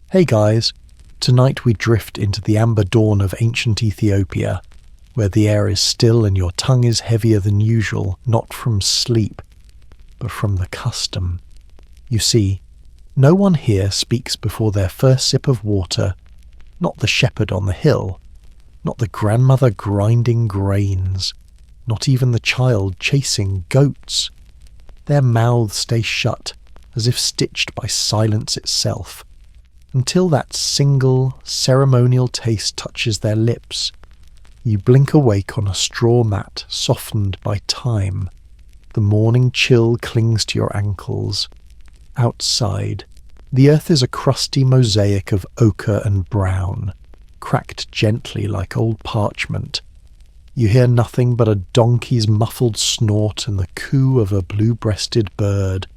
Hey guys, tonight we drift into the amber dawn of ancient Ethiopia, where the air is still and your tongue is heavier than usual, not from sleep, but from the custom. You see, no one here speaks before their first sip of water, not the shepherd on the hill, not the grandmother grinding grains, not even the child chasing goats. Their mouths stay shut, as if stitched by silence itself, until that single, ceremonial taste touches their lips. You blink awake on a straw mat softened by time. The morning chill clings to your ankles. Outside, the earth is a crusty mosaic of ochre and brown, cracked gently like old parchment. You hear nothing but a donkey's muffled snort and the coo of a blue-breasted bird,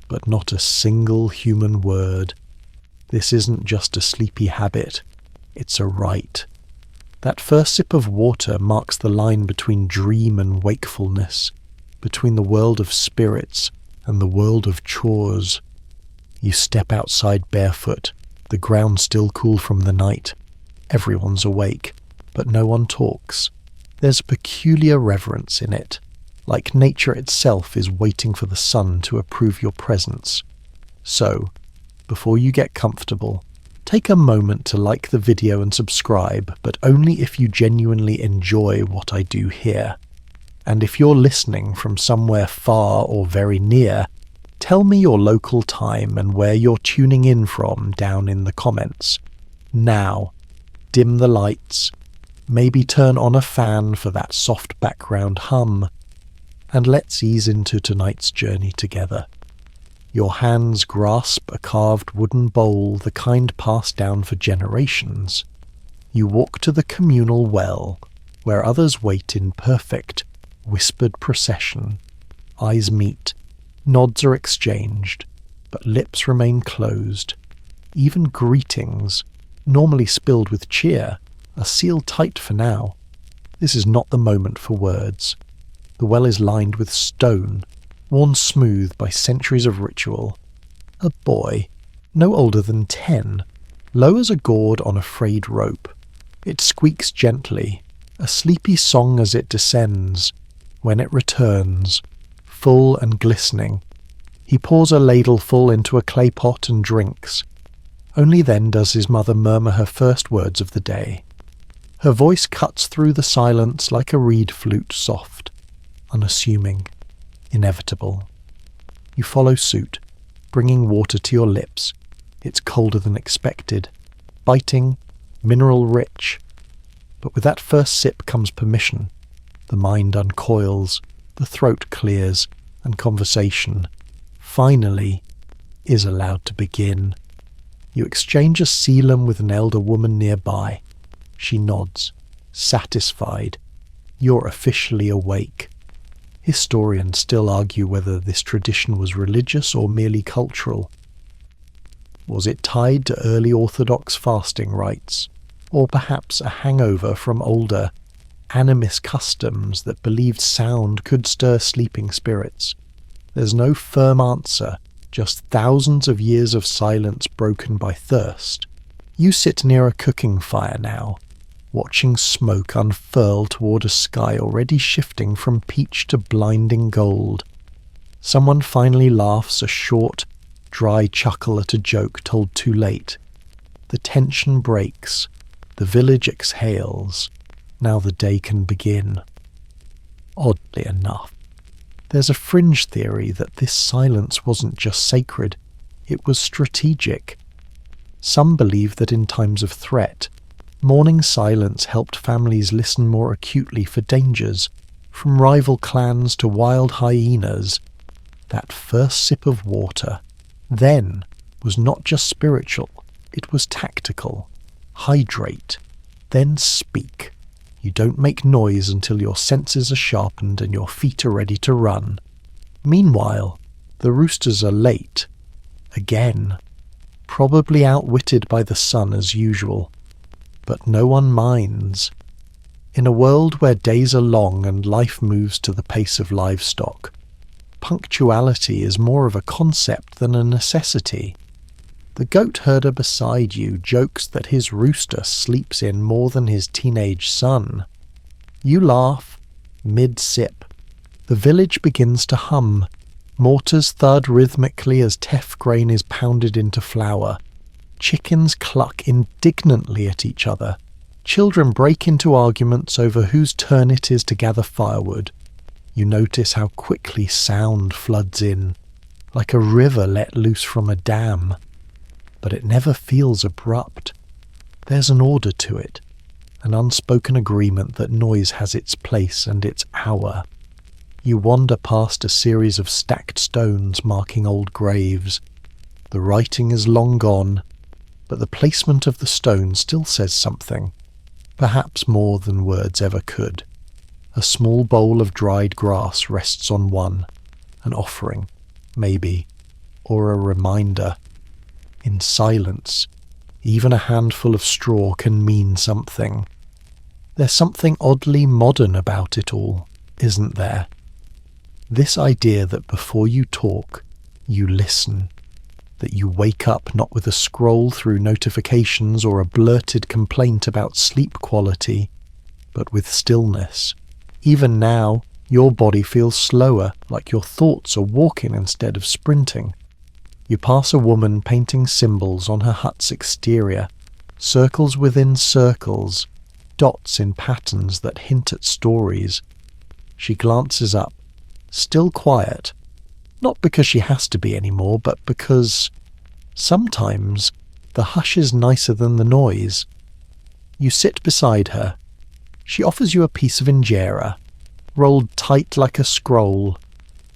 but not a single human word. This isn't just a sleepy habit, it's a rite. That first sip of water marks the line between dream and wakefulness, between the world of spirits and the world of chores. You step outside barefoot, the ground still cool from the night. Everyone's awake, but no one talks. There's a peculiar reverence in it, like nature itself is waiting for the sun to approve your presence. So, before you get comfortable, take a moment to like the video and subscribe, but only if you genuinely enjoy what I do here. And if you're listening from somewhere far or very near, tell me your local time and where you're tuning in from down in the comments. Now, dim the lights, maybe turn on a fan for that soft background hum, and let's ease into tonight's journey together. Your hands grasp a carved wooden bowl, the kind passed down for generations. You walk to the communal well, where others wait in perfect, whispered procession. Eyes meet, nods are exchanged, but lips remain closed. Even greetings, normally spilled with cheer, are sealed tight for now. This is not the moment for words. The well is lined with stone, worn smooth by centuries of ritual. A boy, no older than 10, lowers a gourd on a frayed rope. It squeaks gently, a sleepy song as it descends. When it returns, full and glistening, he pours a ladleful into a clay pot and drinks. Only then does his mother murmur her first words of the day. Her voice cuts through the silence like a reed flute, soft, unassuming, inevitable. You follow suit, bringing water to your lips. It's colder than expected, biting, mineral-rich. But with that first sip comes permission. The mind uncoils, the throat clears, and conversation, finally, is allowed to begin. You exchange a coelom with an elder woman nearby. She nods, satisfied. You're officially awake. Historians still argue whether this tradition was religious or merely cultural. Was it tied to early Orthodox fasting rites, or perhaps a hangover from older, animist customs that believed sound could stir sleeping spirits? There's no firm answer, just thousands of years of silence broken by thirst. You sit near a cooking fire now, watching smoke unfurl toward a sky already shifting from peach to blinding gold. Someone finally laughs a short, dry chuckle at a joke told too late. The tension breaks, the village exhales. Now the day can begin. Oddly enough, there's a fringe theory that this silence wasn't just sacred, it was strategic. Some believe that in times of threat, morning silence helped families listen more acutely for dangers, from rival clans to wild hyenas. That first sip of water, then, was not just spiritual, it was tactical. Hydrate, then speak. You don't make noise until your senses are sharpened and your feet are ready to run. Meanwhile, the roosters are late. Again. Probably outwitted by the sun as usual. But no one minds. In a world where days are long and life moves to the pace of livestock, punctuality is more of a concept than a necessity. The goat herder beside you jokes that his rooster sleeps in more than his teenage son. You laugh, mid-sip. The village begins to hum. Mortars thud rhythmically as teff grain is pounded into flour. Chickens cluck indignantly at each other. Children break into arguments over whose turn it is to gather firewood. You notice how quickly sound floods in, like a river let loose from a dam. But it never feels abrupt. There's an order to it, an unspoken agreement that noise has its place and its hour. You wander past a series of stacked stones marking old graves. The writing is long gone, but the placement of the stone still says something, perhaps more than words ever could. A small bowl of dried grass rests on one, an offering, maybe, or a reminder. In silence, even a handful of straw can mean something. There's something oddly modern about it all, isn't there? This idea that before you talk, you listen, that you wake up not with a scroll through notifications or a blurted complaint about sleep quality, but with stillness. Even now, your body feels slower, like your thoughts are walking instead of sprinting. You pass a woman painting symbols on her hut's exterior, circles within circles, dots in patterns that hint at stories. She glances up, still quiet, not because she has to be anymore, but because sometimes the hush is nicer than the noise. You sit beside her. She offers you a piece of injera, rolled tight like a scroll.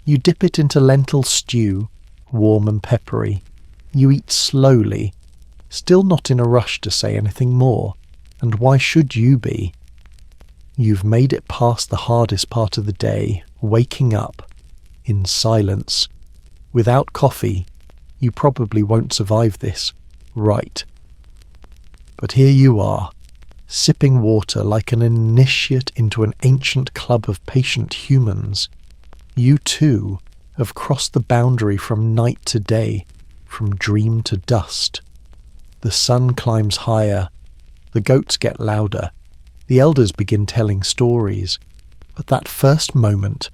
You dip it into lentil stew, warm and peppery. You eat slowly, still not in a rush to say anything more, and why should you be? You've made it past the hardest part of the day, waking up, in silence. Without coffee, you probably won't survive this, right? But here you are, sipping water like an initiate into an ancient club of patient humans. You too have crossed the boundary from night to day, from dream to dust. The sun climbs higher, the goats get louder, the elders begin telling stories. But that first moment,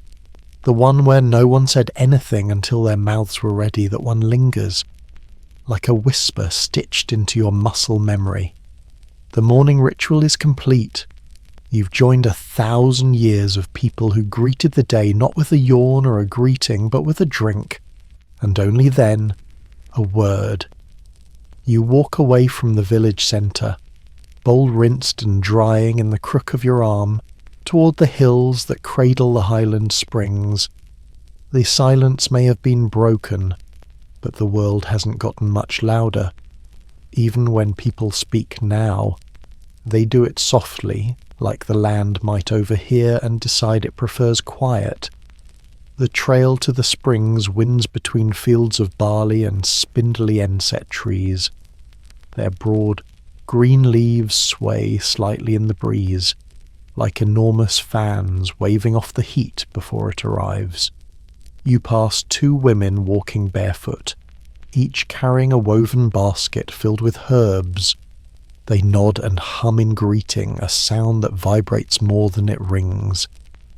the one where no one said anything until their mouths were ready, that one lingers, like a whisper stitched into your muscle memory. The morning ritual is complete. You've joined 1,000 years of people who greeted the day not with a yawn or a greeting, but with a drink, and only then, a word. You walk away from the village centre, bowl rinsed and drying in the crook of your arm, toward the hills that cradle the highland springs. The silence may have been broken, but the world hasn't gotten much louder. Even when people speak now, they do it softly, like the land might overhear and decide it prefers quiet. The trail to the springs winds between fields of barley and spindly enset trees. Their broad, green leaves sway slightly in the breeze, like enormous fans waving off the heat before it arrives. You pass 2 women walking barefoot, each carrying a woven basket filled with herbs. They nod and hum in greeting, a sound that vibrates more than it rings.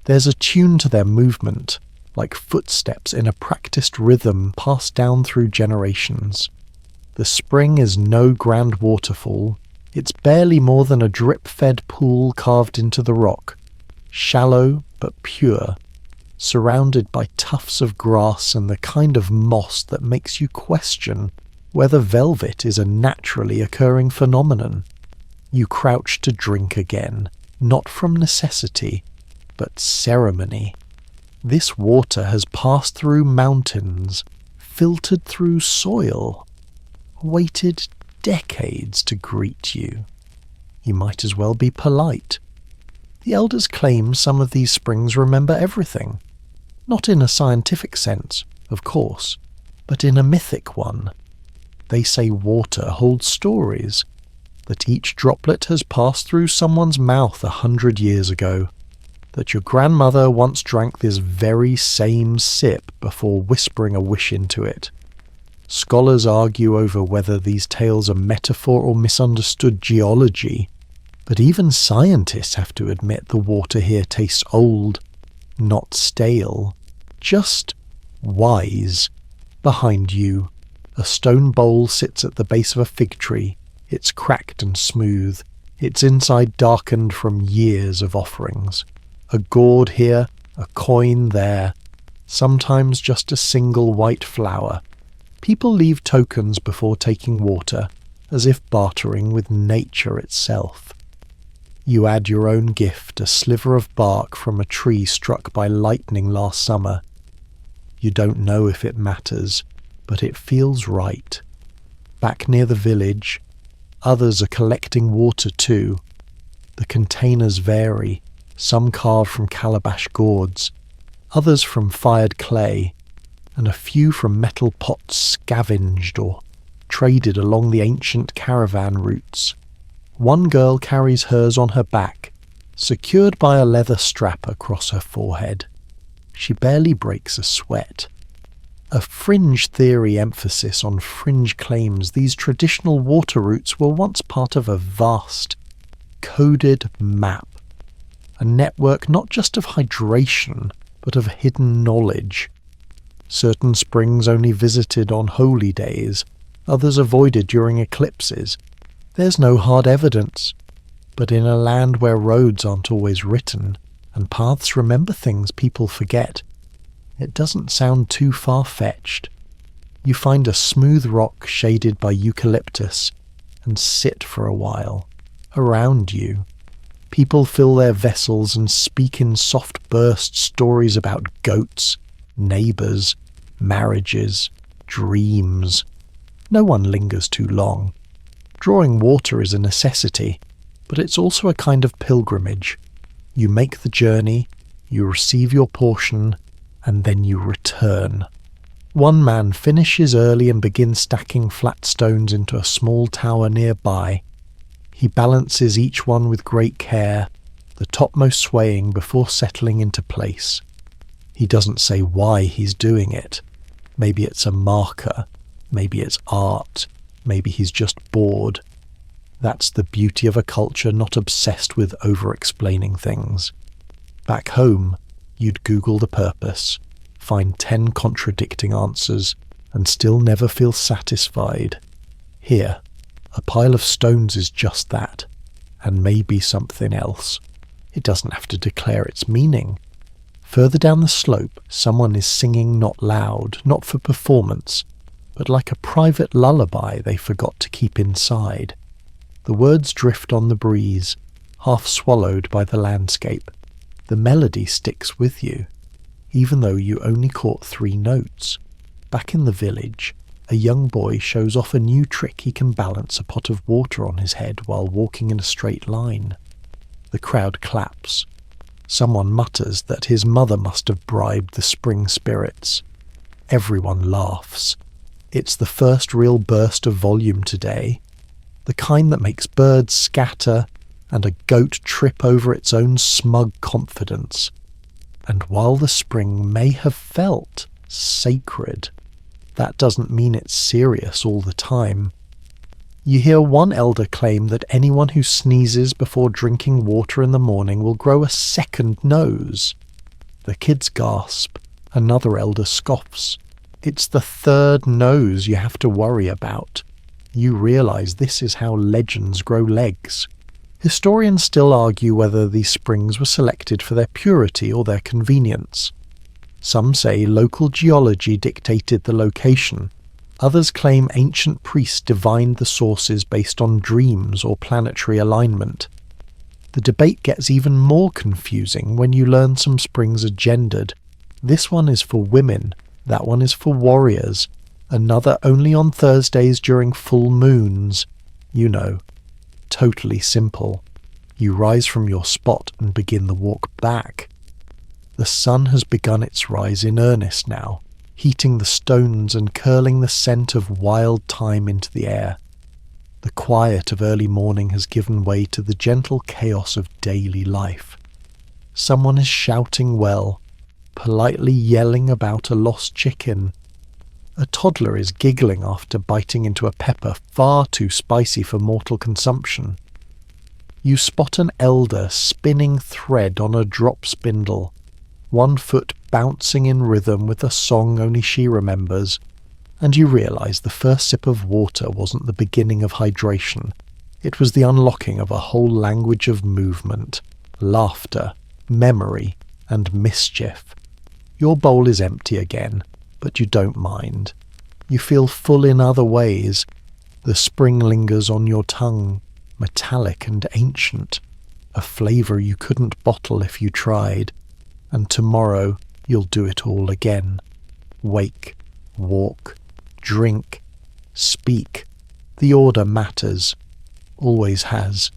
There's a tune to their movement, like footsteps in a practiced rhythm passed down through generations. The spring is no grand waterfall. It's barely more than a drip-fed pool carved into the rock, shallow but pure, surrounded by tufts of grass and the kind of moss that makes you question whether velvet is a naturally occurring phenomenon. You crouch to drink again, not from necessity, but ceremony. This water has passed through mountains, filtered through soil, waited decades to greet you. You might as well be polite. The elders claim some of these springs remember everything. Not in a scientific sense, of course, but in a mythic one. They say water holds stories, that each droplet has passed through someone's mouth 100 years ago, that your grandmother once drank this very same sip before whispering a wish into it. Scholars argue over whether these tales are metaphor or misunderstood geology, but even scientists have to admit the water here tastes old, not stale, just wise. Behind you, a stone bowl sits at the base of a fig tree. It's cracked and smooth, its inside darkened from years of offerings. A gourd here, a coin there, sometimes just a single white flower. People leave tokens before taking water, as if bartering with nature itself. You add your own gift, a sliver of bark from a tree struck by lightning last summer. You don't know if it matters, but it feels right. Back near the village, others are collecting water too. The containers vary, some carved from calabash gourds, others from fired clay, and a few from metal pots scavenged or traded along the ancient caravan routes. One girl carries hers on her back, secured by a leather strap across her forehead. She barely breaks a sweat. A fringe theory emphasis on fringe claims these traditional water routes were once part of a vast, coded map, a network not just of hydration, but of hidden knowledge. Certain springs only visited on holy days, others avoided during eclipses. There's no hard evidence, but in a land where roads aren't always written, and paths remember things people forget, it doesn't sound too far-fetched. You find a smooth rock shaded by eucalyptus, and sit for a while. Around you, people fill their vessels and speak in soft burst stories about goats, neighbours, marriages, dreams. No one lingers too long. Drawing water is a necessity, but it's also a kind of pilgrimage. You make the journey, you receive your portion, and then you return. One man finishes early and begins stacking flat stones into a small tower nearby. He balances each one with great care, the topmost swaying before settling into place. He doesn't say why he's doing it. Maybe it's a marker, maybe it's art, maybe he's just bored. That's the beauty of a culture not obsessed with over-explaining things. Back home, you'd Google the purpose, find 10 contradicting answers, and still never feel satisfied. Here, a pile of stones is just that, and maybe something else. It doesn't have to declare its meaning. Further down the slope, someone is singing not loud, not for performance, but like a private lullaby they forgot to keep inside. The words drift on the breeze, half swallowed by the landscape. The melody sticks with you, even though you only caught 3 notes. Back in the village, a young boy shows off a new trick. He can balance a pot of water on his head while walking in a straight line. The crowd claps. Someone mutters that his mother must have bribed the spring spirits. Everyone laughs. It's the first real burst of volume today, the kind that makes birds scatter and a goat trip over its own smug confidence. And while the spring may have felt sacred, that doesn't mean it's serious all the time. You hear one elder claim that anyone who sneezes before drinking water in the morning will grow a second nose. The kids gasp. Another elder scoffs. It's the 3rd nose you have to worry about. You realise this is how legends grow legs. Historians still argue whether these springs were selected for their purity or their convenience. Some say local geology dictated the location. Others claim ancient priests divined the sources based on dreams or planetary alignment. The debate gets even more confusing when you learn some springs are gendered. This one is for women, that one is for warriors, another only on Thursdays during full moons. You know, totally simple. You rise from your spot and begin the walk back. The sun has begun its rise in earnest now, heating the stones and curling the scent of wild thyme into the air. The quiet of early morning has given way to the gentle chaos of daily life. Someone is shouting well, politely yelling about a lost chicken. A toddler is giggling after biting into a pepper far too spicy for mortal consumption. You spot an elder spinning thread on a drop spindle, one foot bouncing in rhythm with a song only she remembers, and you realise the first sip of water wasn't the beginning of hydration. It was the unlocking of a whole language of movement, laughter, memory, and mischief. Your bowl is empty again, but you don't mind. You feel full in other ways. The spring lingers on your tongue, metallic and ancient, a flavour you couldn't bottle if you tried, and tomorrow you'll do it all again. Wake, walk, drink, speak. The order matters, always has.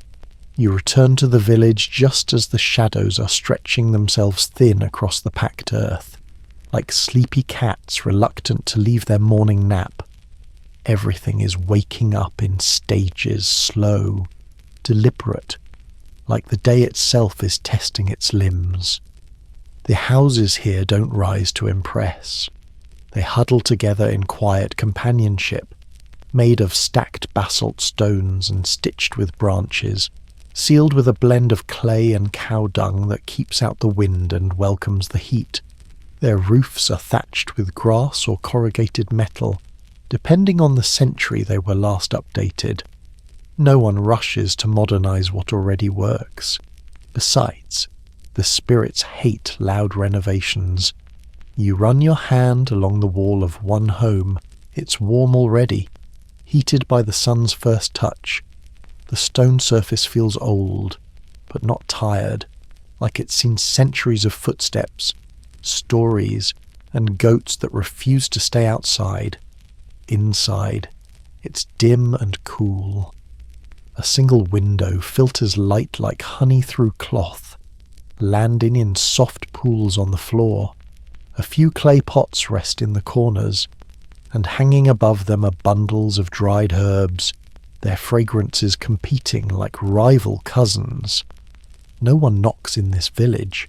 You return to the village just as the shadows are stretching themselves thin across the packed earth, like sleepy cats reluctant to leave their morning nap. Everything is waking up in stages, slow, deliberate, like the day itself is testing its limbs. The houses here don't rise to impress. They huddle together in quiet companionship, made of stacked basalt stones and stitched with branches, sealed with a blend of clay and cow dung that keeps out the wind and welcomes the heat. Their roofs are thatched with grass or corrugated metal, depending on the century they were last updated. No one rushes to modernize what already works. Besides, the spirits hate loud renovations. You run your hand along the wall of one home. It's warm already, heated by the sun's first touch. The stone surface feels old, but not tired, like it's seen centuries of footsteps, stories, and goats that refuse to stay outside. Inside, it's dim and cool. A single window filters light like honey through cloth, landing in soft pools on the floor. A few clay pots rest in the corners, and hanging above them are bundles of dried herbs, their fragrances competing like rival cousins. No one knocks in this village.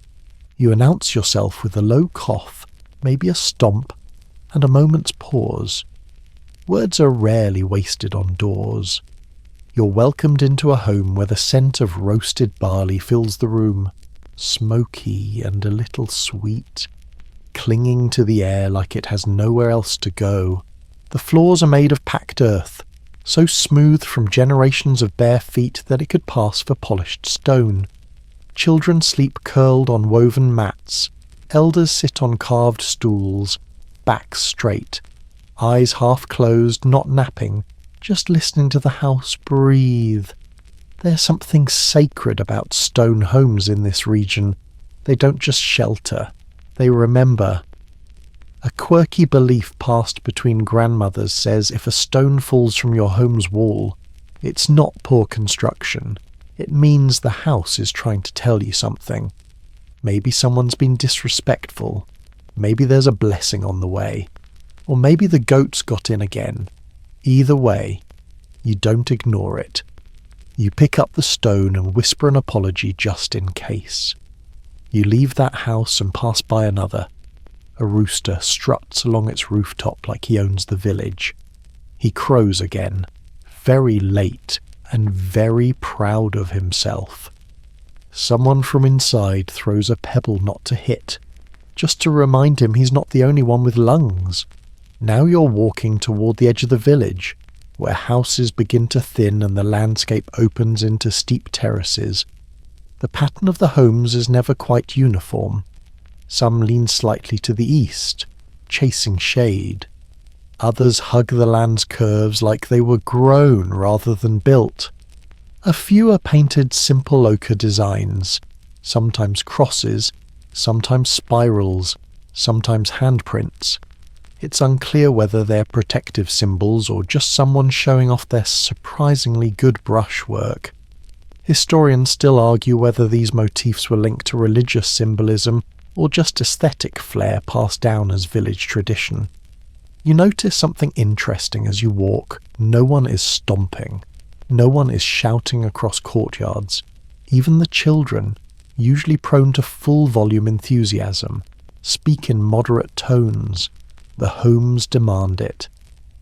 You announce yourself with a low cough, maybe a stomp, and a moment's pause. Words are rarely wasted on doors. You're welcomed into a home where the scent of roasted barley fills the room, smoky and a little sweet, clinging to the air like it has nowhere else to go. The floors are made of packed earth, so smooth from generations of bare feet that it could pass for polished stone. Children sleep curled on woven mats. Elders sit on carved stools, backs straight, eyes half closed, not napping, just listening to the house breathe. There's something sacred about stone homes in this region. They don't just shelter, they remember. A quirky belief passed between grandmothers says if a stone falls from your home's wall, it's not poor construction. It means the house is trying to tell you something. Maybe someone's been disrespectful. Maybe there's a blessing on the way. Or maybe the goats got in again. Either way, you don't ignore it. You pick up the stone and whisper an apology just in case. You leave that house and pass by another. A rooster struts along its rooftop like he owns the village. He crows again, very late and very proud of himself. Someone from inside throws a pebble not to hit, just to remind him he's not the only one with lungs. Now you're walking toward the edge of the village, where houses begin to thin and the landscape opens into steep terraces. The pattern of the homes is never quite uniform. Some lean slightly to the east, chasing shade. Others hug the land's curves like they were grown rather than built. A few are painted simple ochre designs, sometimes crosses, sometimes spirals, sometimes handprints. It's unclear whether they're protective symbols or just someone showing off their surprisingly good brushwork. Historians still argue whether these motifs were linked to religious symbolism or just aesthetic flair passed down as village tradition. You notice something interesting as you walk. No one is stomping. No one is shouting across courtyards. Even the children, usually prone to full volume enthusiasm, speak in moderate tones, The homes demand it.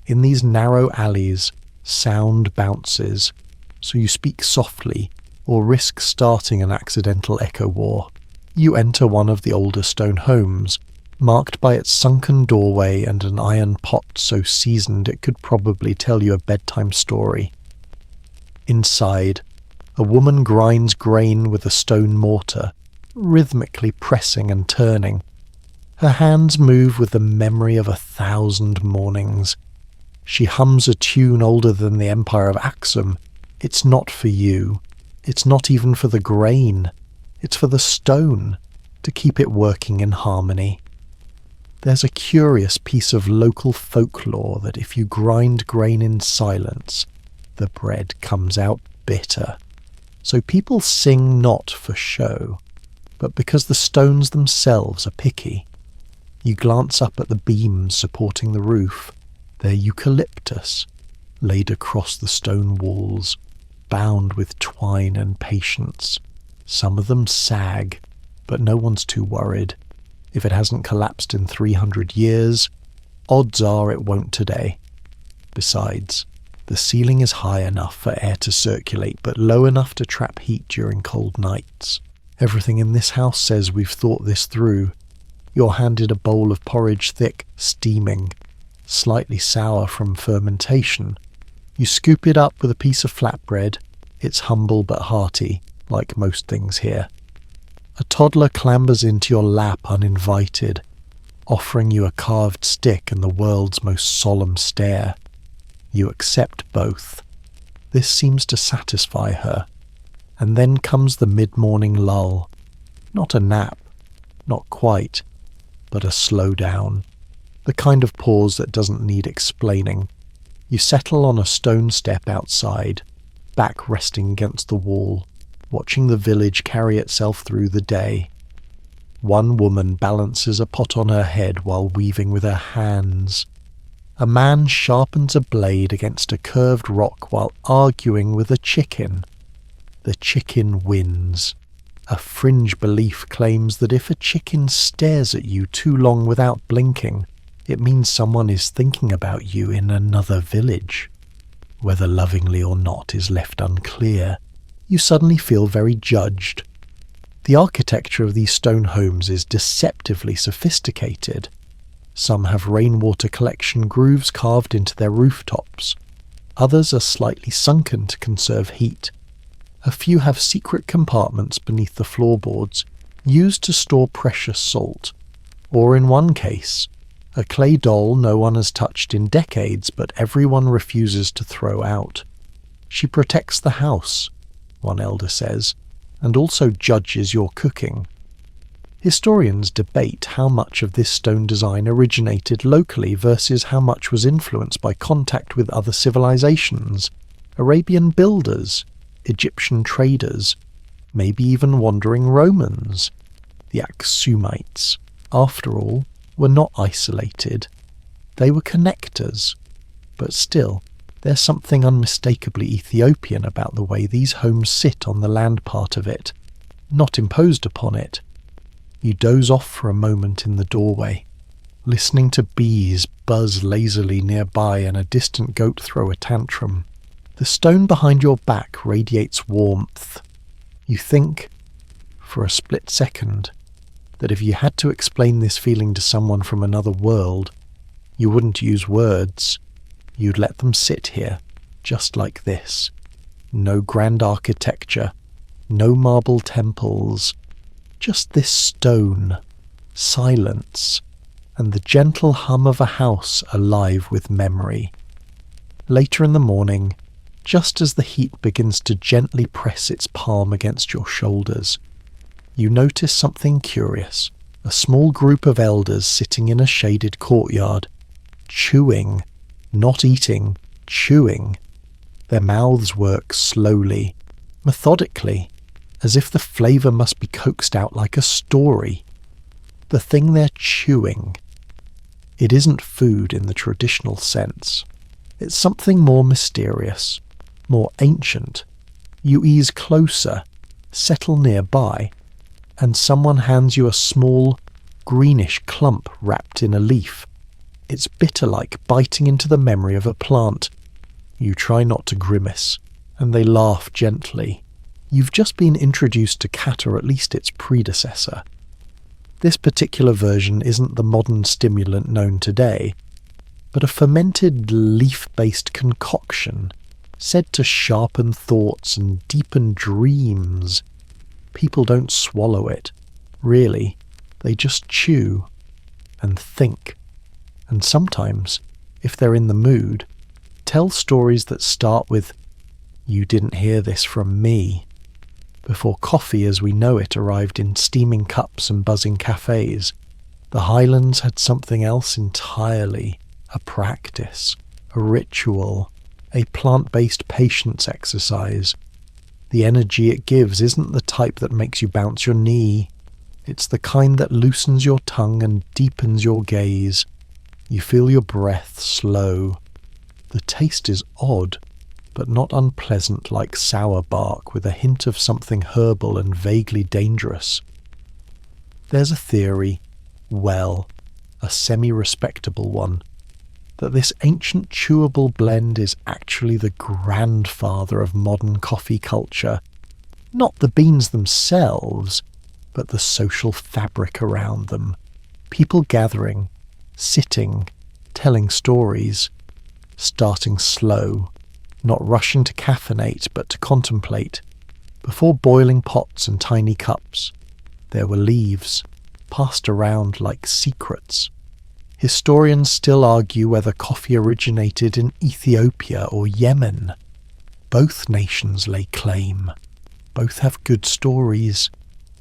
In these narrow alleys, sound bounces, so you speak softly or risk starting an accidental echo war. You enter one of the older stone homes, marked by its sunken doorway and an iron pot so seasoned it could probably tell you a bedtime story. Inside, a woman grinds grain with a stone mortar, rhythmically pressing and turning. Her hands move with the memory of 1,000 mornings. She hums a tune older than the Empire of Axum. It's not for you. It's not even for the grain. It's for the stone, to keep it working in harmony. There's a curious piece of local folklore that if you grind grain in silence, the bread comes out bitter. So people sing not for show, but because the stones themselves are picky. You glance up at the beams supporting the roof. They're eucalyptus, laid across the stone walls, bound with twine and patience. Some of them sag, but no one's too worried. If it hasn't collapsed in 300 years, odds are it won't today. Besides, the ceiling is high enough for air to circulate, but low enough to trap heat during cold nights. Everything in this house says we've thought this through. You're handed a bowl of porridge thick, steaming, slightly sour from fermentation. You scoop it up with a piece of flatbread. It's humble but hearty, like most things here. A toddler clambers into your lap uninvited, offering you a carved stick and the world's most solemn stare. You accept both. This seems to satisfy her. And then comes the mid-morning lull. Not a nap, not quite, but a slow down. The kind of pause that doesn't need explaining. You settle on a stone step outside, back resting against the wall, watching the village carry itself through the day. One woman balances a pot on her head while weaving with her hands. A man sharpens a blade against a curved rock while arguing with a chicken. The chicken wins. A fringe belief claims that if a chicken stares at you too long without blinking, it means someone is thinking about you in another village. Whether lovingly or not is left unclear. You suddenly feel very judged. The architecture of these stone homes is deceptively sophisticated. Some have rainwater collection grooves carved into their rooftops. Others are slightly sunken to conserve heat. A few have secret compartments beneath the floorboards, used to store precious salt. Or in one case, a clay doll no one has touched in decades but everyone refuses to throw out. She protects the house, one elder says, and also judges your cooking. Historians debate how much of this stone design originated locally versus how much was influenced by contact with other civilizations, Arabian builders, Egyptian traders, maybe even wandering Romans. The Axumites, after all, were not isolated. They were connectors. But still, there's something unmistakably Ethiopian about the way these homes sit on the land part of it, not imposed upon it. You doze off for a moment in the doorway, listening to bees buzz lazily nearby and a distant goat throw a tantrum. The stone behind your back radiates warmth. You think, for a split second, that if you had to explain this feeling to someone from another world, you wouldn't use words. You'd let them sit here, just like this. No grand architecture, no marble temples, just this stone, silence, and the gentle hum of a house alive with memory. Later in the morning, just as the heat begins to gently press its palm against your shoulders, you notice something curious. A small group of elders sitting in a shaded courtyard, chewing, not eating, chewing. Their mouths work slowly, methodically, as if the flavour must be coaxed out like a story. The thing they're chewing, it isn't food in the traditional sense. It's something more mysterious, more ancient. You ease closer, settle nearby, and someone hands you a small, greenish clump wrapped in a leaf. It's bitter like biting into the memory of a plant. You try not to grimace, and they laugh gently. You've just been introduced to cat, or at least its predecessor. This particular version isn't the modern stimulant known today, but a fermented leaf-based concoction said to sharpen thoughts and deepen dreams. People don't swallow it, really. They just chew and think, and sometimes, if they're in the mood, tell stories that start with, "You didn't hear this from me," before coffee as we know it arrived in steaming cups and buzzing cafes. The highlands had something else entirely, a practice, a ritual, a plant-based patience exercise. The energy it gives isn't the type that makes you bounce your knee. It's the kind that loosens your tongue and deepens your gaze. You feel your breath slow. The taste is odd, but not unpleasant, like sour bark with a hint of something herbal and vaguely dangerous. There's a theory, well, a semi-respectable one, that this ancient chewable blend is actually the grandfather of modern coffee culture. Not the beans themselves, but the social fabric around them. People gathering, sitting, telling stories, starting slow, not rushing to caffeinate but to contemplate. Before boiling pots and tiny cups, there were leaves, passed around like secrets. Historians still argue whether coffee originated in Ethiopia or Yemen. Both nations lay claim. Both have good stories.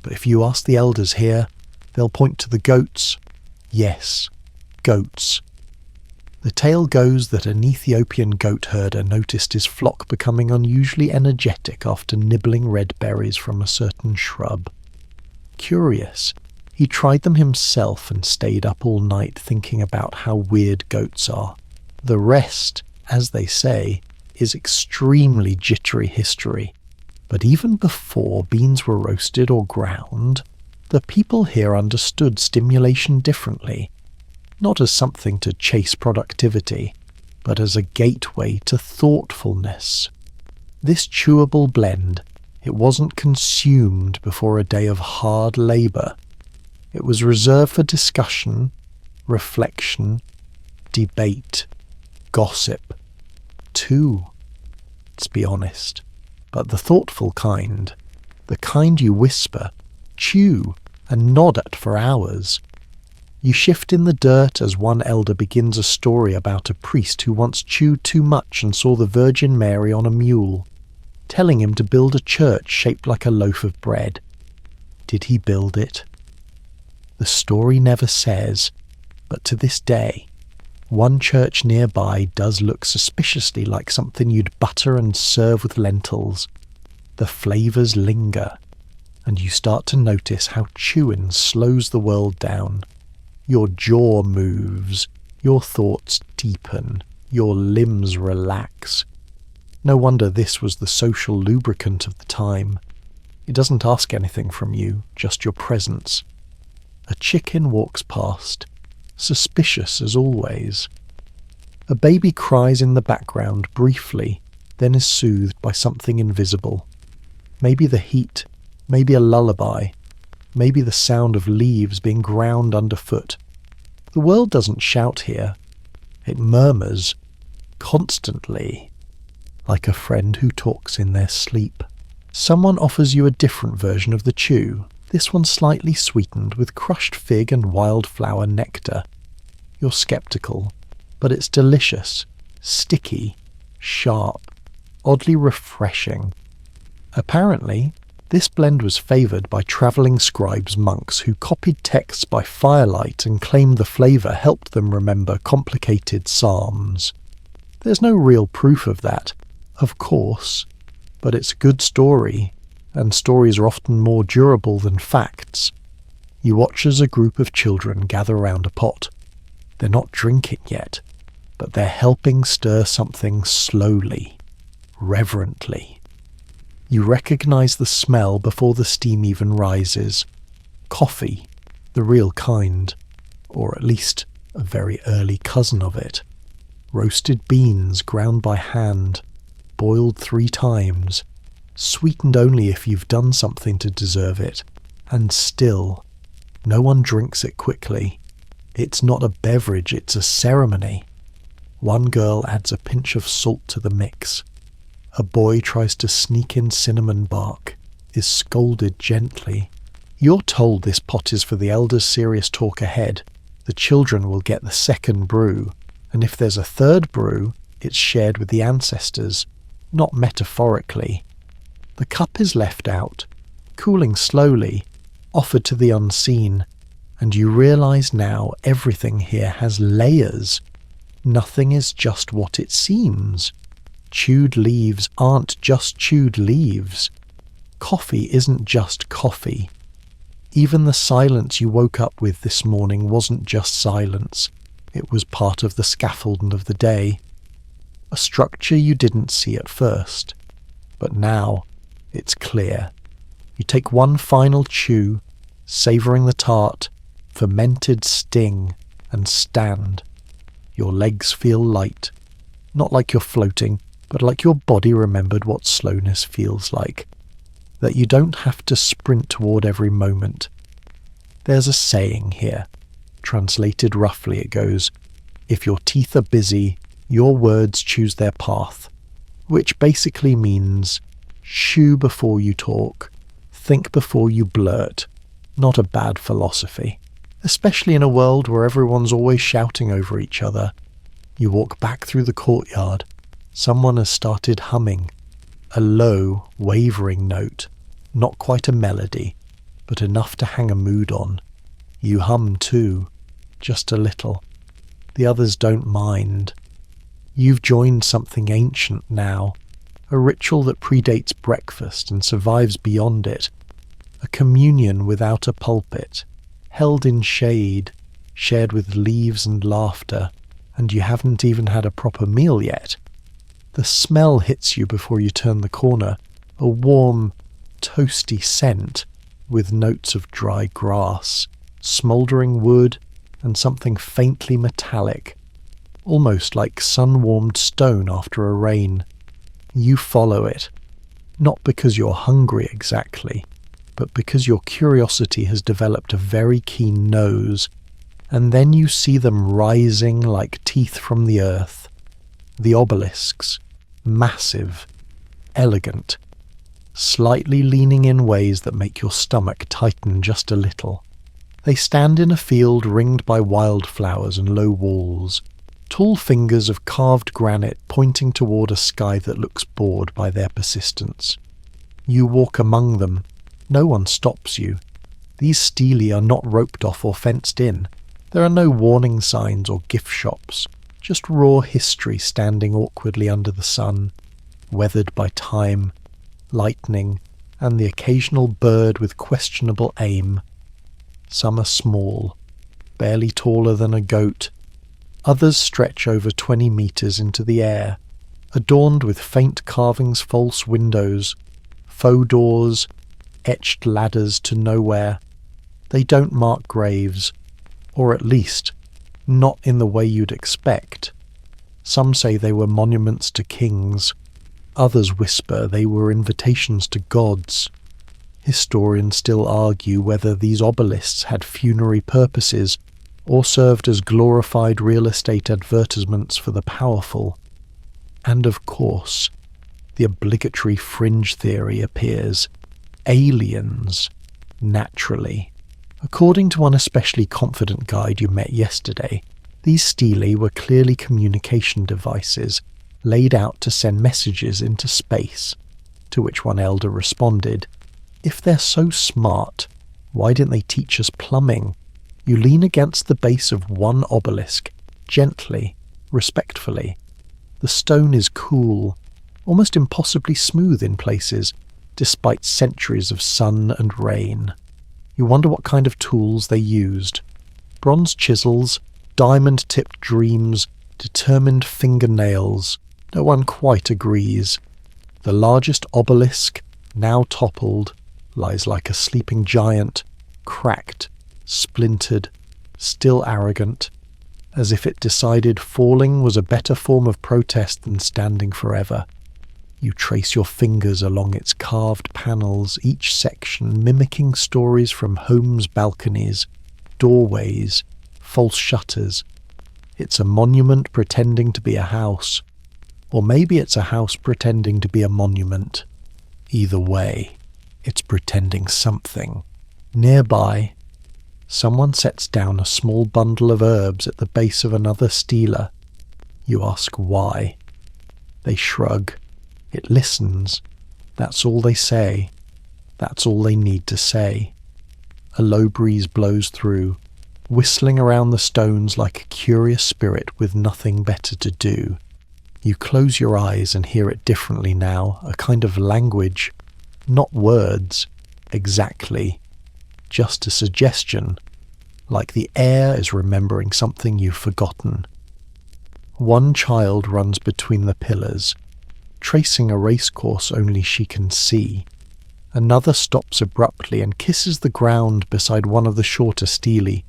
But if you ask the elders here, they'll point to the goats. Yes, goats. The tale goes that an Ethiopian goat herder noticed his flock becoming unusually energetic after nibbling red berries from a certain shrub. Curious, he tried them himself and stayed up all night thinking about how weird goats are. The rest, as they say, is extremely jittery history. But even before beans were roasted or ground, the people here understood stimulation differently, not as something to chase productivity, but as a gateway to thoughtfulness. This chewable blend, it wasn't consumed before a day of hard labour. It was reserved for discussion, reflection, debate, gossip. Too, let's be honest, but the thoughtful kind, the kind you whisper, chew, and nod at for hours. You shift in the dirt as one elder begins a story about a priest who once chewed too much and saw the Virgin Mary on a mule, telling him to build a church shaped like a loaf of bread. Did he build it? The story never says, but to this day, one church nearby does look suspiciously like something you'd butter and serve with lentils. The flavours linger, and you start to notice how chewing slows the world down. Your jaw moves, your thoughts deepen, your limbs relax. No wonder this was the social lubricant of the time. It doesn't ask anything from you, just your presence. A chicken walks past, suspicious as always. A baby cries in the background briefly, then is soothed by something invisible. Maybe the heat, maybe a lullaby, maybe the sound of leaves being ground underfoot. The world doesn't shout here. It murmurs, constantly, like a friend who talks in their sleep. Someone offers you a different version of the chew, this one slightly sweetened with crushed fig and wildflower nectar. You're sceptical, but it's delicious, sticky, sharp, oddly refreshing. Apparently, this blend was favoured by travelling scribes monks who copied texts by firelight and claimed the flavour helped them remember complicated psalms. There's no real proof of that, of course, but it's a good story, and stories are often more durable than facts. You watch as a group of children gather round a pot. They're not drinking yet, but they're helping stir something slowly, reverently. You recognise the smell before the steam even rises. Coffee, the real kind, or at least a very early cousin of it. Roasted beans ground by hand, boiled 3 times, sweetened only if you've done something to deserve it, and still, no one drinks it quickly. It's not a beverage, it's a ceremony. One girl adds a pinch of salt to the mix. A boy tries to sneak in cinnamon bark, is scolded gently. You're told this pot is for the elders' serious talk ahead. The children will get the second brew, and if there's a third brew, it's shared with the ancestors, not metaphorically. The cup is left out, cooling slowly, offered to the unseen, and you realise now everything here has layers. Nothing is just what it seems. Chewed leaves aren't just chewed leaves. Coffee isn't just coffee. Even the silence you woke up with this morning wasn't just silence. It was part of the scaffolding of the day. A structure you didn't see at first. But now, it's clear. You take one final chew, savouring the tart, fermented sting, and stand. Your legs feel light. Not like you're floating, but like your body remembered what slowness feels like. That you don't have to sprint toward every moment. There's a saying here. Translated roughly it goes, if your teeth are busy, your words choose their path, which basically means chew before you talk, think before you blurt. Not a bad philosophy, especially in a world where everyone's always shouting over each other. You walk back through the courtyard. Someone has started humming, a low, wavering note, not quite a melody, but enough to hang a mood on. You hum too, just a little. The others don't mind. You've joined something ancient now, a ritual that predates breakfast and survives beyond it, a communion without a pulpit, held in shade, shared with leaves and laughter, and you haven't even had a proper meal yet. The smell hits you before you turn the corner, a warm, toasty scent with notes of dry grass, smouldering wood, and something faintly metallic, almost like sun-warmed stone after a rain. You follow it, not because you're hungry exactly, but because your curiosity has developed a very keen nose, and then you see them rising like teeth from the earth. The obelisks, massive, elegant, slightly leaning in ways that make your stomach tighten just a little. They stand in a field ringed by wildflowers and low walls, tall fingers of carved granite pointing toward a sky that looks bored by their persistence. You walk among them. No one stops you. These stelae are not roped off or fenced in. There are no warning signs or gift shops, just raw history standing awkwardly under the sun, weathered by time, lightning, and the occasional bird with questionable aim. Some are small, barely taller than a goat. Others stretch over 20 meters into the air, adorned with faint carvings, false windows, faux doors, etched ladders to nowhere. They don't mark graves, or at least, not in the way you'd expect. Some say they were monuments to kings. Others whisper they were invitations to gods. Historians still argue whether these obelisks had funerary purposes or served as glorified real estate advertisements for the powerful. And of course, the obligatory fringe theory appears. Aliens, naturally. According to one especially confident guide you met yesterday, these stelae were clearly communication devices laid out to send messages into space, to which one elder responded, "If they're so smart, why didn't they teach us plumbing?" You lean against the base of one obelisk, gently, respectfully. The stone is cool, almost impossibly smooth in places, despite centuries of sun and rain. You wonder what kind of tools they used. Bronze chisels, diamond-tipped dreams, determined fingernails. No one quite agrees. The largest obelisk, now toppled, lies like a sleeping giant, cracked, splintered, still arrogant, as if it decided falling was a better form of protest than standing forever. You trace your fingers along its carved panels, each section mimicking stories from homes' balconies, doorways, false shutters. It's a monument pretending to be a house, or maybe it's a house pretending to be a monument. Either way, it's pretending something. Nearby, someone sets down a small bundle of herbs at the base of another stela. You ask why. They shrug. It listens. That's all they say. That's all they need to say. A low breeze blows through, whistling around the stones like a curious spirit with nothing better to do. You close your eyes and hear it differently now, a kind of language, not words, exactly, just a suggestion, like the air is remembering something you've forgotten. One child runs between the pillars, tracing a racecourse only she can see. Another stops abruptly and kisses the ground beside one of the shorter stelae.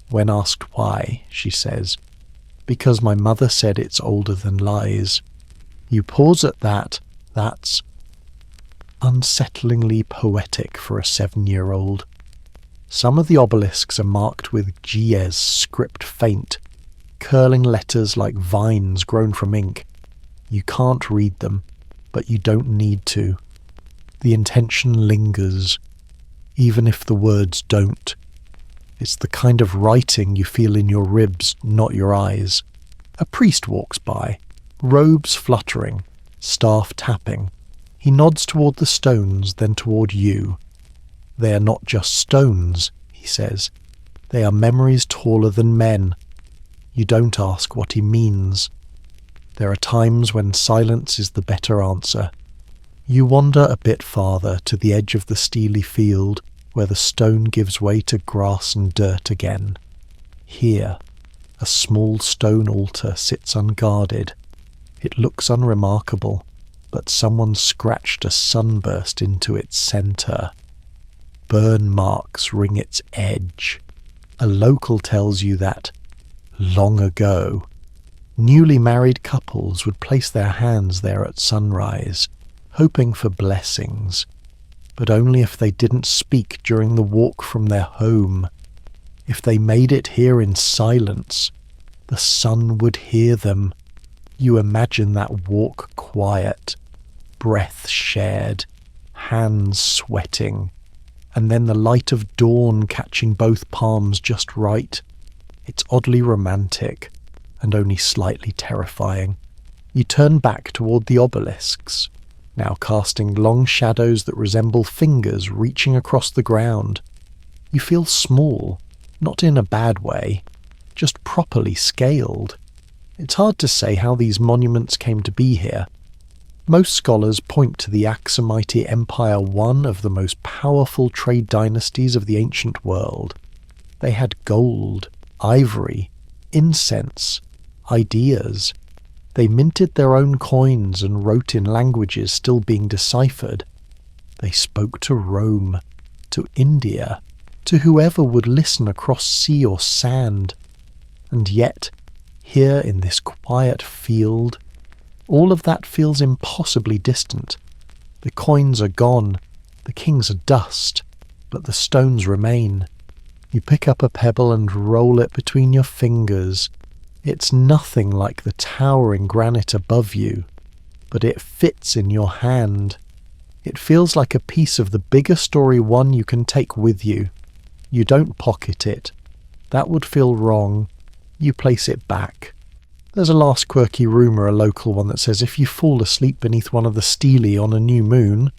When asked why, she says, "Because my mother said it's older than lies." You pause at that. That's unsettlingly poetic for a 7-year-old. Some of the obelisks are marked with Gies script faint, curling letters like vines grown from ink. You can't read them, but you don't need to. The intention lingers, even if the words don't. It's the kind of writing you feel in your ribs, not your eyes. A priest walks by, robes fluttering, staff tapping. He nods toward the stones, then toward you. They are not just stones, he says. They are memories taller than men. You don't ask what he means. There are times when silence is the better answer. You wander a bit farther to the edge of the steely field, where the stone gives way to grass and dirt again. Here, a small stone altar sits unguarded. It looks unremarkable, but someone scratched a sunburst into its centre. Burn marks ring its edge. A local tells you that, long ago, newly married couples would place their hands there at sunrise, hoping for blessings, but only if they didn't speak during the walk from their home. If they made it here in silence, the sun would hear them. You imagine that walk quiet, breath shared, hands sweating, and then the light of dawn catching both palms just right. It's oddly romantic, and only slightly terrifying. You turn back toward the obelisks, now casting long shadows that resemble fingers reaching across the ground. You feel small, not in a bad way, just properly scaled. It's hard to say how these monuments came to be here. Most scholars point to the Aksumite Empire, one of the most powerful trade dynasties of the ancient world. They had gold, ivory, incense, ideas. They minted their own coins and wrote in languages still being deciphered. They spoke to Rome, to India, to whoever would listen across sea or sand. And yet, here in this quiet field, all of that feels impossibly distant. The coins are gone, the kings are dust, but the stones remain. You pick up a pebble and roll it between your fingers. It's nothing like the towering granite above you, but it fits in your hand. It feels like a piece of the bigger story, one you can take with you. You don't pocket it. That would feel wrong. You place it back. There's a last quirky rumour, a local one, that says if you fall asleep beneath one of the stelae on a new moon,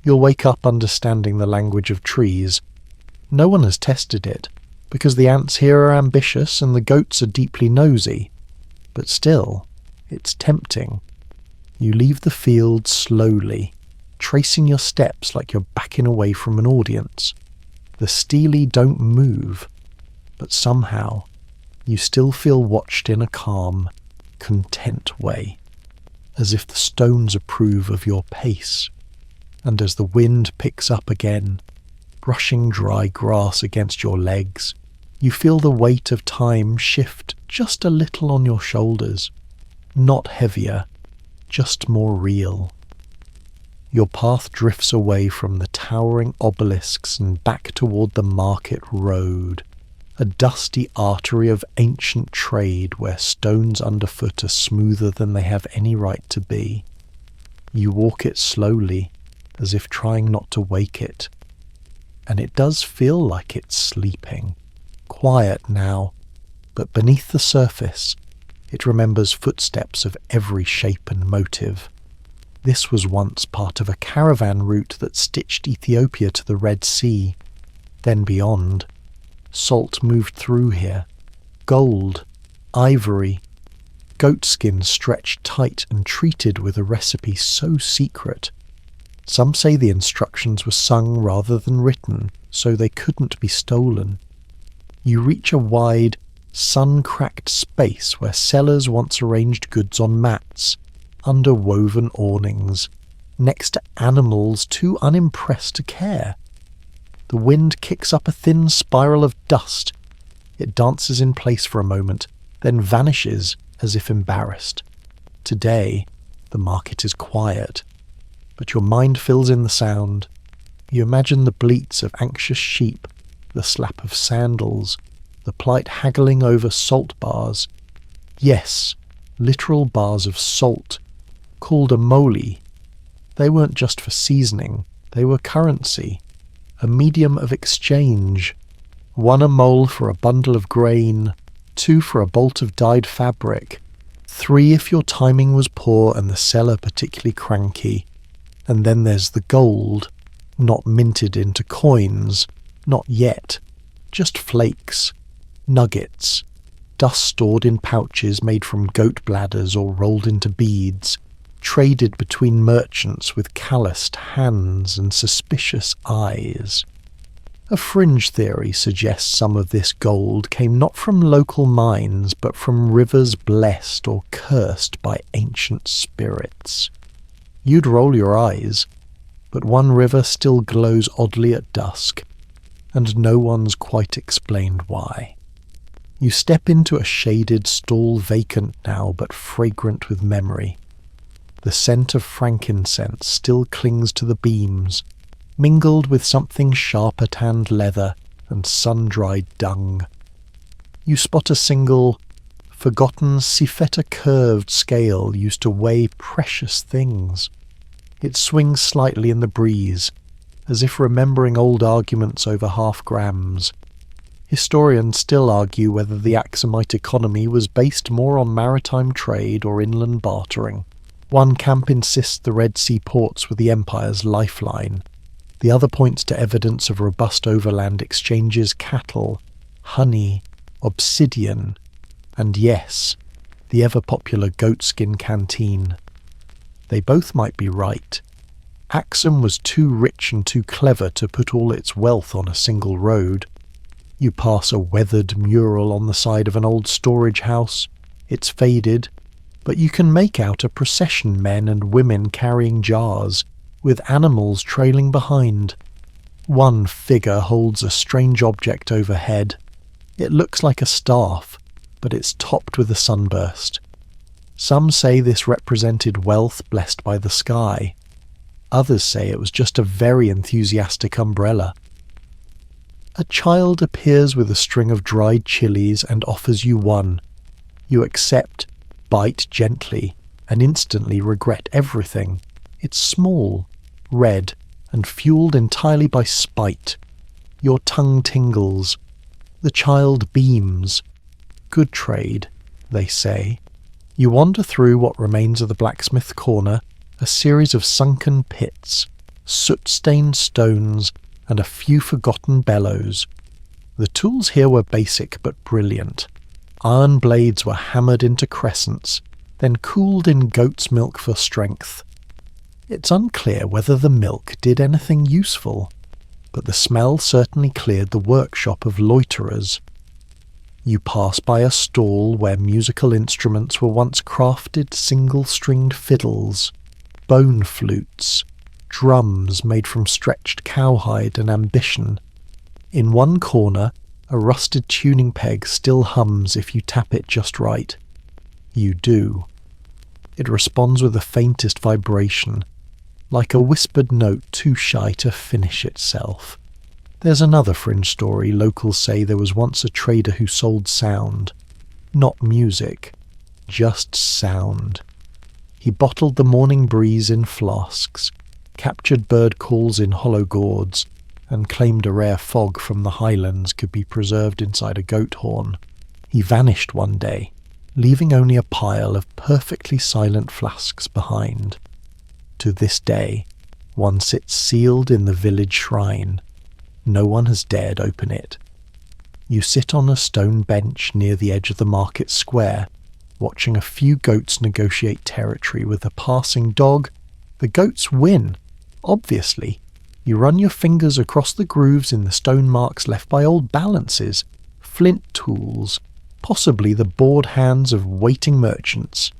you'll wake up understanding the language of trees. No one has tested it, because the ants here are ambitious and the goats are deeply nosy. But still, it's tempting. You leave the field slowly, tracing your steps like you're backing away from an audience. The stelae don't move, but somehow you still feel watched in a calm, content way, as if the stones approve of your pace. And as the wind picks up again, brushing dry grass against your legs, You feel the weight of time shift just a little on your shoulders, not heavier, just more real. Your path drifts away from the towering obelisks and back toward the market road, a dusty artery of ancient trade where stones underfoot are smoother than they have any right to be. You walk it slowly, as if trying not to wake it, and it does feel like it's sleeping, quiet now, but beneath the surface, it remembers footsteps of every shape and motive. This was once part of a caravan route that stitched Ethiopia to the Red Sea. Then beyond, salt moved through here. Gold, ivory, goatskin stretched tight and treated with a recipe so secret. Some say the instructions were sung rather than written, so they couldn't be stolen. You reach a wide, sun-cracked space where sellers once arranged goods on mats, under woven awnings, next to animals too unimpressed to care. The wind kicks up a thin spiral of dust. It dances in place for a moment, then vanishes as if embarrassed. Today, the market is quiet, but your mind fills in the sound. You imagine the bleats of anxious sheep, the slap of sandals, the polite haggling over salt bars. Yes, literal bars of salt, called a moli. They weren't just for seasoning, they were currency, a medium of exchange. 1 a mole for a bundle of grain, 2 for a bolt of dyed fabric, 3 if your timing was poor and the seller particularly cranky. And then there's the gold, not minted into coins, not yet, just flakes, nuggets, dust stored in pouches made from goat bladders or rolled into beads, traded between merchants with calloused hands and suspicious eyes. A fringe theory suggests some of this gold came not from local mines but from rivers blessed or cursed by ancient spirits. You'd roll your eyes, but one river still glows oddly at dusk, and no one's quite explained why. You step into a shaded stall, vacant now but fragrant with memory. The scent of frankincense still clings to the beams, mingled with something sharper tanned leather and sun-dried dung. You spot a single, forgotten Sifeta curved scale used to weigh precious things. It swings slightly in the breeze, as if remembering old arguments over half grams. Historians still argue whether the Aksumite economy was based more on maritime trade or inland bartering. One camp insists the Red Sea ports were the empire's lifeline. The other points to evidence of robust overland exchanges: cattle, honey, obsidian, and yes, the ever-popular goatskin canteen. They both might be right. Axum was too rich and too clever to put all its wealth on a single road. You pass a weathered mural on the side of an old storage house. It's faded, but you can make out a procession, men and women carrying jars, with animals trailing behind. One figure holds a strange object overhead. It looks like a staff, but it's topped with a sunburst. Some say this represented wealth blessed by the sky. Others say it was just a very enthusiastic umbrella. A child appears with a string of dried chilies and offers you one. You accept, bite gently, and instantly regret everything. It's small, red, and fueled entirely by spite. Your tongue tingles. The child beams. Good trade, they say. You wander through what remains of the blacksmith corner, a series of sunken pits, soot-stained stones, and a few forgotten bellows. The tools here were basic but brilliant. Iron blades were hammered into crescents, then cooled in goat's milk for strength. It's unclear whether the milk did anything useful, but the smell certainly cleared the workshop of loiterers. You pass by a stall where musical instruments were once crafted: single-stringed fiddles, bone flutes, drums made from stretched cowhide and ambition. In one corner, A rusted tuning peg still hums if you tap it just right. You do. It responds with the faintest vibration, like a whispered note too shy to finish itself. There's another fringe story. Locals say there was once a trader who sold sound. Not music, just sound. He bottled the morning breeze in flasks, captured bird calls in hollow gourds, and claimed a rare fog from the highlands could be preserved inside a goat horn. He vanished one day, leaving only a pile of perfectly silent flasks behind. To this day, one sits sealed in the village shrine. No one has dared open it. You sit on a stone bench near the edge of the market square, watching a few goats negotiate territory with a passing dog. The goats win, obviously. You run your fingers across the grooves in the stone marks left by old balances, flint tools, possibly the bored hands of waiting merchants.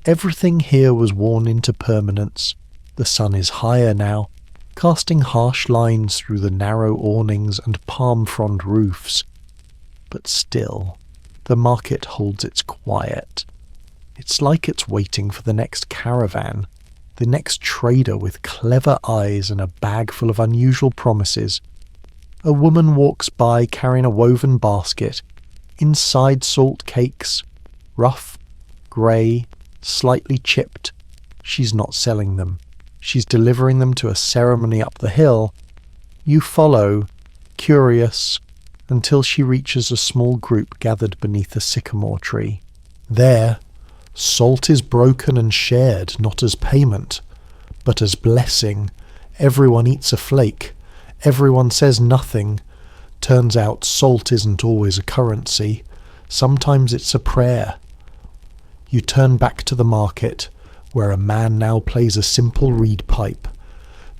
Everything here was worn into permanence. The sun is higher now, casting harsh lines through the narrow awnings and palm frond roofs. But still, the market holds its quiet. It's like it's waiting for the next caravan, the next trader with clever eyes and a bag full of unusual promises. A woman walks by carrying a woven basket. Inside salt cakes, rough, grey, slightly chipped. She's not selling them. She's delivering them to a ceremony up the hill. You follow, curious, until she reaches a small group gathered beneath a sycamore tree. There, salt is broken and shared, not as payment, but as blessing. Everyone eats a flake. Everyone says nothing. Turns out salt isn't always a currency. Sometimes it's a prayer. You turn back to the market, where a man now plays a simple reed pipe.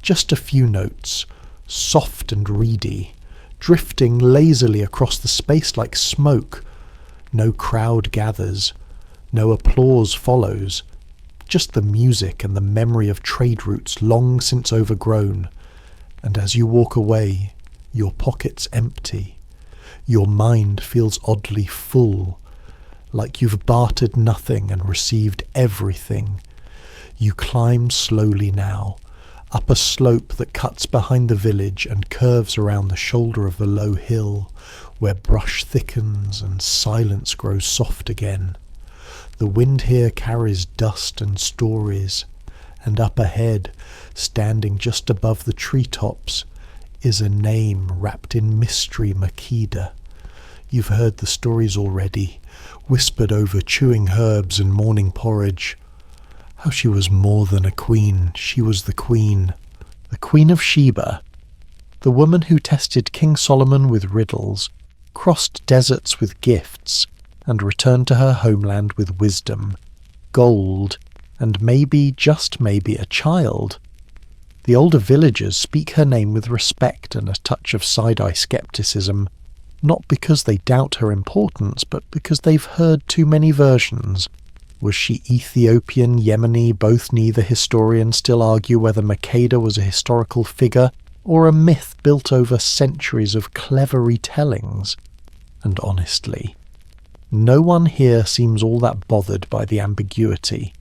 Just a few notes, soft and reedy, drifting lazily across the space like smoke. No crowd gathers. No applause follows. Just the music and the memory of trade routes long since overgrown. And as you walk away, your pockets empty. Your mind feels oddly full, like you've bartered nothing and received everything. You climb slowly now, up a slope that cuts behind the village and curves around the shoulder of the low hill, where brush thickens and silence grows soft again. The wind here carries dust and stories, and up ahead, standing just above the treetops, is a name wrapped in mystery, Makeda. You've heard the stories already, whispered over chewing herbs and morning porridge. How she was more than a queen, she was the Queen of Sheba, the woman who tested King Solomon with riddles, crossed deserts with gifts, and returned to her homeland with wisdom, gold, and maybe, just maybe, a child. The older villagers speak her name with respect and a touch of side-eye skepticism, not because they doubt her importance, but because they've heard too many versions. Was she Ethiopian, Yemeni? Both neither historians still argue whether Makeda was a historical figure or a myth built over centuries of clever retellings. And honestly, no one here seems all that bothered by the ambiguity.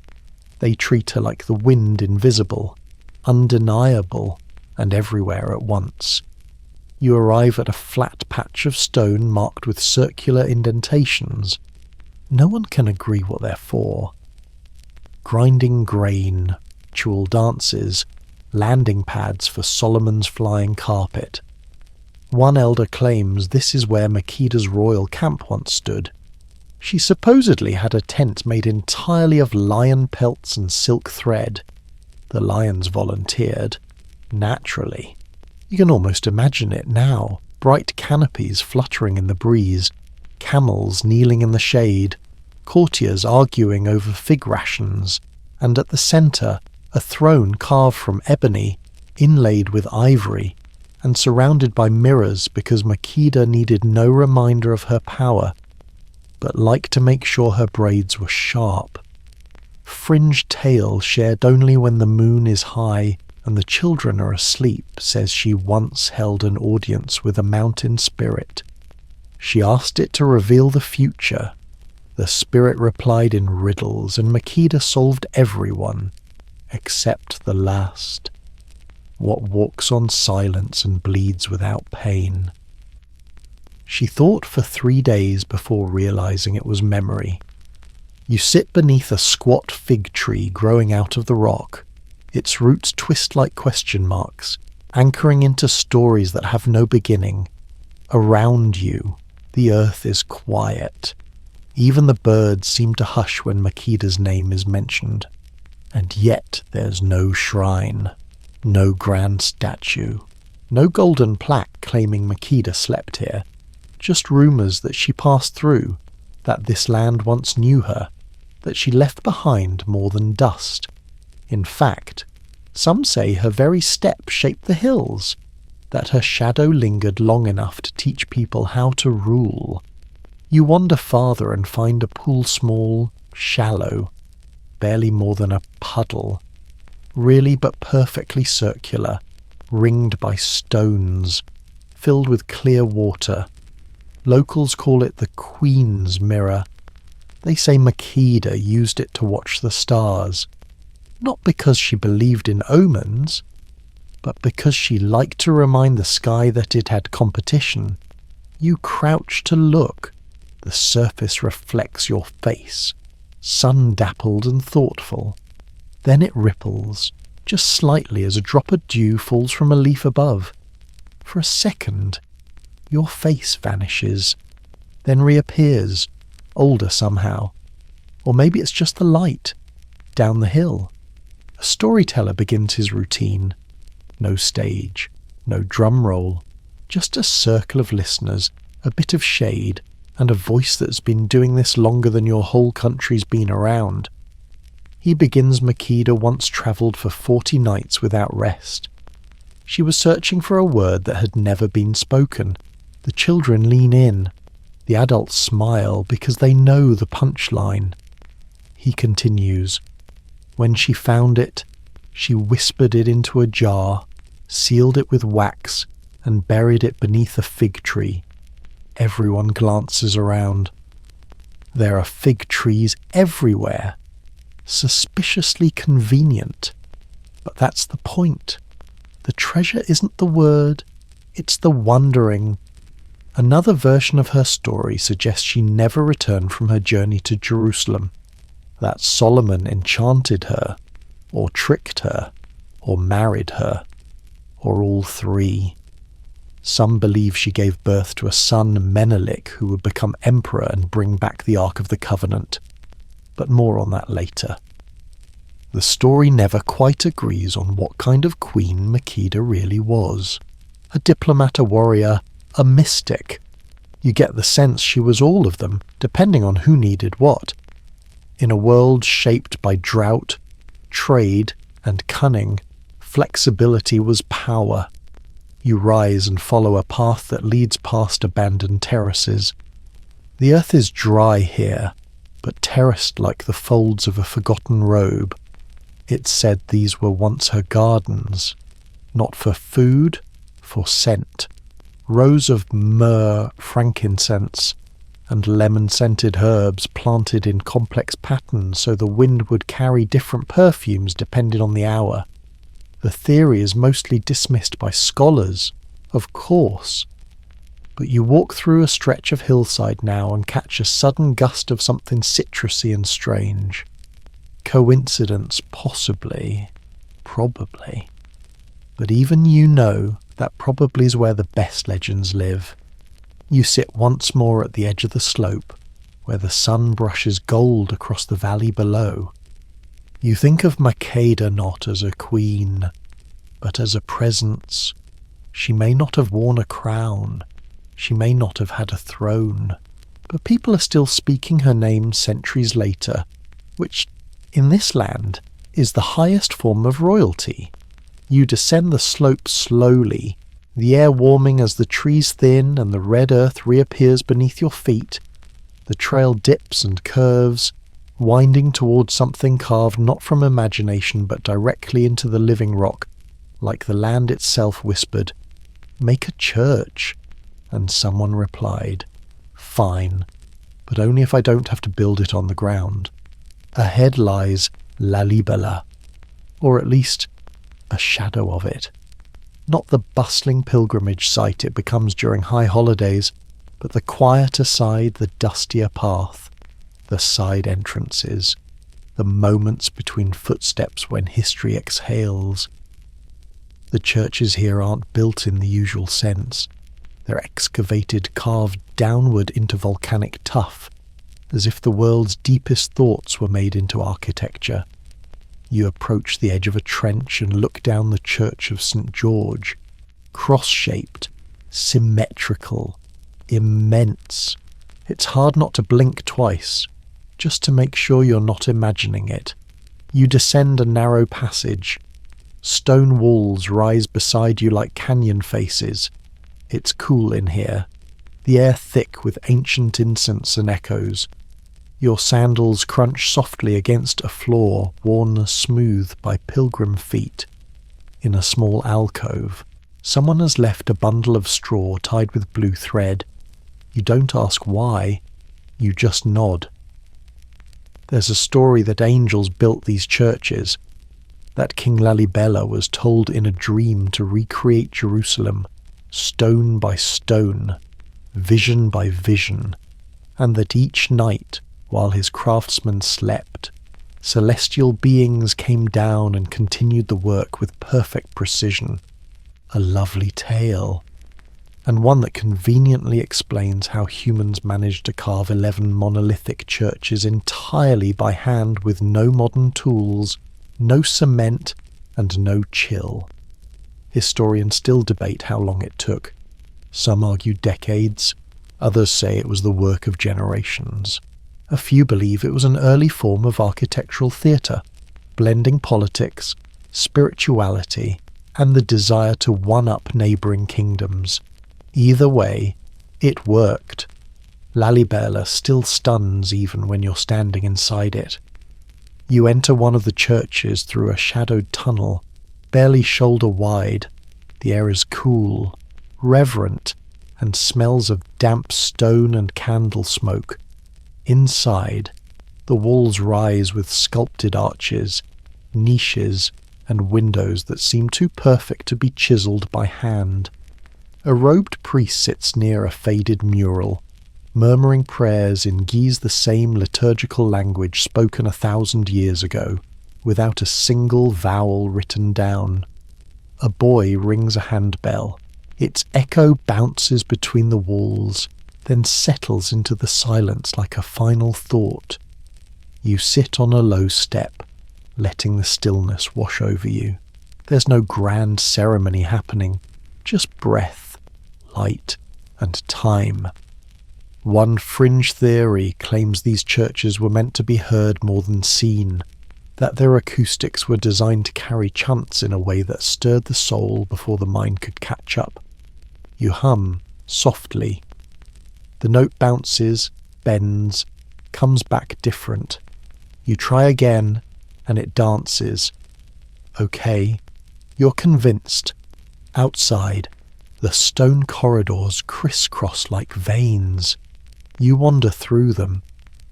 They treat her like the wind, invisible, undeniable, and everywhere at once. You arrive at a flat patch of stone marked with circular indentations. No one can agree what they're for. Grinding grain, ritual dances, landing pads for Solomon's flying carpet. One elder claims this is where Makeda's royal camp once stood. She supposedly had a tent made entirely of lion pelts and silk thread. The lions volunteered. Naturally. You can almost imagine it now. Bright canopies fluttering in the breeze, camels kneeling in the shade, courtiers arguing over fig rations, and at the centre, a throne carved from ebony, inlaid with ivory, and surrounded by mirrors because Makeda needed no reminder of her power, but liked to make sure her braids were sharp. Fringed tail shared only when the moon is high and the children are asleep, says she once held an audience with a mountain spirit. She asked it to reveal the future. The spirit replied in riddles, and Makeda solved everyone, except the last. What walks on silence and bleeds without pain. She thought for 3 days before realizing it was memory. You sit beneath a squat fig tree growing out of the rock. Its roots twist like question marks, anchoring into stories that have no beginning. Around you, the earth is quiet. Even the birds seem to hush when Makeda's name is mentioned. And yet there's no shrine, no grand statue, no golden plaque claiming Makeda slept here. Just rumours that she passed through, that this land once knew her, that she left behind more than dust. In fact, some say her very step shaped the hills, that her shadow lingered long enough to teach people how to rule. You wander farther and find a pool small, shallow, barely more than a puddle, really but perfectly circular, ringed by stones, filled with clear water. Locals call it the Queen's Mirror. They say Makeda used it to watch the stars, not because she believed in omens, but because she liked to remind the sky that it had competition. You crouch to look. The surface reflects your face, sun-dappled and thoughtful. Then it ripples, just slightly as a drop of dew falls from a leaf above. For a second, your face vanishes, then reappears, older somehow. Or maybe it's just the light, down the hill. A storyteller begins his routine. No stage, no drum roll, just a circle of listeners, a bit of shade, and a voice that's been doing this longer than your whole country's been around. He begins Makeda once travelled for 40 nights without rest. She was searching for a word that had never been spoken. The children lean in. The adults smile because they know the punchline. He continues. When she found it, she whispered it into a jar, sealed it with wax, and buried it beneath a fig tree. Everyone glances around. There are fig trees everywhere. Suspiciously convenient. But that's the point. The treasure isn't the word, it's the wondering. Another version of her story suggests she never returned from her journey to Jerusalem, that Solomon enchanted her, or tricked her, or married her, or all three. Some believe she gave birth to a son, Menelik, who would become emperor and bring back the Ark of the Covenant. But more on that later. The story never quite agrees on what kind of queen Makeda really was. A diplomat, a warrior, a mystic. You get the sense she was all of them, depending on who needed what. In a world shaped by drought, trade, and cunning, flexibility was power. You rise and follow a path that leads past abandoned terraces. The earth is dry here, but terraced like the folds of a forgotten robe. It said these were once her gardens, not for food, for scent. Rows of myrrh, frankincense, and lemon-scented herbs planted in complex patterns so the wind would carry different perfumes depending on the hour. The theory is mostly dismissed by scholars, of course. But you walk through a stretch of hillside now and catch a sudden gust of something citrusy and strange. Coincidence, possibly, probably. But even you know that probably is where the best legends live. You sit once more at the edge of the slope, where the sun brushes gold across the valley below. You think of Makeda not as a queen, but as a presence. She may not have worn a crown, she may not have had a throne, but people are still speaking her name centuries later, which, in this land, is the highest form of royalty. You descend the slope slowly, the air warming as the trees thin and the red earth reappears beneath your feet. The trail dips and curves, winding towards something carved not from imagination but directly into the living rock, like the land itself whispered, "Make a church," and someone replied, fine, but only if I don't have to build it on the ground. Ahead lies Lalibela, or at least a shadow of it. Not the bustling pilgrimage site it becomes during high holidays, but the quieter side, the dustier path, the side entrances, the moments between footsteps when history exhales. The churches here aren't built in the usual sense. They're excavated, carved downward into volcanic tuff, as if the world's deepest thoughts were made into architecture. You approach the edge of a trench and look down the Church of St. George, cross-shaped, symmetrical, immense. It's hard not to blink twice, just to make sure you're not imagining it. You descend a narrow passage. Stone walls rise beside you like canyon faces. It's cool in here, the air thick with ancient incense and echoes. Your sandals crunch softly against a floor worn smooth by pilgrim feet. In a small alcove, someone has left a bundle of straw tied with blue thread. You don't ask why, you just nod. There's a story that angels built these churches, that King Lalibela was told in a dream to recreate Jerusalem, stone by stone, vision by vision, and that each night, while his craftsmen slept, celestial beings came down and continued the work with perfect precision. A lovely tale, and one that conveniently explains how humans managed to carve 11 monolithic churches entirely by hand with no modern tools, no cement, and no chill. Historians still debate how long it took. Some argue decades, others say it was the work of generations. A few believe it was an early form of architectural theatre, blending politics, spirituality, and the desire to one-up neighbouring kingdoms. Either way, it worked. Lalibela still stuns even when you're standing inside it. You enter one of the churches through a shadowed tunnel, barely shoulder wide. The air is cool, reverent, and smells of damp stone and candle smoke. Inside, the walls rise with sculpted arches, niches, and windows that seem too perfect to be chiselled by hand. A robed priest sits near a faded mural, murmuring prayers in Guise the same liturgical language spoken 1,000 years ago, without a single vowel written down. A boy rings a handbell. Its echo bounces between the walls, then settles into the silence like a final thought. You sit on a low step, letting the stillness wash over you. There's no grand ceremony happening, just breath, light, and time. One fringe theory claims these churches were meant to be heard more than seen, that their acoustics were designed to carry chants in a way that stirred the soul before the mind could catch up. You hum, softly. The note bounces, bends, comes back different. You try again, and it dances. Okay, you're convinced. Outside, the stone corridors crisscross like veins. You wander through them,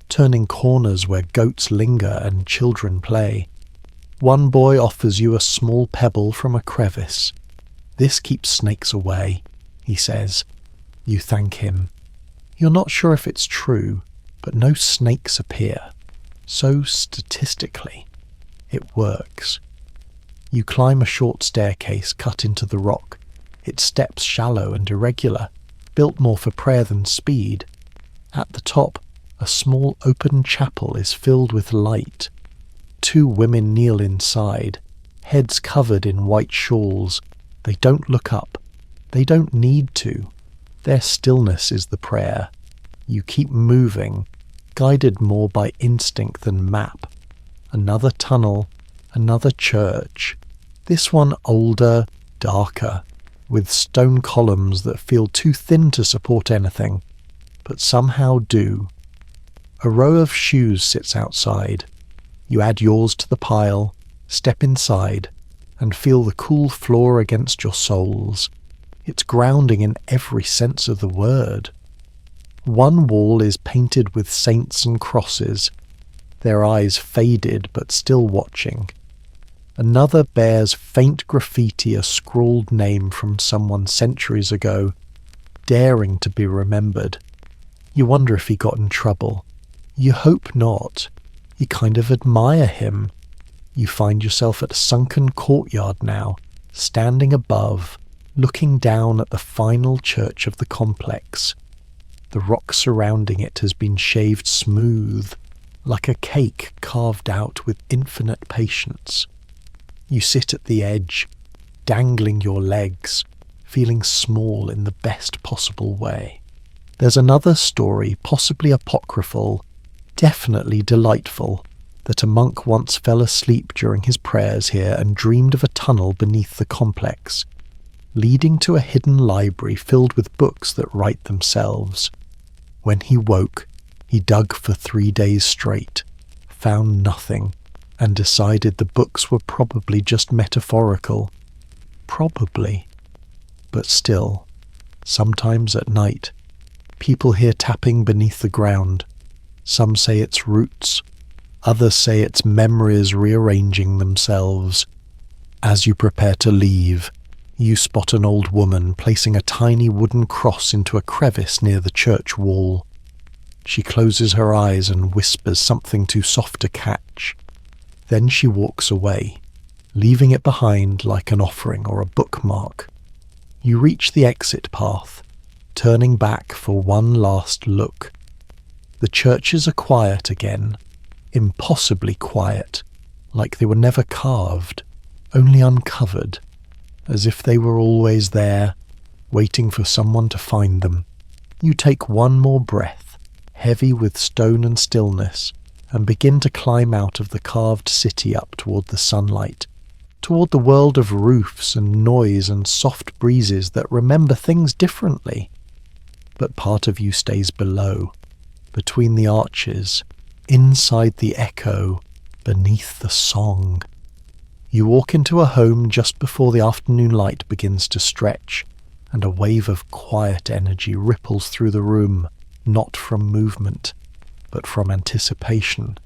turning corners where goats linger and children play. One boy offers you a small pebble from a crevice. "This keeps snakes away," he says. You thank him. You're not sure if it's true, but no snakes appear. So statistically, it works. You climb a short staircase cut into the rock. Its steps shallow and irregular, built more for prayer than speed. At the top, a small open chapel is filled with light. 2 women kneel inside, heads covered in white shawls. They don't look up. They don't need to. Their stillness is the prayer. You keep moving, guided more by instinct than map. Another tunnel, another church. This one older, darker, with stone columns that feel too thin to support anything, but somehow do. A row of shoes sits outside. You add yours to the pile, step inside, and feel the cool floor against your soles. It's grounding in every sense of the word. One wall is painted with saints and crosses, their eyes faded but still watching. Another bears faint graffiti, a scrawled name from someone centuries ago, daring to be remembered. You wonder if he got in trouble. You hope not. You kind of admire him. You find yourself at a sunken courtyard now, standing above, looking down at the final church of the complex. The rock surrounding it has been shaved smooth, like a cake carved out with infinite patience. You sit at the edge, dangling your legs, feeling small in the best possible way. There's another story, possibly apocryphal, definitely delightful, that a monk once fell asleep during his prayers here and dreamed of a tunnel beneath the complex, leading to a hidden library filled with books that write themselves. When he woke, he dug for 3 days straight, found nothing, and decided the books were probably just metaphorical. Probably. But still, sometimes at night, people hear tapping beneath the ground. Some say it's roots, others say it's memories rearranging themselves. As you prepare to leave, you spot an old woman placing a tiny wooden cross into a crevice near the church wall. She closes her eyes and whispers something too soft to catch. Then she walks away, leaving it behind like an offering or a bookmark. You reach the exit path, turning back for one last look. The churches are quiet again, impossibly quiet, like they were never carved, only uncovered, as if they were always there, waiting for someone to find them. You take one more breath, heavy with stone and stillness, and begin to climb out of the carved city up toward the sunlight, toward the world of roofs and noise and soft breezes that remember things differently. But part of you stays below, between the arches, inside the echo, beneath the song. You walk into a home just before the afternoon light begins to stretch, and a wave of quiet energy ripples through the room, not from movement, but from anticipation.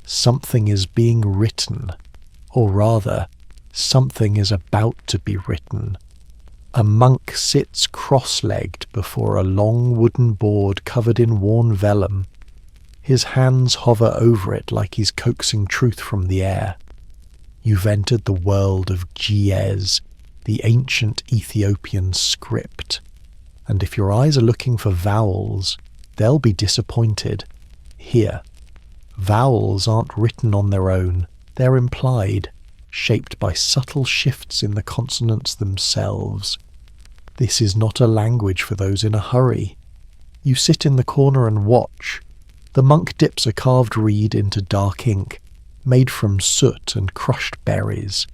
Something is being written, or rather, something is about to be written. A monk sits cross-legged before a long wooden board covered in worn vellum. His hands hover over it like he's coaxing truth from the air. You've entered the world of Giez, the ancient Ethiopian script. And if your eyes are looking for vowels, they'll be disappointed. Here, vowels aren't written on their own, they're implied, shaped by subtle shifts in the consonants themselves. This is not a language for those in a hurry. You sit in the corner and watch. The monk dips a carved reed into dark ink, made from soot and crushed berries.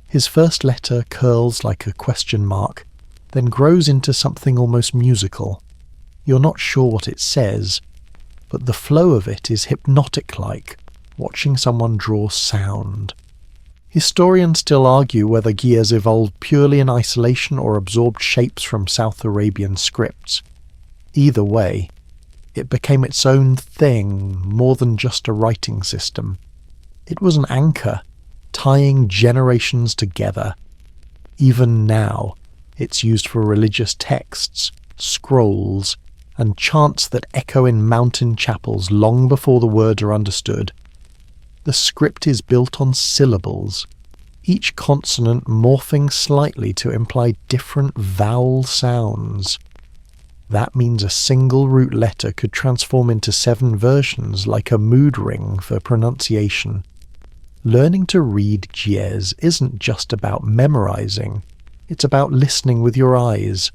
His first letter curls like a question mark, then grows into something almost musical. You're not sure what it says, but the flow of it is hypnotic-like, watching someone draw sound. Historians still argue whether Giez evolved purely in isolation or absorbed shapes from South Arabian scripts. Either way, it became its own thing, more than just a writing system. It was an anchor, tying generations together. Even now, it's used for religious texts, scrolls, and chants that echo in mountain chapels long before the words are understood. The script is built on syllables, each consonant morphing slightly to imply different vowel sounds. That means a single root letter could transform into 7 versions, like a mood ring for pronunciation. Learning to read Giez isn't just about memorizing, it's about listening with your eyes.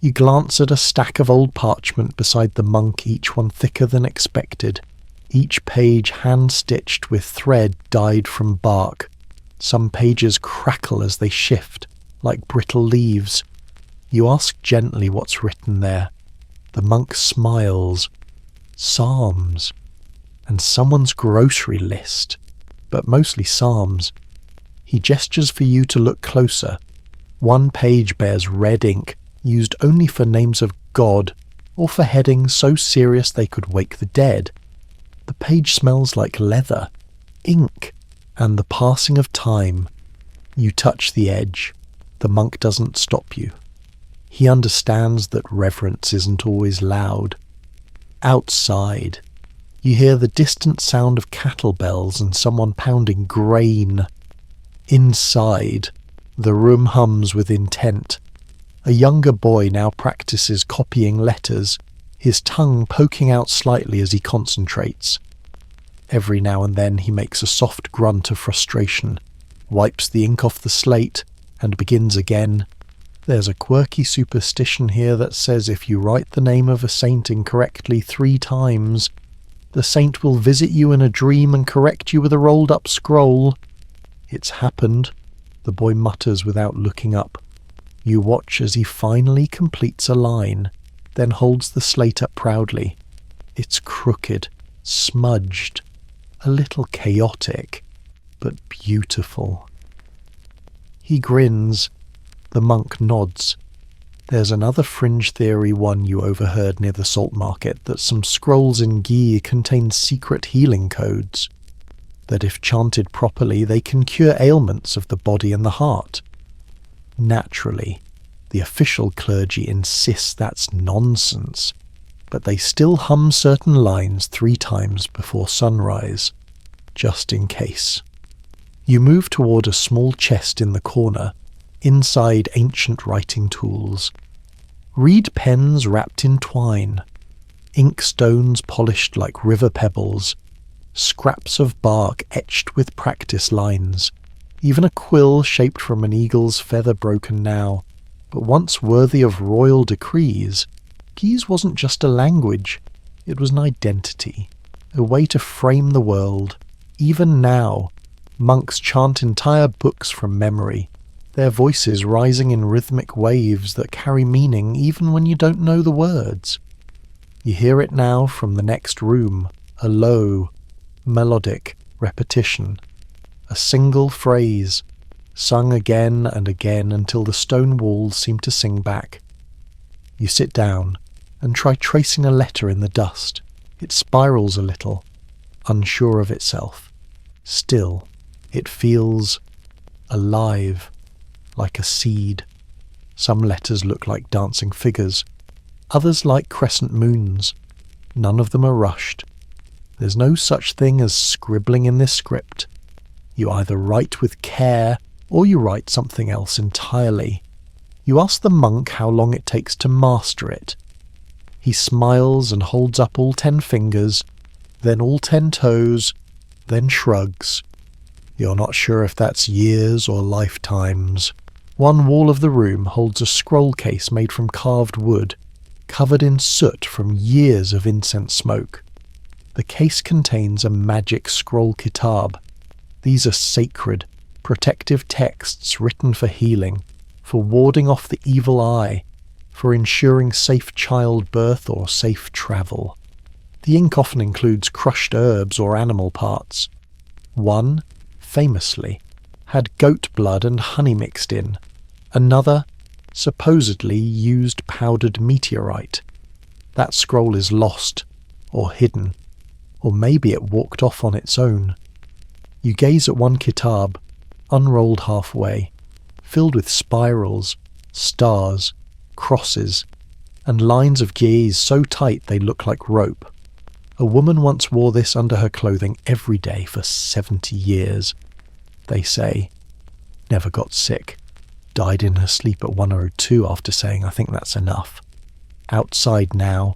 You glance at a stack of old parchment beside the monk, each one thicker than expected, each page hand-stitched with thread dyed from bark. Some pages crackle as they shift, like brittle leaves. You ask gently what's written there. The monk smiles. Psalms. And someone's grocery list, but mostly psalms. He gestures for you to look closer. One page bears red ink, used only for names of God, or for headings so serious they could wake the dead. The page smells like leather, ink, and the passing of time. You touch the edge. The monk doesn't stop you. He understands that reverence isn't always loud. Outside, you hear the distant sound of cattle bells and someone pounding grain. Inside, the room hums with intent. A younger boy now practices copying letters, his tongue poking out slightly as he concentrates. Every now and then he makes a soft grunt of frustration, wipes the ink off the slate, and begins again. There's a quirky superstition here that says if you write the name of a saint incorrectly 3 times, the saint will visit you in a dream and correct you with a rolled-up scroll. It's happened, the boy mutters without looking up. You watch as he finally completes a line, then holds the slate up proudly. It's crooked, smudged, a little chaotic, but beautiful. He grins. The monk nods. There's another fringe theory one you overheard near the salt market, that some scrolls in ghee contain secret healing codes, that if chanted properly they can cure ailments of the body and the heart. Naturally, the official clergy insist that's nonsense, but they still hum certain lines 3 times before sunrise, just in case. You move toward a small chest in the corner, inside ancient writing tools. Reed pens wrapped in twine, ink stones polished like river pebbles, scraps of bark etched with practice lines, even a quill shaped from an eagle's feather broken now, but once worthy of royal decrees. Geese wasn't just a language, it was an identity, a way to frame the world. Even now, monks chant entire books from memory, their voices rising in rhythmic waves that carry meaning even when you don't know the words. You hear it now from the next room, a low, melodic repetition, a single phrase, sung again and again until the stone walls seem to sing back. You sit down and try tracing a letter in the dust. It spirals a little, unsure of itself. Still, it feels alive, like a seed. Some letters look like dancing figures, others like crescent moons. None of them are rushed. There's no such thing as scribbling in this script. You either write with care or you write something else entirely. You ask the monk how long it takes to master it. He smiles and holds up all 10 fingers, then all 10 toes, then shrugs. You're not sure if that's years or lifetimes. One wall of the room holds a scroll case made from carved wood, covered in soot from years of incense smoke. The case contains a magic scroll kitab. These are sacred, protective texts written for healing, for warding off the evil eye, for ensuring safe childbirth or safe travel. The ink often includes crushed herbs or animal parts. One, famously, had goat blood and honey mixed in. Another, supposedly, used powdered meteorite. That scroll is lost, or hidden, or maybe it walked off on its own. You gaze at one kitab, unrolled halfway, filled with spirals, stars, crosses, and lines of gaze so tight they look like rope. A woman once wore this under her clothing every day for 70 years. They say, never got sick, died in her sleep at 1:02 after saying, "I think that's enough." Outside now,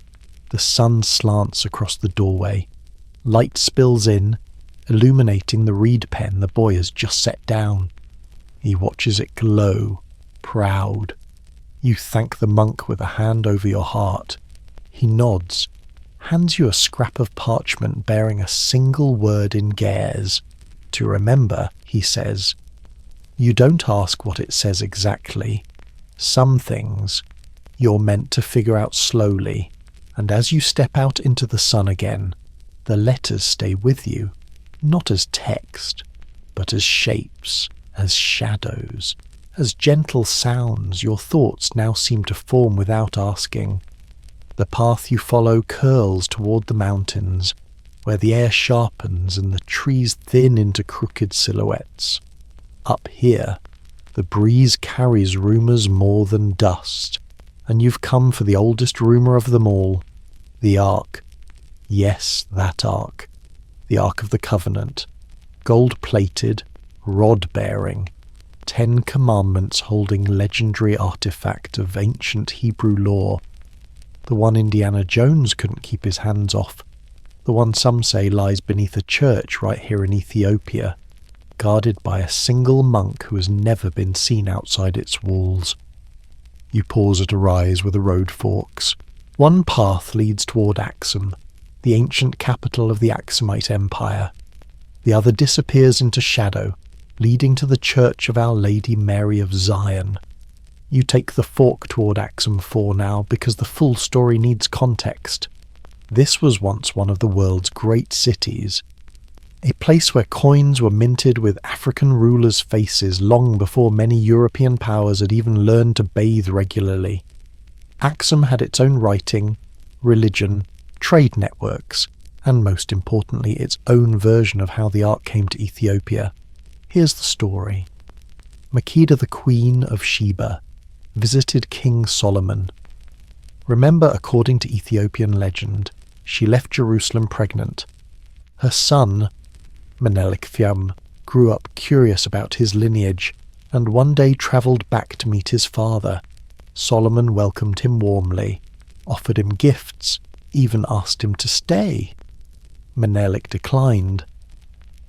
the sun slants across the doorway. Light spills in, illuminating the reed pen the boy has just set down. He watches it glow, proud. You thank the monk with a hand over your heart. He nods, hands you a scrap of parchment bearing a single word in Gares. To remember, he says. You don't ask what it says exactly. Some things you're meant to figure out slowly, and as you step out into the sun again, the letters stay with you, not as text, but as shapes, as shadows, as gentle sounds your thoughts now seem to form without asking. The path you follow curls toward the mountains, where the air sharpens and the trees thin into crooked silhouettes. Up here, the breeze carries rumours more than dust, and you've come for the oldest rumour of them all, the Ark. Yes, that Ark. The Ark of the Covenant. Gold-plated, rod-bearing, 10 commandments holding legendary artifact of ancient Hebrew lore. The one Indiana Jones couldn't keep his hands off. The one some say lies beneath a church right here in Ethiopia, guarded by a single monk who has never been seen outside its walls. You pause at a rise where the road forks. One path leads toward Axum, the ancient capital of the Axumite Empire. The other disappears into shadow, leading to the Church of Our Lady Mary of Zion. You take the fork toward Axum 4 now because the full story needs context. This was once one of the world's great cities, a place where coins were minted with African rulers' faces long before many European powers had even learned to bathe regularly. Axum had its own writing, religion, trade networks, and most importantly its own version of how the Ark came to Ethiopia. Here's the story. Makeda, the Queen of Sheba, visited King Solomon. Remember, according to Ethiopian legend, she left Jerusalem pregnant. Her son, Menelik grew up curious about his lineage, and one day travelled back to meet his father. Solomon welcomed him warmly, offered him gifts, even asked him to stay. Menelik declined,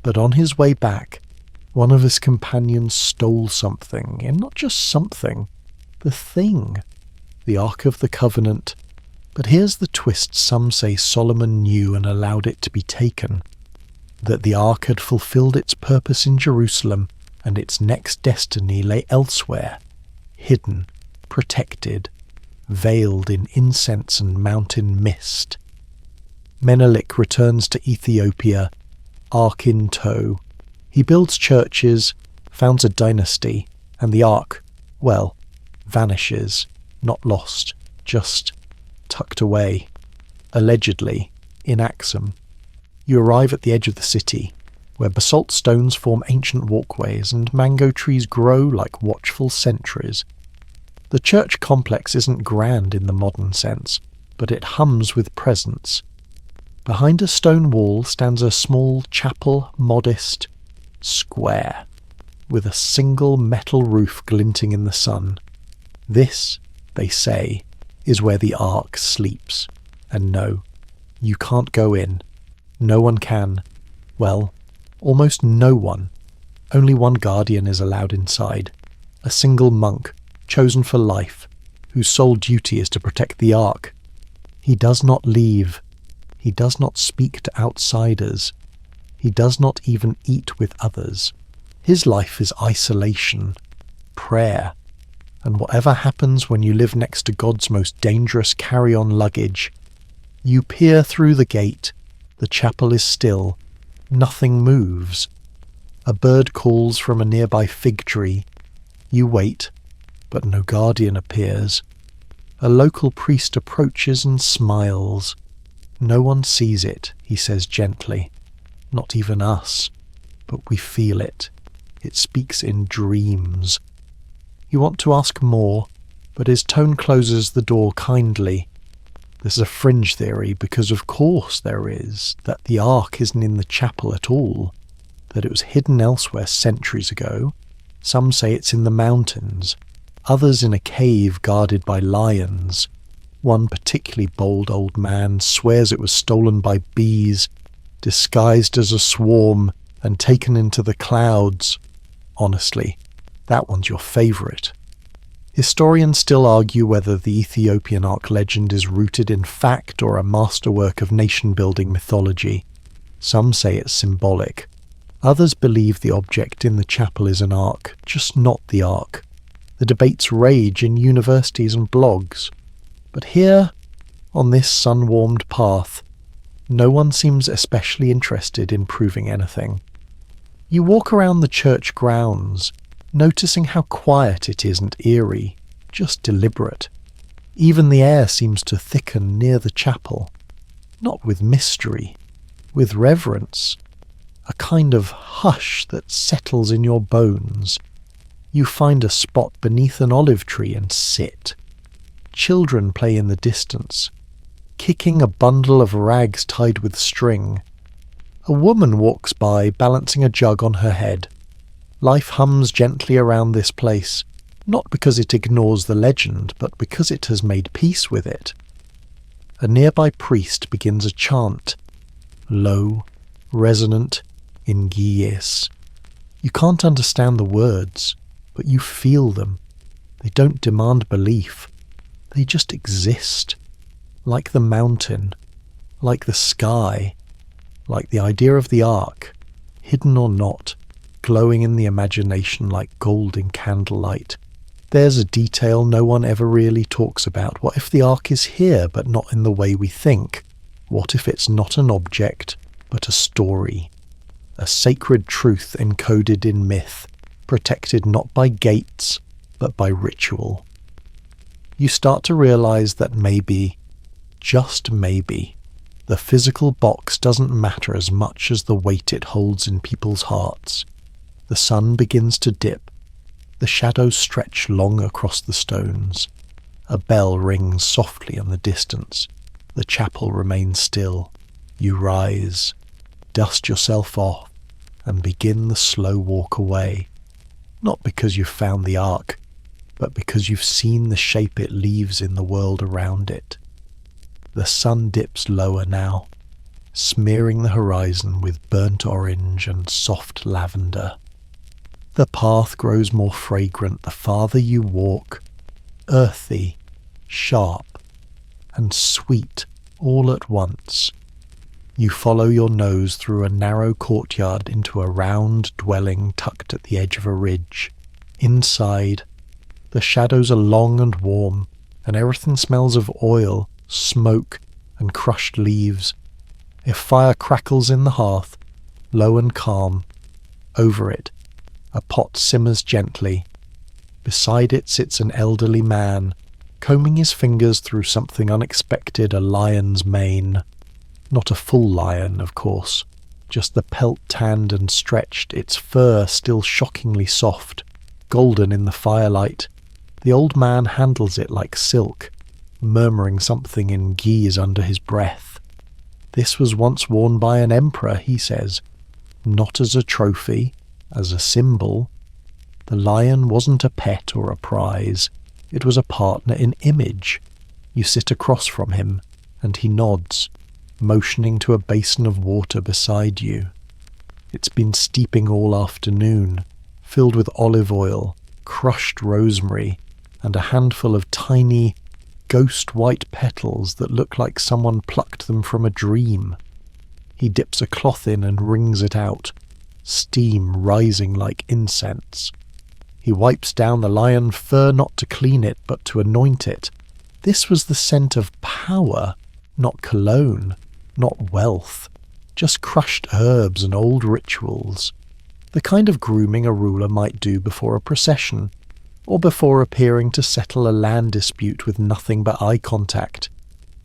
but on his way back, one of his companions stole something, and not just something, the thing, the Ark of the Covenant. But here's the twist some say Solomon knew and allowed it to be taken, that the Ark had fulfilled its purpose in Jerusalem, and its next destiny lay elsewhere, hidden, protected, veiled in incense and mountain mist. Menelik returns to Ethiopia, Ark in tow. He builds churches, founds a dynasty, and the Ark, well, vanishes, not lost, just tucked away, allegedly, in Axum. You arrive at the edge of the city, where basalt stones form ancient walkways and mango trees grow like watchful sentries. The church complex isn't grand in the modern sense, but it hums with presence. Behind a stone wall stands a small chapel, modest, square, with a single metal roof glinting in the sun. This, they say, is where the Ark sleeps. And no, you can't go in. No one can. Well, almost no one. Only one guardian is allowed inside. A single monk, chosen for life, whose sole duty is to protect the Ark. He does not leave. He does not speak to outsiders. He does not even eat with others. His life is isolation, prayer, and whatever happens when you live next to God's most dangerous carry-on luggage. You peer through the gate. The chapel is still. Nothing moves. A bird calls from a nearby fig tree. You wait, but no guardian appears. A local priest approaches and smiles. No one sees it, he says gently. Not even us. But we feel it. It speaks in dreams. You want to ask more, but his tone closes the door kindly. This is a fringe theory, because of course there is, that the Ark isn't in the chapel at all, that it was hidden elsewhere centuries ago. Some say it's in the mountains, others in a cave guarded by lions. One particularly bold old man swears it was stolen by bees, disguised as a swarm, and taken into the clouds. Honestly, that one's your favourite. Historians still argue whether the Ethiopian Ark legend is rooted in fact or a masterwork of nation-building mythology. Some say it's symbolic. Others believe the object in the chapel is an ark, just not the Ark. The debates rage in universities and blogs. But here, on this sun-warmed path, no one seems especially interested in proving anything. You walk around the church grounds, noticing how quiet it isn't eerie, just deliberate. Even the air seems to thicken near the chapel, not with mystery, with reverence, a kind of hush that settles in your bones. You find a spot beneath an olive tree and sit. Children play in the distance, kicking a bundle of rags tied with string. A woman walks by, balancing a jug on her head. Life hums gently around this place, not because it ignores the legend, but because it has made peace with it. A nearby priest begins a chant, low, resonant, in Gies. You can't understand the words, but you feel them. They don't demand belief. They just exist. Like the mountain, like the sky, like the idea of the ark, hidden or not, glowing in the imagination like gold in candlelight. There's a detail no one ever really talks about. What if the ark is here, but not in the way we think? What if it's not an object, but a story? A sacred truth encoded in myth, protected not by gates, but by ritual. You start to realize that maybe, just maybe, the physical box doesn't matter as much as the weight it holds in people's hearts. The sun begins to dip. The shadows stretch long across the stones. A bell rings softly in the distance. The chapel remains still. You rise, dust yourself off, and begin the slow walk away. Not because you've found the ark, but because you've seen the shape it leaves in the world around it. The sun dips lower now, smearing the horizon with burnt orange and soft lavender. The path grows more fragrant the farther you walk, earthy, sharp, and sweet all at once. You follow your nose through a narrow courtyard into a round dwelling tucked at the edge of a ridge. Inside, the shadows are long and warm, and everything smells of oil, smoke, and crushed leaves. A fire crackles in the hearth, low and calm. Over it, a pot simmers gently. Beside it sits an elderly man, combing his fingers through something unexpected, a lion's mane. Not a full lion, of course, just the pelt tanned and stretched, its fur still shockingly soft, golden in the firelight. The old man handles it like silk, murmuring something in Gies under his breath. This was once worn by an emperor, he says, not as a trophy, as a symbol. The lion wasn't a pet or a prize, it was a partner in image. You sit across from him, and he nods, motioning to a basin of water beside you. It's been steeping all afternoon, filled with olive oil, crushed rosemary, and a handful of tiny, ghost-white petals that look like someone plucked them from a dream. He dips a cloth in and wrings it out, steam rising like incense. He wipes down the lion fur not to clean it, but to anoint it. This was the scent of power, not cologne, not wealth, just crushed herbs and old rituals. The kind of grooming a ruler might do before a procession, or before appearing to settle a land dispute with nothing but eye contact.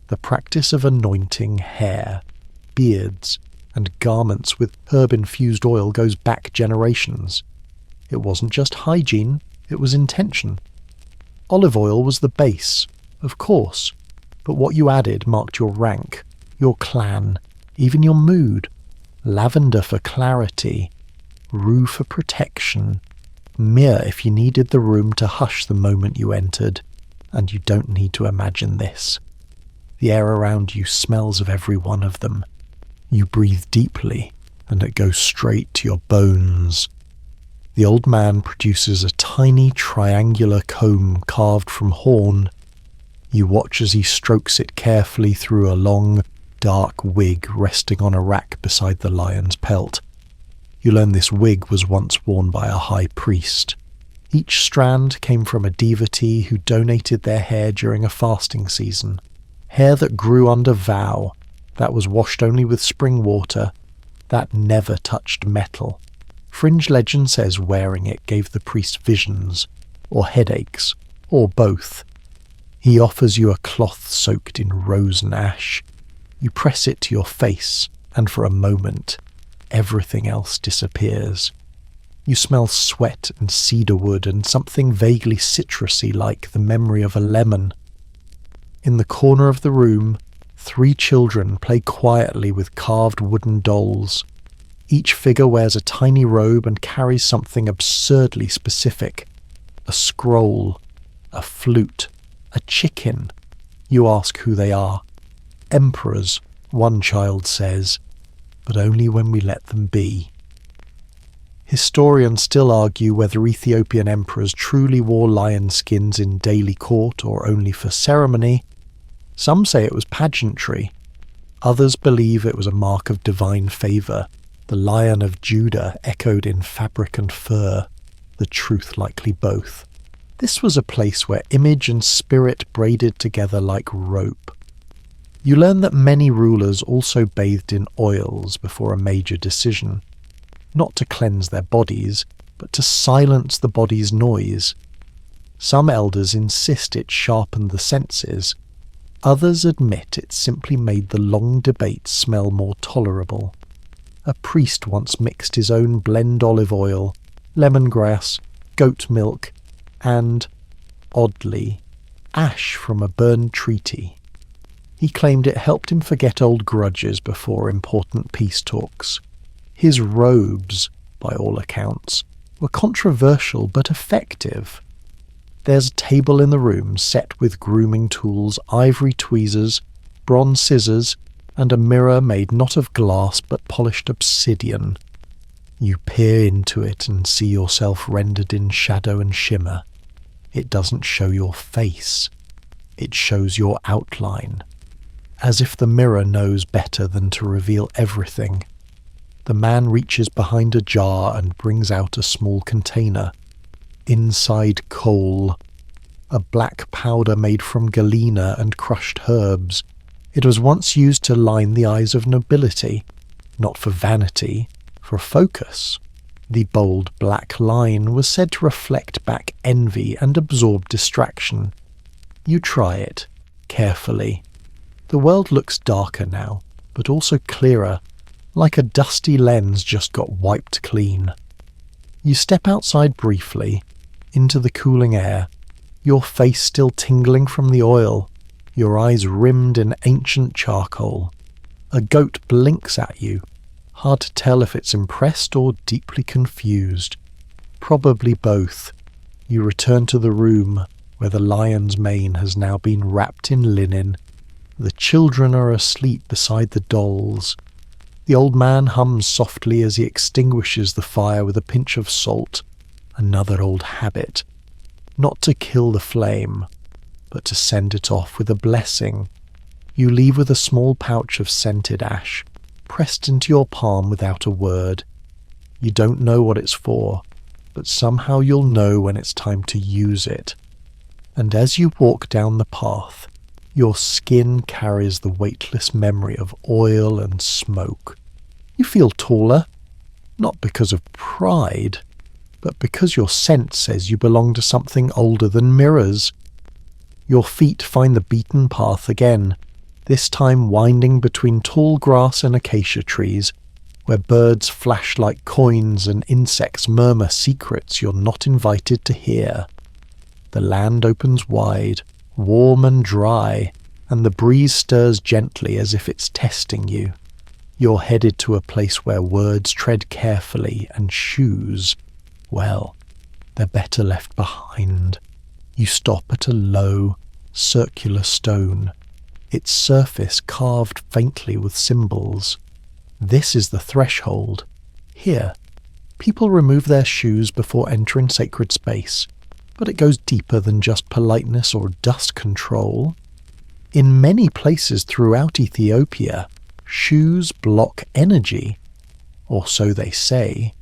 The practice of anointing hair, beards, and garments with herb-infused oil goes back generations. It wasn't just hygiene, it was intention. Olive oil was the base, of course, but what you added marked your rank, your clan, even your mood. Lavender for clarity, rue for protection, myrrh if you needed the room to hush the moment you entered, and you don't need to imagine this. The air around you smells of every one of them. You breathe deeply, and it goes straight to your bones. The old man produces a tiny triangular comb carved from horn. You watch as he strokes it carefully through a long, dark wig resting on a rack beside the lion's pelt. You learn this wig was once worn by a high priest. Each strand came from a devotee who donated their hair during a fasting season. Hair that grew under vow, that was washed only with spring water, that never touched metal. Fringe legend says wearing it gave the priest visions, or headaches, or both. He offers you a cloth soaked in rose and ash. You press it to your face, and for a moment, everything else disappears. You smell sweat and cedarwood and something vaguely citrusy like the memory of a lemon. In the corner of the room, 3 children play quietly with carved wooden dolls. Each figure wears a tiny robe and carries something absurdly specific. A scroll, a flute, a chicken. You ask who they are. Emperors, one child says, but only when we let them be. Historians still argue whether Ethiopian emperors truly wore lion skins in daily court or only for ceremony. Some say it was pageantry. Others believe it was a mark of divine favour. The Lion of Judah echoed in fabric and fur, the truth likely both. This was a place where image and spirit braided together like rope. You learn that many rulers also bathed in oils before a major decision, not to cleanse their bodies, but to silence the body's noise. Some elders insist it sharpened the senses. Others admit it simply made the long debate smell more tolerable. A priest once mixed his own blend olive oil, lemongrass, goat milk, and, oddly, ash from a burned treaty. He claimed it helped him forget old grudges before important peace talks. His robes, by all accounts, were controversial but effective. There's a table in the room set with grooming tools, ivory tweezers, bronze scissors, and a mirror made not of glass but polished obsidian. You peer into it and see yourself rendered in shadow and shimmer. It doesn't show your face. It shows your outline, as if the mirror knows better than to reveal everything. The man reaches behind a jar and brings out a small container. Inside coal, a black powder made from galena and crushed herbs. It was once used to line the eyes of nobility, not for vanity, for focus. The bold black line was said to reflect back envy and absorb distraction. You try it, carefully. The world looks darker now, but also clearer, like a dusty lens just got wiped clean. You step outside briefly, into the cooling air, your face still tingling from the oil, your eyes rimmed in ancient charcoal. A goat blinks at you, hard to tell if it's impressed or deeply confused. Probably both. You return to the room, where the lion's mane has now been wrapped in linen. The children are asleep beside the dolls. The old man hums softly as he extinguishes the fire with a pinch of salt. Another old habit. Not to kill the flame, but to send it off with a blessing. You leave with a small pouch of scented ash, pressed into your palm without a word. You don't know what it's for, but somehow you'll know when it's time to use it. And as you walk down the path, your skin carries the weightless memory of oil and smoke. You feel taller, not because of pride, but because your scent says you belong to something older than mirrors. Your feet find the beaten path again, this time winding between tall grass and acacia trees, where birds flash like coins and insects murmur secrets you're not invited to hear. The land opens wide, warm and dry, and the breeze stirs gently as if it's testing you. You're headed to a place where words tread carefully and shoes, well, they're better left behind. You stop at a low, circular stone, its surface carved faintly with symbols. This is the threshold. Here, people remove their shoes before entering sacred space, but it goes deeper than just politeness or dust control. In many places throughout Ethiopia, shoes block energy, or so they say.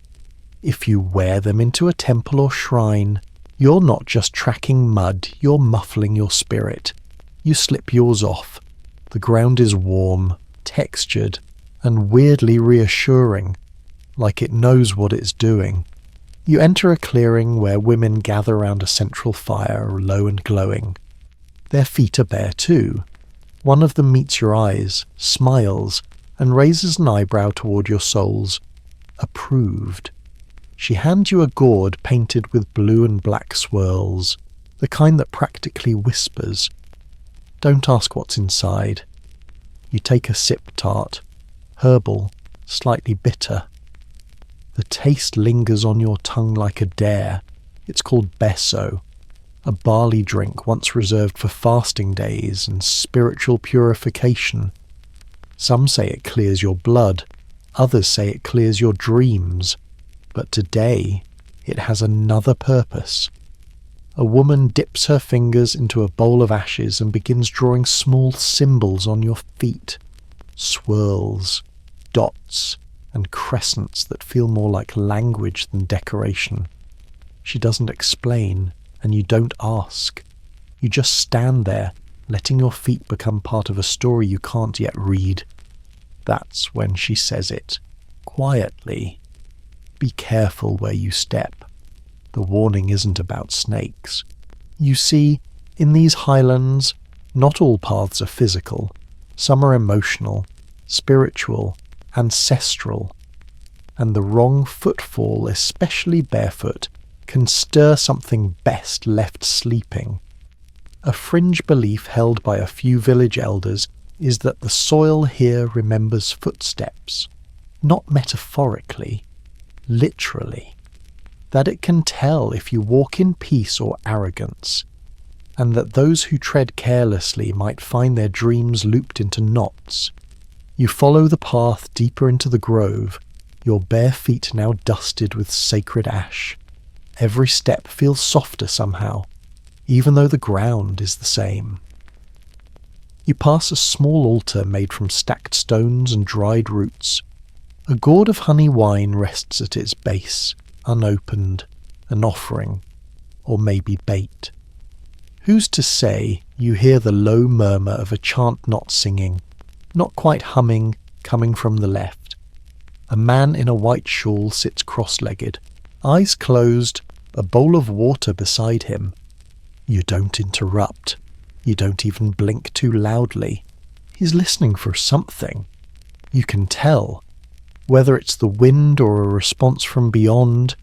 If you wear them into a temple or shrine, you're not just tracking mud, you're muffling your spirit. You slip yours off. The ground is warm, textured, and weirdly reassuring, like it knows what it's doing. You enter a clearing where women gather around a central fire, low and glowing. Their feet are bare too. One of them meets your eyes, smiles, and raises an eyebrow toward your soles. Approved. She hands you a gourd painted with blue and black swirls, the kind that practically whispers. Don't ask what's inside. You take a sip tart, herbal, slightly bitter. The taste lingers on your tongue like a dare. It's called besso, a barley drink once reserved for fasting days and spiritual purification. Some say it clears your blood, others say it clears your dreams, but today it has another purpose. A woman dips her fingers into a bowl of ashes and begins drawing small symbols on your feet. Swirls, dots, and crescents that feel more like language than decoration. She doesn't explain, and you don't ask. You just stand there, letting your feet become part of a story you can't yet read. That's when she says it, quietly. Be careful where you step. The warning isn't about snakes. You see, in these highlands, not all paths are physical. Some are emotional, spiritual, ancestral. And the wrong footfall, especially barefoot, can stir something best left sleeping. A fringe belief held by a few village elders is that the soil here remembers footsteps, not metaphorically, literally. That it can tell if you walk in peace or arrogance, and that those who tread carelessly might find their dreams looped into knots. You follow the path deeper into the grove, your bare feet now dusted with sacred ash. Every step feels softer somehow, even though the ground is the same. You pass a small altar made from stacked stones and dried roots. A gourd of honey wine rests at its base, unopened, an offering, or maybe bait. Who's to say you hear the low murmur of a chant not singing, not quite humming, coming from the left? A man in a white shawl sits cross-legged, eyes closed, a bowl of water beside him. You don't interrupt. You don't even blink too loudly. He's listening for something. You can tell. Whether it's the wind or a response from beyond,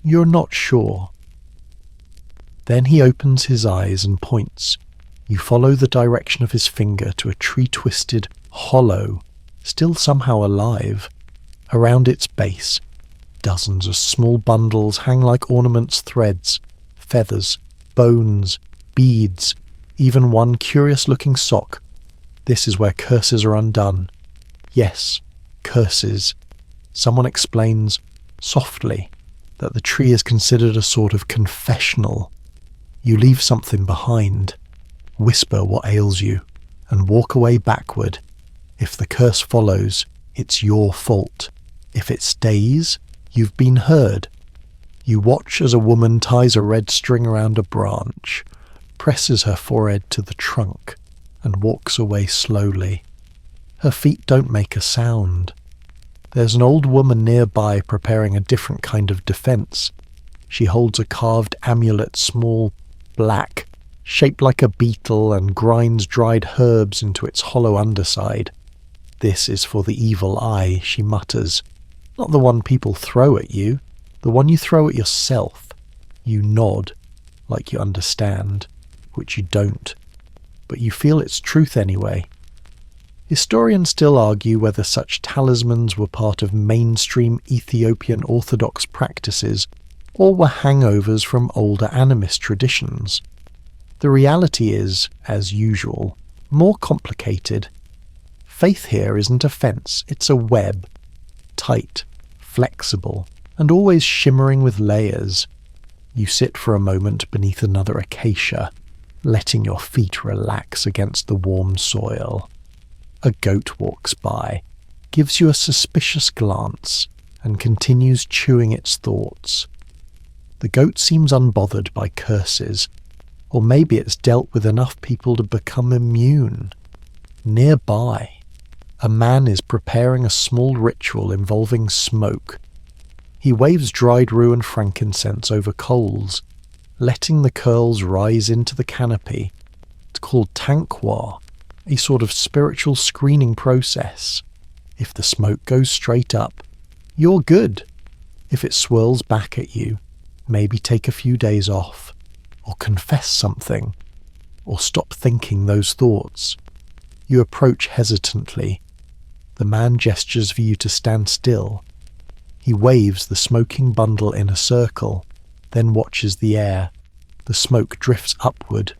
you're not sure. Then he opens his eyes and points. You follow the direction of his finger to a tree-twisted hollow, still somehow alive. Around its base, dozens of small bundles hang like ornaments, threads, feathers, bones, beads, even one curious-looking sock. This is where curses are undone. Yes, curses. Someone explains, softly, that the tree is considered a sort of confessional. You leave something behind, whisper what ails you, and walk away backward. If the curse follows, it's your fault. If it stays, you've been heard. You watch as a woman ties a red string around a branch, presses her forehead to the trunk, and walks away slowly. Her feet don't make a sound. There's an old woman nearby preparing a different kind of defense. She holds a carved amulet, small, black, shaped like a beetle, and grinds dried herbs into its hollow underside. This is for the evil eye, she mutters. Not the one people throw at you, the one you throw at yourself. You nod, like you understand, which you don't, but you feel its truth anyway. Historians still argue whether such talismans were part of mainstream Ethiopian Orthodox practices or were hangovers from older animist traditions. The reality is, as usual, more complicated. Faith here isn't a fence, it's a web, tight, flexible, and always shimmering with layers. You sit for a moment beneath another acacia, letting your feet relax against the warm soil. A goat walks by, gives you a suspicious glance, and continues chewing its thoughts. The goat seems unbothered by curses, or maybe it's dealt with enough people to become immune. Nearby, a man is preparing a small ritual involving smoke. He waves dried rue and frankincense over coals, letting the curls rise into the canopy. It's called tankwar, a sort of spiritual screening process. If the smoke goes straight up, you're good. If it swirls back at you, maybe take a few days off, or confess something, or stop thinking those thoughts. You approach hesitantly. The man gestures for you to stand still. He waves the smoking bundle in a circle, then watches the air. The smoke drifts upward.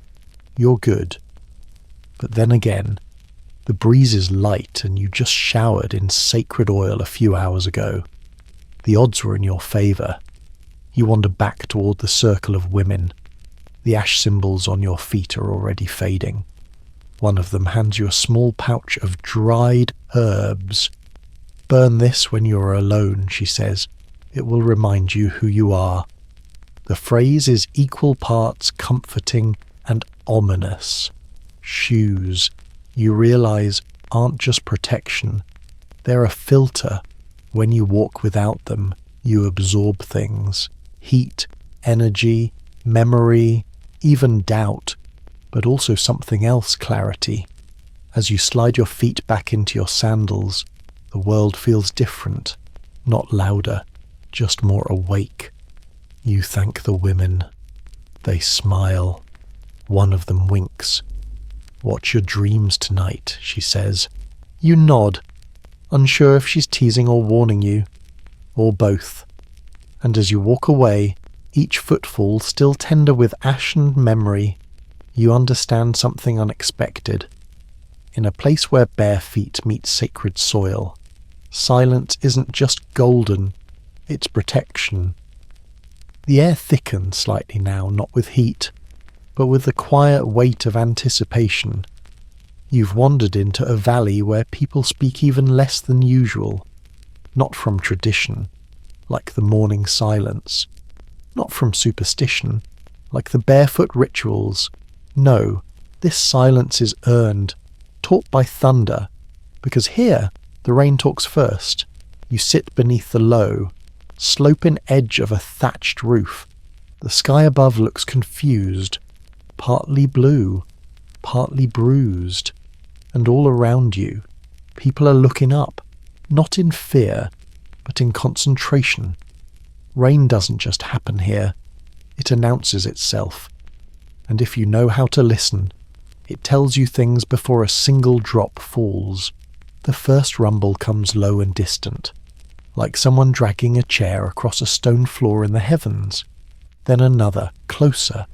You're good. But then again, the breeze is light and you just showered in sacred oil a few hours ago. The odds were in your favour. You wander back toward the circle of women. The ash symbols on your feet are already fading. One of them hands you a small pouch of dried herbs. "Burn this when you are alone," she says. "It will remind you who you are." The phrase is equal parts comforting and ominous. Shoes, you realize, aren't just protection. They're a filter. When you walk without them, you absorb things. Heat, energy, memory, even doubt, but also something else, clarity. As you slide your feet back into your sandals, the world feels different, not louder, just more awake. You thank the women. They smile. One of them winks. "Watch your dreams tonight," she says. You nod, unsure if she's teasing or warning you, or both. And as you walk away, each footfall still tender with ash and memory, you understand something unexpected. In a place where bare feet meet sacred soil, silence isn't just golden, it's protection. The air thickens slightly now, not with heat, but with the quiet weight of anticipation. You've wandered into a valley where people speak even less than usual, not from tradition, like the morning silence, not from superstition, like the barefoot rituals. No, this silence is earned, taught by thunder, because here the rain talks first. You sit beneath the low, sloping edge of a thatched roof. The sky above looks confused, partly blue, partly bruised, and all around you, people are looking up, not in fear, but in concentration. Rain doesn't just happen here, it announces itself. And if you know how to listen, it tells you things before a single drop falls. The first rumble comes low and distant, like someone dragging a chair across a stone floor in the heavens. Then another, closer.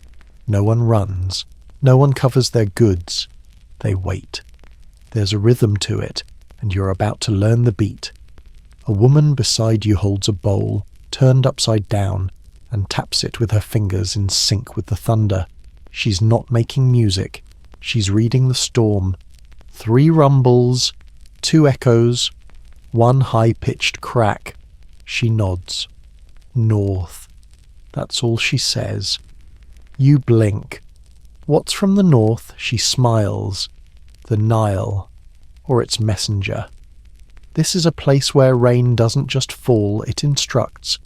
No one runs. No one covers their goods. They wait. There's a rhythm to it, and you're about to learn the beat. A woman beside you holds a bowl, turned upside down, and taps it with her fingers in sync with the thunder. She's not making music. She's reading the storm. 3 rumbles, 2 echoes, 1 high-pitched crack. She nods. North. That's all she says. You blink. What's from the north? She smiles. The Nile, or its messenger. This is a place where rain doesn't just fall, it instructs.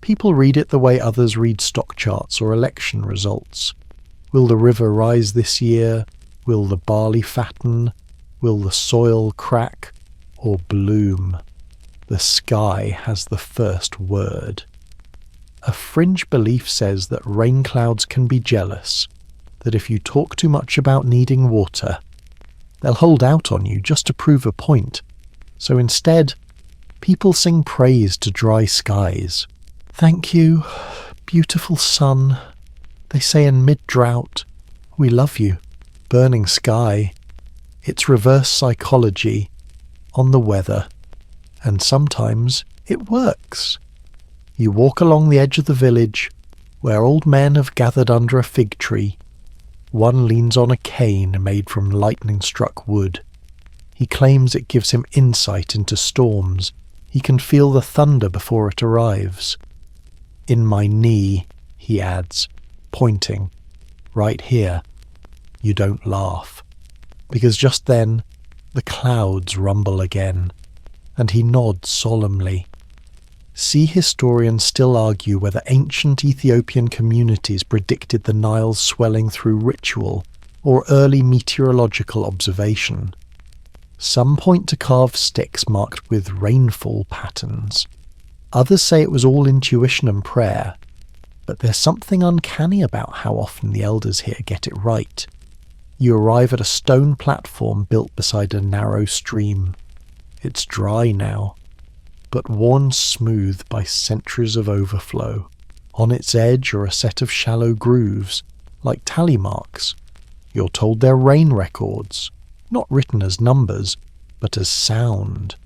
People read it the way others read stock charts or election results. Will the river rise this year? Will the barley fatten? Will the soil crack or bloom? The sky has the first word. A fringe belief says that rain clouds can be jealous, that if you talk too much about needing water, they'll hold out on you just to prove a point. So instead, people sing praise to dry skies. "Thank you, beautiful sun," they say in mid-drought. "We love you, burning sky." It's reverse psychology on the weather, and sometimes it works. You walk along the edge of the village, where old men have gathered under a fig tree. One leans on a cane made from lightning-struck wood. He claims it gives him insight into storms. He can feel the thunder before it arrives. "In my knee," he adds, pointing. "Right here." You don't laugh, because just then the clouds rumble again, and he nods solemnly. Sea historians still argue whether ancient Ethiopian communities predicted the Nile's swelling through ritual or early meteorological observation. Some point to carved sticks marked with rainfall patterns. Others say it was all intuition and prayer, but there's something uncanny about how often the elders here get it right. You arrive at a stone platform built beside a narrow stream. It's dry now, but worn smooth by centuries of overflow. On its edge are a set of shallow grooves, like tally marks. You're told they're rain records, not written as numbers, but as sound.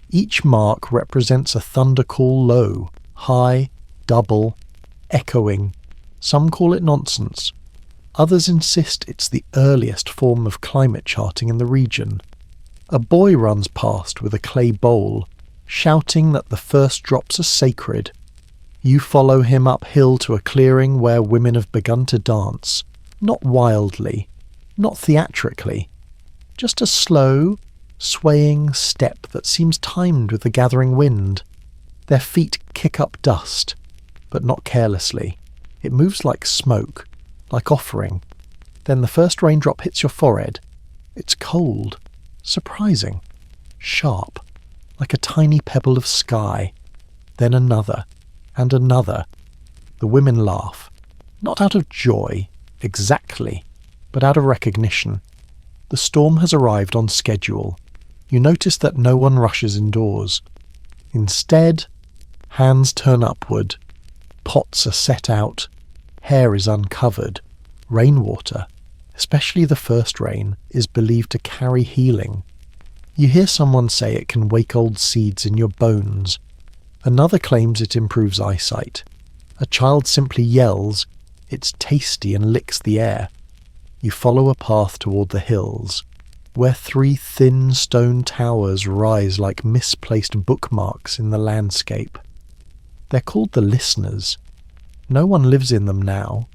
Each mark represents a thunder call low, high, double, echoing. Some call it nonsense. Others insist it's the earliest form of climate charting in the region. A boy runs past with a clay bowl, shouting that the first drops are sacred. You follow him uphill to a clearing where women have begun to dance, not wildly, not theatrically, just a slow, swaying step that seems timed with the gathering wind. Their feet kick up dust, but not carelessly. It moves like smoke, like offering. Then the first raindrop hits your forehead. It's cold, surprising, sharp, like a tiny pebble of sky. Then another, and another. The women laugh, not out of joy, exactly, but out of recognition. The storm has arrived on schedule. You notice that no one rushes indoors. Instead, hands turn upward, pots are set out, hair is uncovered. Rainwater, especially the first rain, is believed to carry healing. You hear someone say it can wake old seeds in your bones. Another claims it improves eyesight. A child simply yells, "It's tasty," and licks the air. You follow a path toward the hills, where 3 thin stone towers rise like misplaced bookmarks in the landscape. They're called the Listeners. No one lives in them now,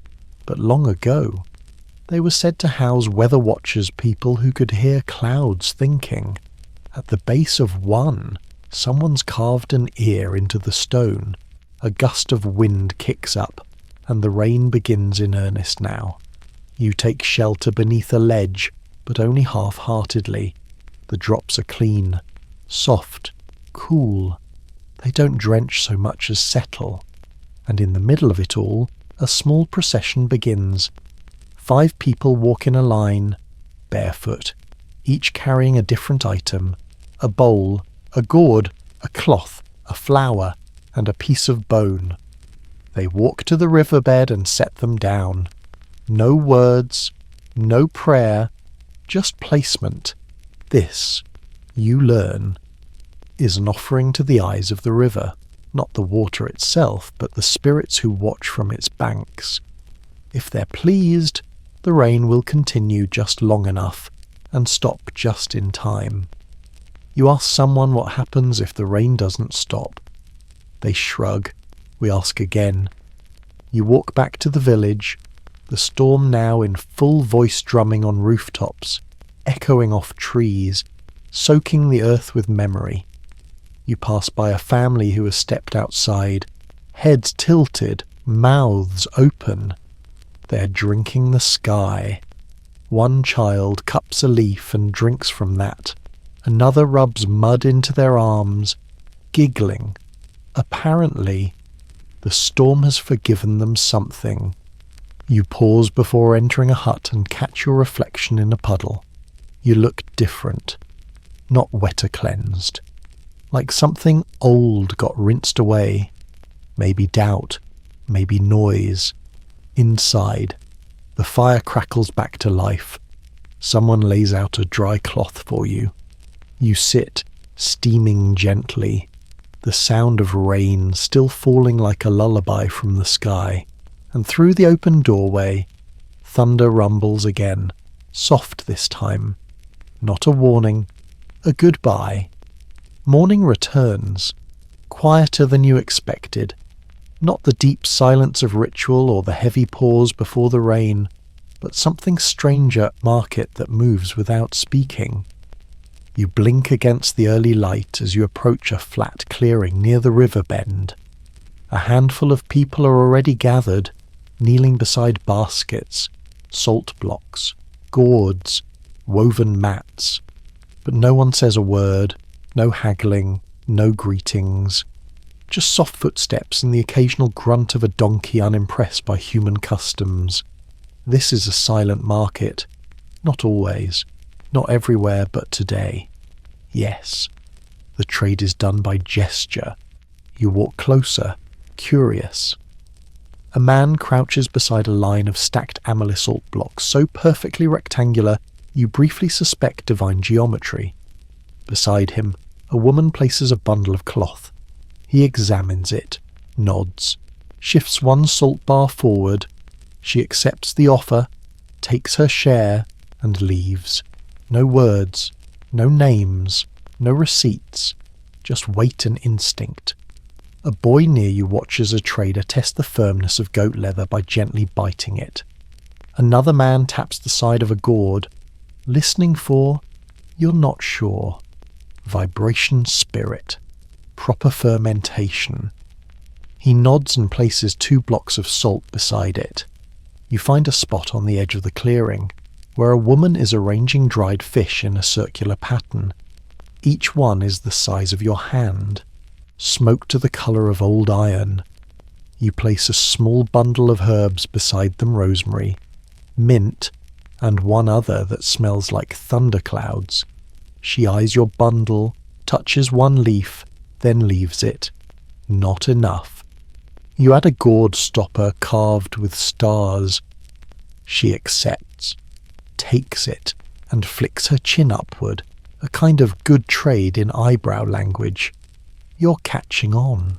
but long ago, they were said to house weather watchers, people who could hear clouds thinking. At the base of one, someone's carved an ear into the stone. A gust of wind kicks up, and the rain begins in earnest now. You take shelter beneath a ledge, but only half-heartedly. The drops are clean, soft, cool. They don't drench so much as settle. And in the middle of it all, a small procession begins. 5 people walk in a line, barefoot, each carrying a different item: a bowl, a gourd, a cloth, a flower, and a piece of bone. They walk to the riverbed and set them down. No words, no prayer, just placement. This, you learn, is an offering to the eyes of the river, not the water itself, but the spirits who watch from its banks. If they're pleased, the rain will continue just long enough and stop just in time. You ask someone what happens if the rain doesn't stop. They shrug. We ask again. You walk back to the village, the storm now in full voice drumming on rooftops, echoing off trees, soaking the earth with memory. You pass by a family who has stepped outside, heads tilted, mouths open. They're drinking the sky. One child cups a leaf and drinks from that. Another rubs mud into their arms, giggling. Apparently, the storm has forgiven them something. You pause before entering a hut and catch your reflection in a puddle. You look different, not wetter cleansed. Like something old got rinsed away. Maybe doubt, maybe noise. Inside, the fire crackles back to life. Someone lays out a dry cloth for you. You sit, steaming gently, the sound of rain still falling like a lullaby from the sky. And through the open doorway, thunder rumbles again, soft this time. Not a warning, a goodbye. Morning returns, quieter than you expected. Not the deep silence of ritual or the heavy pause before the rain, but something stranger at market that moves without speaking. You blink against the early light as you approach a flat clearing near the river bend. A handful of people are already gathered, kneeling beside baskets, salt blocks, gourds, woven mats. But no one says a word, no haggling, no greetings. Just soft footsteps and the occasional grunt of a donkey unimpressed by human customs. This is a silent market. Not always, not everywhere, but today. Yes, the trade is done by gesture. You walk closer, curious. A man crouches beside a line of stacked amelisalt blocks so perfectly rectangular you briefly suspect divine geometry. Beside him, a woman places a bundle of cloth. He examines it, nods, shifts one salt bar forward. She accepts the offer, takes her share, and leaves. No words, no names, no receipts, just weight and instinct. A boy near you watches a trader test the firmness of goat leather by gently biting it. Another man taps the side of a gourd, listening for, you're not sure, vibration spirit, proper fermentation. He nods and places 2 blocks of salt beside it. You find a spot on the edge of the clearing, where a woman is arranging dried fish in a circular pattern. Each one is the size of your hand, smoked to the colour of old iron. You place a small bundle of herbs beside them: rosemary, mint, and one other that smells like thunderclouds. She eyes your bundle, touches one leaf, then leaves it. Not enough. You add a gourd stopper carved with stars. She accepts, takes it, and flicks her chin upward, a kind of good trade in eyebrow language. You're catching on.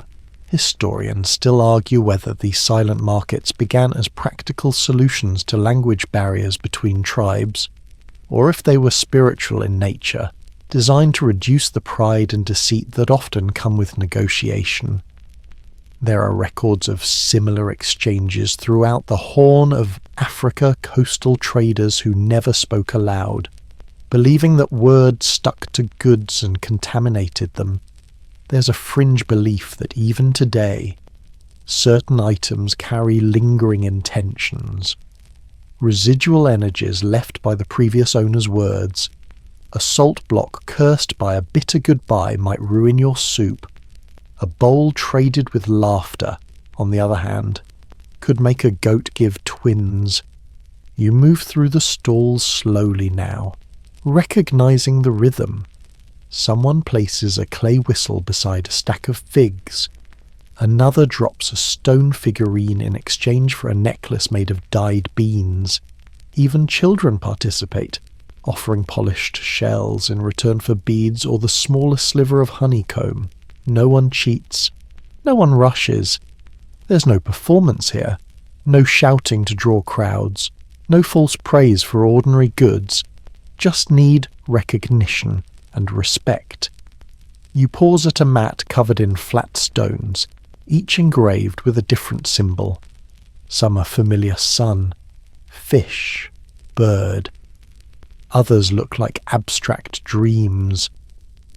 Historians still argue whether these silent markets began as practical solutions to language barriers between tribes, or if they were spiritual in nature, designed to reduce the pride and deceit that often come with negotiation. There are records of similar exchanges throughout the Horn of Africa. Coastal traders who never spoke aloud, believing that words stuck to goods and contaminated them. There's a fringe belief that even today, certain items carry lingering intentions, residual energies left by the previous owner's words. A salt block cursed by a bitter goodbye might ruin your soup. A bowl traded with laughter, on the other hand, could make a goat give twins. You move through the stalls slowly now, recognizing the rhythm. Someone places a clay whistle beside a stack of figs. Another drops a stone figurine in exchange for a necklace made of dyed beans. Even children participate, offering polished shells in return for beads or the smallest sliver of honeycomb. No one cheats. No one rushes. There's no performance here. No shouting to draw crowds. No false praise for ordinary goods. Just need recognition and respect. You pause at a mat covered in flat stones, each engraved with a different symbol. Some are familiar: sun, fish, bird. Others look like abstract dreams.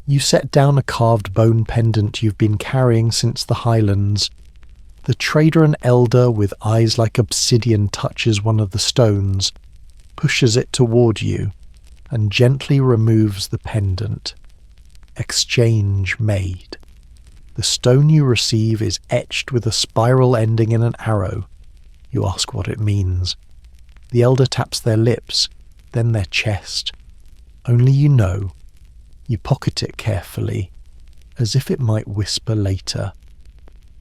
You set down a carved bone pendant you've been carrying since the highlands. The trader, an elder with eyes like obsidian, touches one of the stones, pushes it toward you, and gently removes the pendant. Exchange made. The stone you receive is etched with a spiral ending in an arrow. You ask what it means. The elder taps their lips, then their chest. Only you know. You pocket it carefully, as if it might whisper later.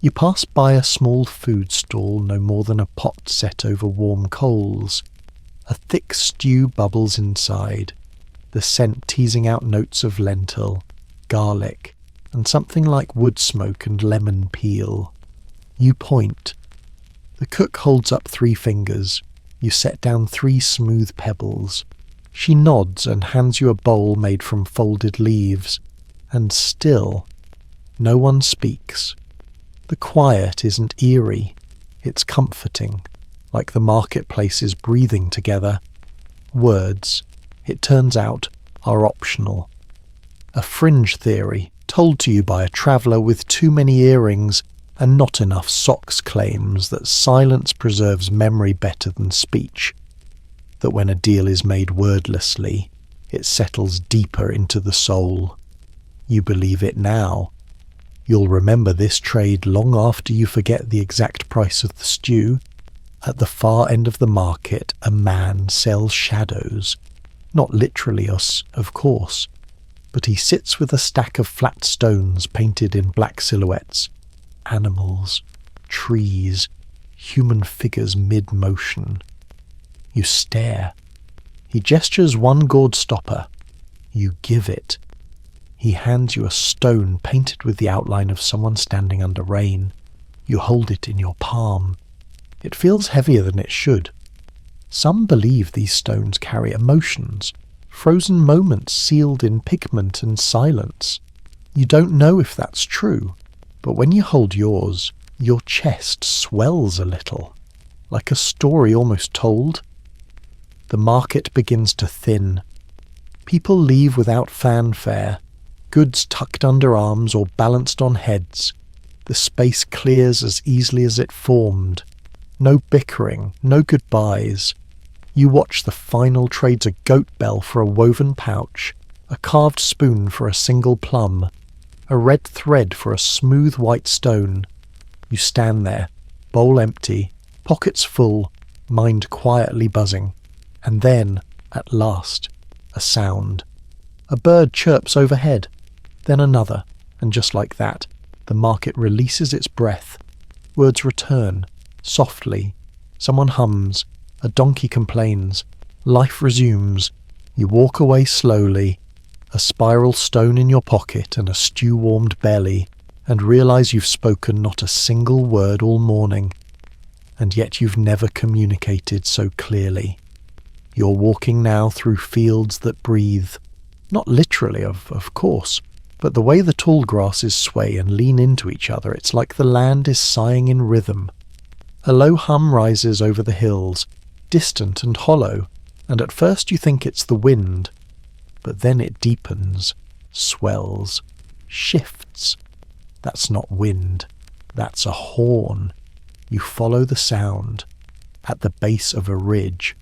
You pass by a small food stall, no more than a pot set over warm coals. A thick stew bubbles inside, the scent teasing out notes of lentil, garlic, and something like wood smoke and lemon peel. You point. The cook holds up 3 fingers. You set down 3 smooth pebbles. She nods and hands you a bowl made from folded leaves. And still, no one speaks. The quiet isn't eerie. It's comforting, like the marketplaces breathing together. Words, it turns out, are optional. A fringe theory told to you by a traveller with too many earrings and not enough socks claims that silence preserves memory better than speech. that when a deal is made wordlessly, it settles deeper into the soul. You believe it now. You'll remember this trade long after you forget the exact price of the stew. At the far end of the market, a man sells shadows. Not literally us, of course, but he sits with a stack of flat stones painted in black silhouettes. Animals, trees, human figures mid-motion. You stare. He gestures one gourd stopper. You give it. He hands you a stone painted with the outline of someone standing under rain. You hold it in your palm. It feels heavier than it should. Some believe these stones carry emotions, frozen moments sealed in pigment and silence. You don't know if that's true, but when you hold yours, your chest swells a little, like a story almost told. The market begins to thin. People leave without fanfare, goods tucked under arms or balanced on heads. The space clears as easily as it formed. No bickering, no goodbyes. You watch the final trades a goat bell for a woven pouch, a carved spoon for a single plum, a red thread for a smooth white stone. You stand there, bowl empty, pockets full, mind quietly buzzing. And then, at last, a sound. A bird chirps overhead, then another, and just like that, the market releases its breath. Words return, softly. Someone hums, a donkey complains. Life resumes. You walk away slowly, a spiral stone in your pocket and a stew-warmed belly, and realise you've spoken not a single word all morning. And yet you've never communicated so clearly. You're walking now through fields that breathe. Not literally, of course, but the way the tall grasses sway and lean into each other, it's like the land is sighing in rhythm. A low hum rises over the hills, distant and hollow, and at first you think it's the wind, but then it deepens, swells, shifts. That's not wind, that's a horn. You follow the sound. At the base of a ridge,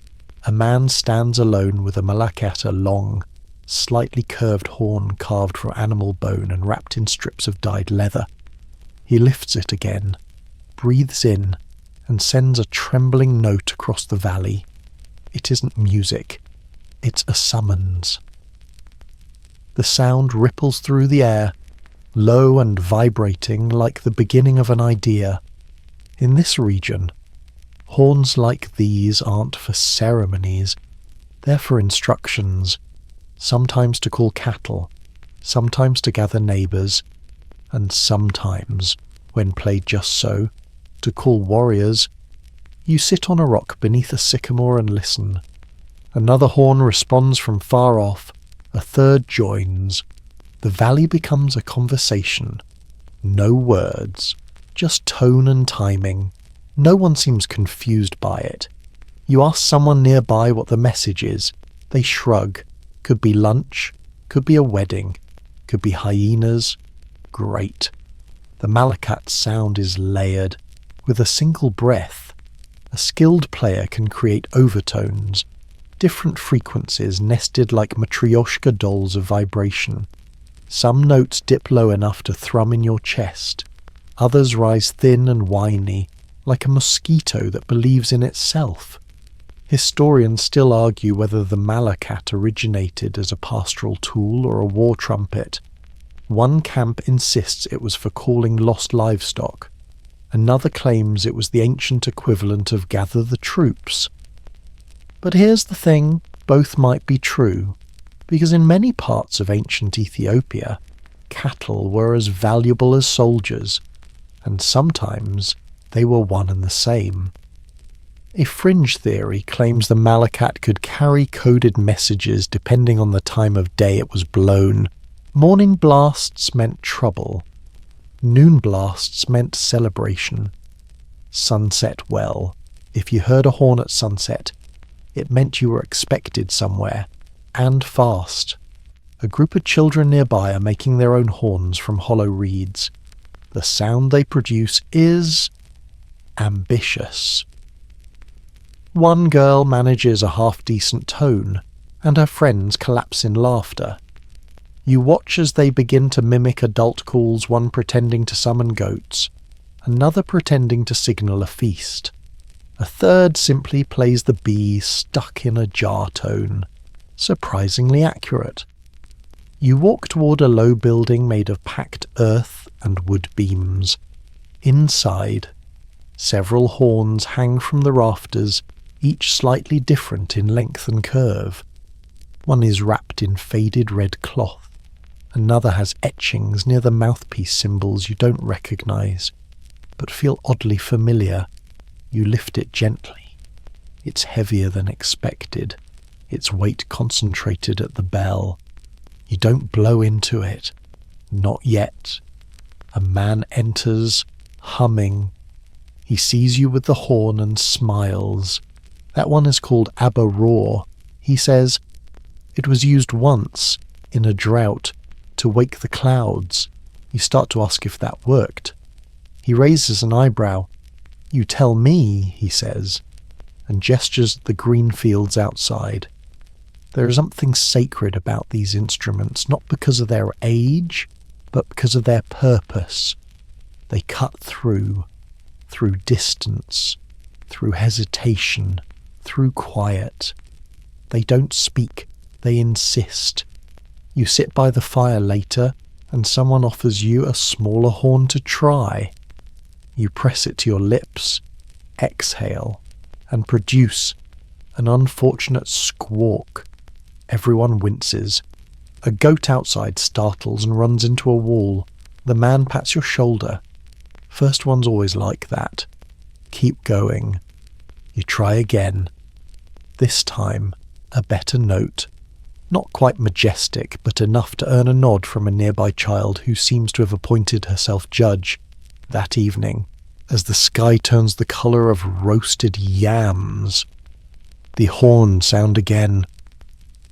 a man stands alone with a malakat, a long, slightly curved horn carved from animal bone and wrapped in strips of dyed leather. He lifts it again, breathes in, and sends a trembling note across the valley. It isn't music, it's a summons. The sound ripples through the air, low and vibrating like the beginning of an idea. In this region, horns like these aren't for ceremonies, they're for instructions, sometimes to call cattle, sometimes to gather neighbours, and sometimes, when played just so, to call warriors. You sit on a rock beneath a sycamore and listen. Another horn responds from far off, a third joins. The valley becomes a conversation. No words, just tone and timing. No one seems confused by it. You ask someone nearby what the message is. They shrug. Could be lunch, could be a wedding, could be hyenas. Great. The malakat's sound is layered. With a single breath, a skilled player can create overtones, different frequencies nested like matryoshka dolls of vibration. Some notes dip low enough to thrum in your chest. Others rise thin and whiny, like a mosquito that believes in itself. Historians still argue whether the malakat originated as a pastoral tool or a war trumpet. One camp insists it was for calling lost livestock. Another claims it was the ancient equivalent of gather the troops. But here's the thing, both might be true, because in many parts of ancient Ethiopia, cattle were as valuable as soldiers, and sometimes they were one and the same. A fringe theory claims the malakat could carry coded messages depending on the time of day it was blown. Morning blasts meant trouble. Noon blasts meant celebration. Sunset well. If you heard a horn at sunset, it meant you were expected somewhere, and fast. A group of children nearby are making their own horns from hollow reeds. The sound they produce is ambitious. One girl manages a half-decent tone, and her friends collapse in laughter. You watch as they begin to mimic adult calls, one pretending to summon goats, another pretending to signal a feast. A third simply plays the bee stuck in a jar tone, surprisingly accurate. You walk toward a low building made of packed earth and wood beams. Inside, several horns hang from the rafters, each slightly different in length and curve. One is wrapped in faded red cloth. Another has etchings near the mouthpiece symbols you don't recognize, but feel oddly familiar. You lift it gently. It's heavier than expected, its weight concentrated at the bell. You don't blow into it. Not yet. A man enters, humming. He sees you with the horn and smiles. That one is called Abba Roar. He says, "It was used once, in a drought, to wake the clouds." You start to ask if that worked. He raises an eyebrow. "You tell me," he says, and gestures at the green fields outside. There is something sacred about these instruments, not because of their age, but because of their purpose. They cut through distance, through hesitation, through quiet. They don't speak, they insist. You sit by the fire later, and someone offers you a smaller horn to try. You press it to your lips, exhale, and produce an unfortunate squawk. Everyone winces. A goat outside startles and runs into a wall. The man pats your shoulder. First one's always like that. Keep going. You try again. This time, a better note. Not quite majestic, but enough to earn a nod from a nearby child who seems to have appointed herself judge that evening, as the sky turns the colour of roasted yams. The horns sound again.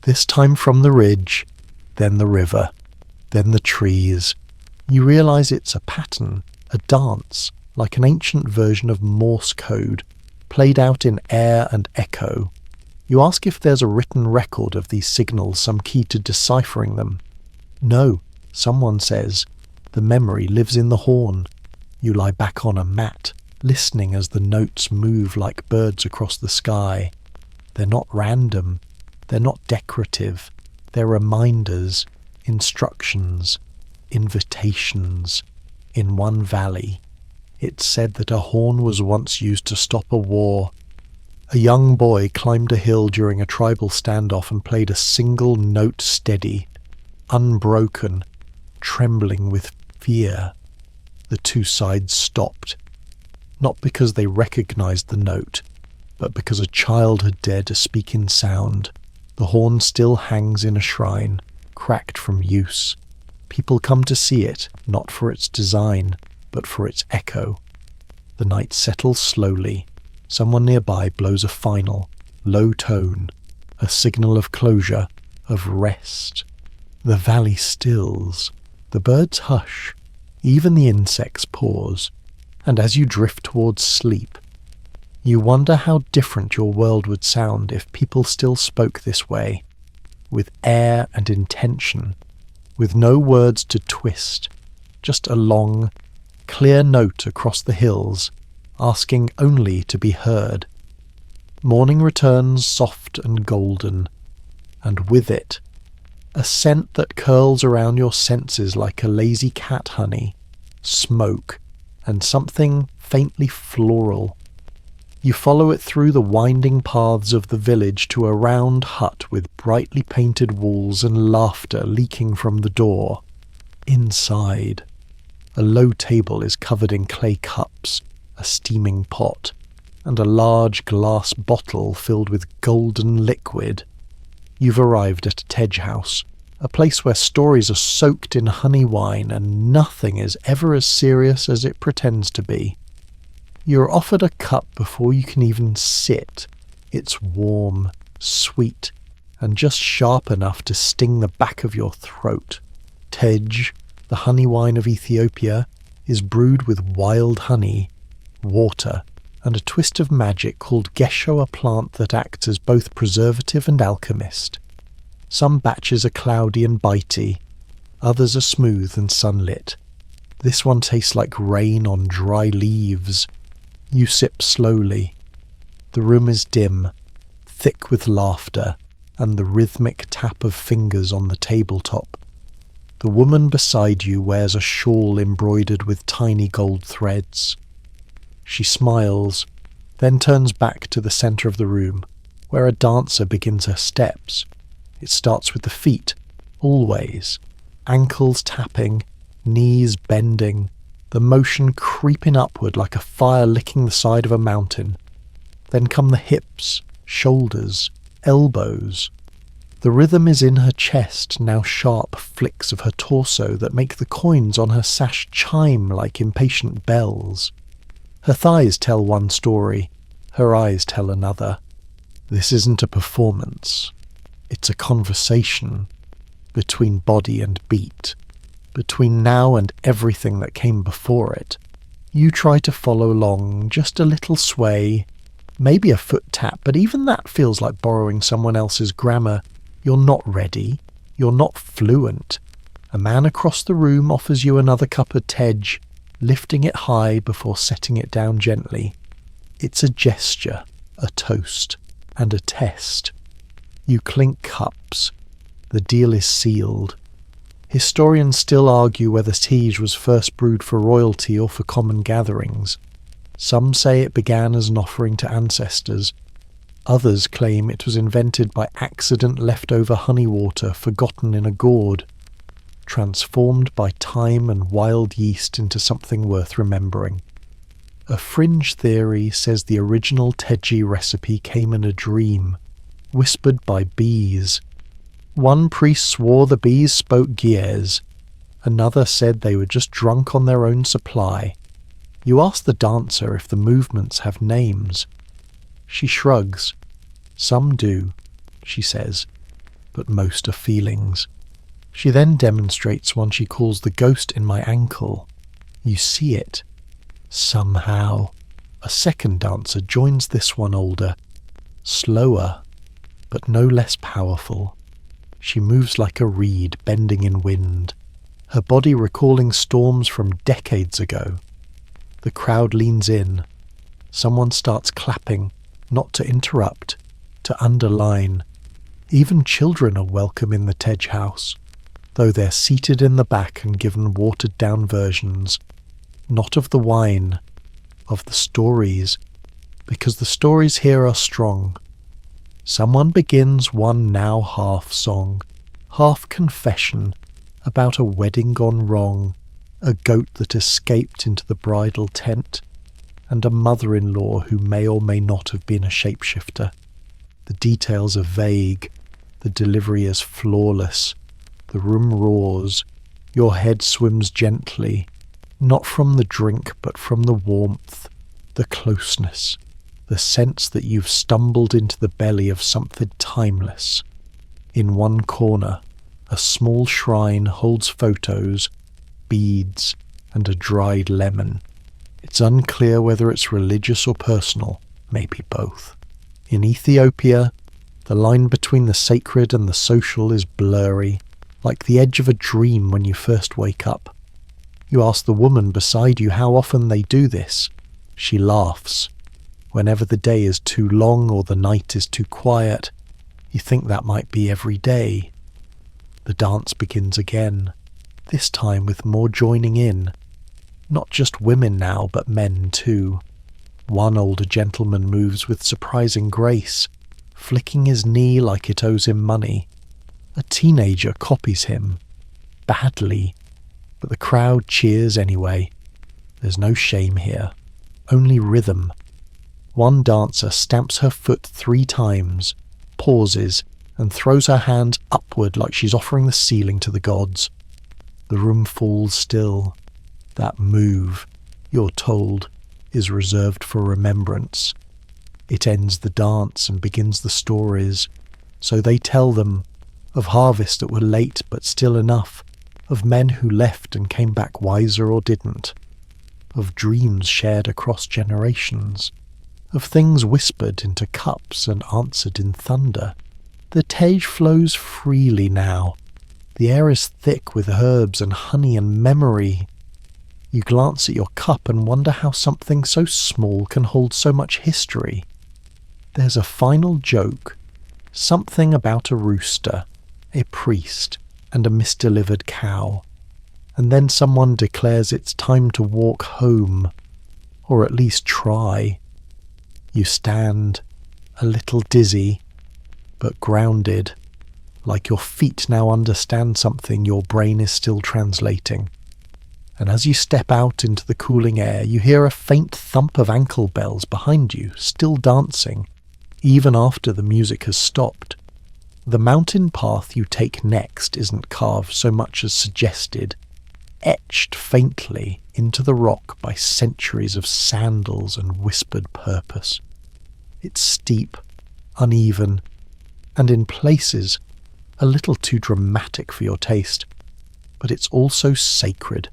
This time from the ridge, then the river, then the trees. You realise it's a pattern, a dance, like an ancient version of Morse code, played out in air and echo. You ask if there's a written record of these signals, some key to deciphering them. No, someone says. The memory lives in the horn. You lie back on a mat, listening as the notes move like birds across the sky. They're not random. They're not decorative. They're reminders, instructions, invitations. In one valley, it's said that a horn was once used to stop a war. A young boy climbed a hill during a tribal standoff and played a single note steady, unbroken, trembling with fear. The two sides stopped, not because they recognized the note, but because a child had dared to speak in sound. The horn still hangs in a shrine, cracked from use. People come to see it, not for its design, but for its echo. The night settles slowly. Someone nearby blows a final, low tone, a signal of closure, of rest. The valley stills. The birds hush. Even the insects pause. And as you drift towards sleep, you wonder how different your world would sound if people still spoke this way, with air and intention, with no words to twist, just a long, clear note across the hills, asking only to be heard. Morning returns soft and golden, and with it, a scent that curls around your senses like a lazy cat honey, smoke, and something faintly floral. You follow it through the winding paths of the village to a round hut with brightly painted walls and laughter leaking from the door. Inside, a low table is covered in clay cups, a steaming pot, and a large glass bottle filled with golden liquid. You've arrived at a Tej house, a place where stories are soaked in honey wine and nothing is ever as serious as it pretends to be. You're offered a cup before you can even sit. It's warm, sweet, and just sharp enough to sting the back of your throat. Tej, the honey wine of Ethiopia, is brewed with wild honey, water, and a twist of magic called gesho, a plant that acts as both preservative and alchemist. Some batches are cloudy and bitey, others are smooth and sunlit. This one tastes like rain on dry leaves. You sip slowly. The room is dim, thick with laughter, and the rhythmic tap of fingers on the tabletop. The woman beside you wears a shawl embroidered with tiny gold threads. She smiles, then turns back to the centre of the room, where a dancer begins her steps. It starts with the feet, always. Ankles tapping, knees bending, the motion creeping upward like a fire licking the side of a mountain. Then come the hips, shoulders, elbows. The rhythm is in her chest, now sharp flicks of her torso that make the coins on her sash chime like impatient bells. Her thighs tell one story, her eyes tell another. This isn't a performance. It's a conversation between body and beat, between now and everything that came before it. You try to follow along, just a little sway, maybe a foot tap, but even that feels like borrowing someone else's grammar. You're not ready. You're not fluent. A man across the room offers you another cup of tej, lifting it high before setting it down gently. It's a gesture, a toast, and a test. You clink cups. The deal is sealed. Historians still argue whether tej was first brewed for royalty or for common gatherings. Some say it began as an offering to ancestors. Others claim it was invented by accident leftover honey water forgotten in a gourd, transformed by time and wild yeast into something worth remembering. A fringe theory says the original teji recipe came in a dream, whispered by bees. One priest swore the bees spoke Gies, another said they were just drunk on their own supply. You ask the dancer if the movements have names. She shrugs. Some do, she says, but most are feelings. She then demonstrates one she calls the ghost in my ankle. You see it. Somehow. A second dancer joins this one older, slower, but no less powerful. She moves like a reed bending in wind, her body recalling storms from decades ago. The crowd leans in. Someone starts clapping, not to interrupt, to underline. Even children are welcome in the tej house, though they're seated in the back and given watered-down versions, not of the wine, of the stories, because the stories here are strong. Someone begins one now half song, half confession, about a wedding gone wrong, a goat that escaped into the bridal tent, and a mother-in-law who may or may not have been a shapeshifter. The details are vague, the delivery is flawless, the room roars, your head swims gently, not from the drink but from the warmth, the closeness, the sense that you've stumbled into the belly of something timeless. In one corner, a small shrine holds photos, beads, and a dried lemon. It's unclear whether it's religious or personal, maybe both. In Ethiopia, the line between the sacred and the social is blurry, like the edge of a dream when you first wake up. You ask the woman beside you how often they do this. She laughs. Whenever the day is too long or the night is too quiet, you think that might be every day. The dance begins again, this time with more joining in. Not just women now, but men too. One older gentleman moves with surprising grace, flicking his knee like it owes him money. A teenager copies him, badly, but the crowd cheers anyway. There's no shame here, only rhythm. One dancer stamps her foot 3 times, pauses, and throws her hands upward like she's offering the ceiling to the gods. The room falls still. That move, you're told, is reserved for remembrance. It ends the dance and begins the stories. So they tell them of harvests that were late but still enough, of men who left and came back wiser or didn't, of dreams shared across generations. of things whispered into cups and answered in thunder. The Tej flows freely now. The air is thick with herbs and honey and memory. You glance at your cup and wonder how something so small can hold so much history. There's a final joke, something about a rooster, a priest, and a misdelivered cow. And then someone declares it's time to walk home, or at least try. You stand, a little dizzy, but grounded, like your feet now understand something your brain is still translating. And as you step out into the cooling air, you hear a faint thump of ankle bells behind you, still dancing, even after the music has stopped. The mountain path you take next isn't carved so much as suggested, etched faintly into the rock by centuries of sandals and whispered purpose. It's steep, uneven, and in places a little too dramatic for your taste, but it's also sacred.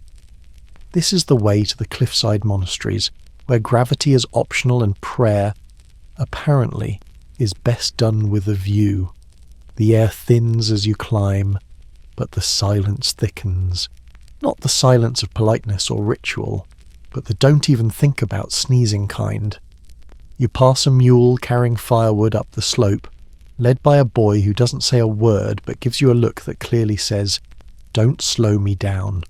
This is the way to the cliffside monasteries, where gravity is optional and prayer, apparently, is best done with a view. The air thins as you climb, but the silence thickens. Not the silence of politeness or ritual, but the don't even think about sneezing kind. You pass a mule carrying firewood up the slope, led by a boy who doesn't say a word but gives you a look that clearly says, "Don't slow me down."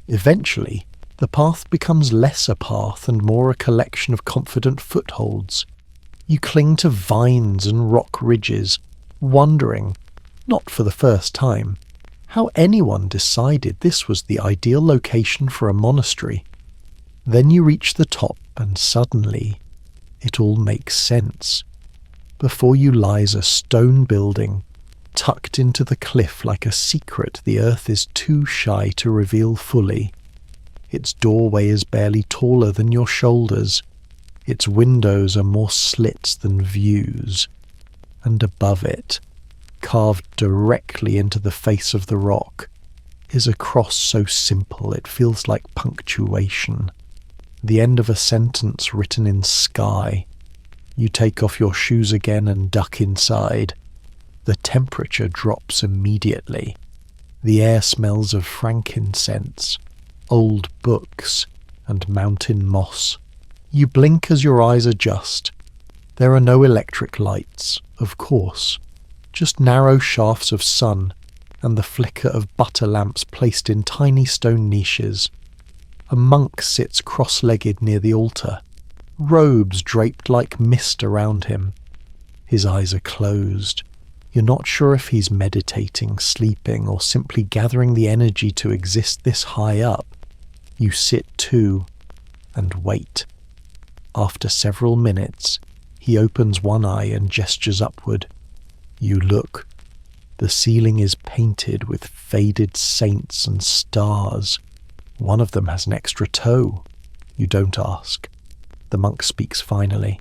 Eventually, the path becomes less a path and more a collection of confident footholds. You cling to vines and rock ridges, wondering, not for the first time, how anyone decided this was the ideal location for a monastery. Then you reach the top and suddenly it all makes sense. Before you lies a stone building, tucked into the cliff like a secret the earth is too shy to reveal fully. Its doorway is barely taller than your shoulders. Its windows are more slits than views. And above it, carved directly into the face of the rock, is a cross so simple it feels like punctuation. The end of a sentence written in sky. You take off your shoes again and duck inside. The temperature drops immediately. The air smells of frankincense, old books, and mountain moss. You blink as your eyes adjust. There are no electric lights, of course, just narrow shafts of sun and the flicker of butter lamps placed in tiny stone niches. A monk sits cross-legged near the altar, robes draped like mist around him. His eyes are closed. You're not sure if he's meditating, sleeping, or simply gathering the energy to exist this high up. You sit too, and wait. After several minutes, he opens one eye and gestures upward. You look. The ceiling is painted with faded saints and stars. One of them has an extra toe. You don't ask. The monk speaks finally.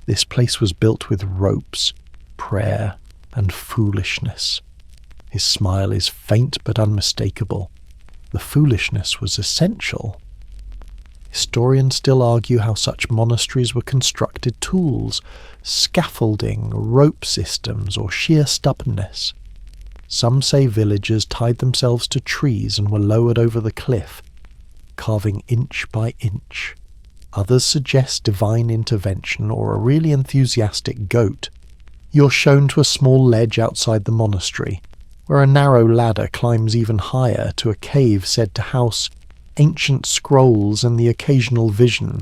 This place was built with ropes, prayer, and foolishness. His smile is faint but unmistakable. The foolishness was essential. Historians still argue how such monasteries were constructed tools, scaffolding, rope systems, or sheer stubbornness. Some say villagers tied themselves to trees and were lowered over the cliff, carving inch by inch. Others suggest divine intervention or a really enthusiastic goat. You're shown to a small ledge outside the monastery, where a narrow ladder climbs even higher to a cave said to house ancient scrolls and the occasional vision.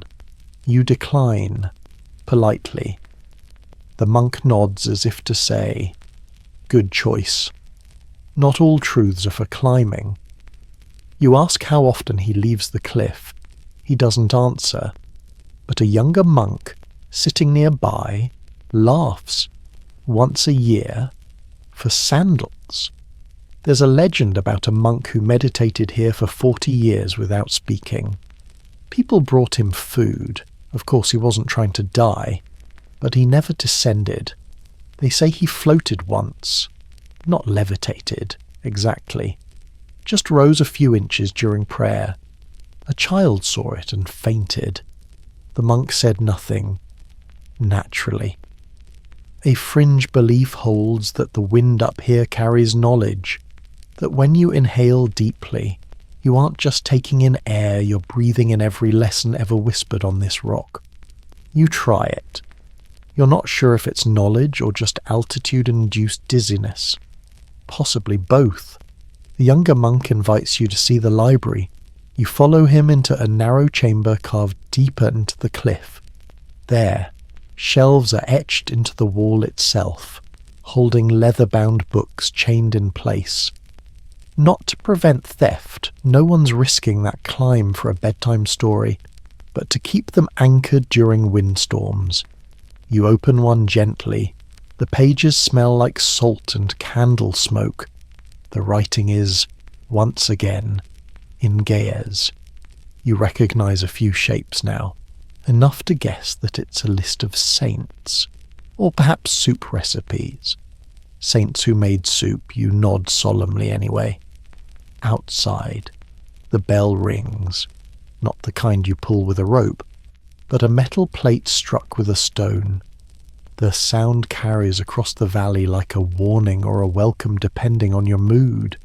You decline, politely. The monk nods as if to say, "Good choice. Not all truths are for climbing." You ask how often he leaves the cliff. He doesn't answer, but a younger monk, sitting nearby, laughs. Once a year, for sandals. There's a legend about a monk who meditated here for 40 years without speaking. People brought him food. Of course, he wasn't trying to die, but he never descended. They say he floated once. Not levitated, exactly. Just rose a few inches during prayer. A child saw it and fainted. The monk said nothing, naturally. A fringe belief holds that the wind up here carries knowledge, that when you inhale deeply, you aren't just taking in air, you're breathing in every lesson ever whispered on this rock. You try it. You're not sure if it's knowledge or just altitude-induced dizziness. Possibly both. The younger monk invites you to see the library. You follow him into a narrow chamber carved deeper into the cliff. There, shelves are etched into the wall itself, holding leather-bound books chained in place. Not to prevent theft, no one's risking that climb for a bedtime story, but to keep them anchored during windstorms. You open one gently. The pages smell like salt and candle smoke. The writing is, once again, in Ge'ez. You recognize a few shapes now, enough to guess that it's a list of saints, or perhaps soup recipes. Saints who made soup, you nod solemnly anyway. Outside, the bell rings, not the kind you pull with a rope, but a metal plate struck with a stone. The sound carries across the valley like a warning or a welcome depending on your mood.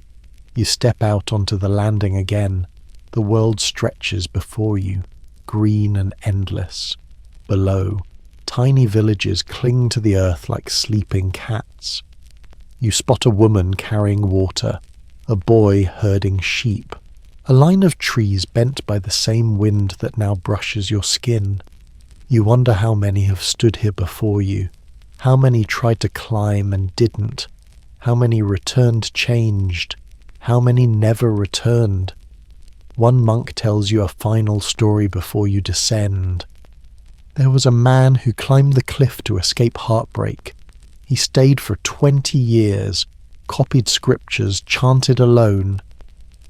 You step out onto the landing again. The world stretches before you, green and endless. Below, tiny villages cling to the earth like sleeping cats. You spot a woman carrying water, a boy herding sheep, a line of trees bent by the same wind that now brushes your skin. You wonder how many have stood here before you, how many tried to climb and didn't, how many returned changed, how many never returned. One monk tells you a final story before you descend. There was a man who climbed the cliff to escape heartbreak. He stayed for 20 years, copied scriptures, chanted alone.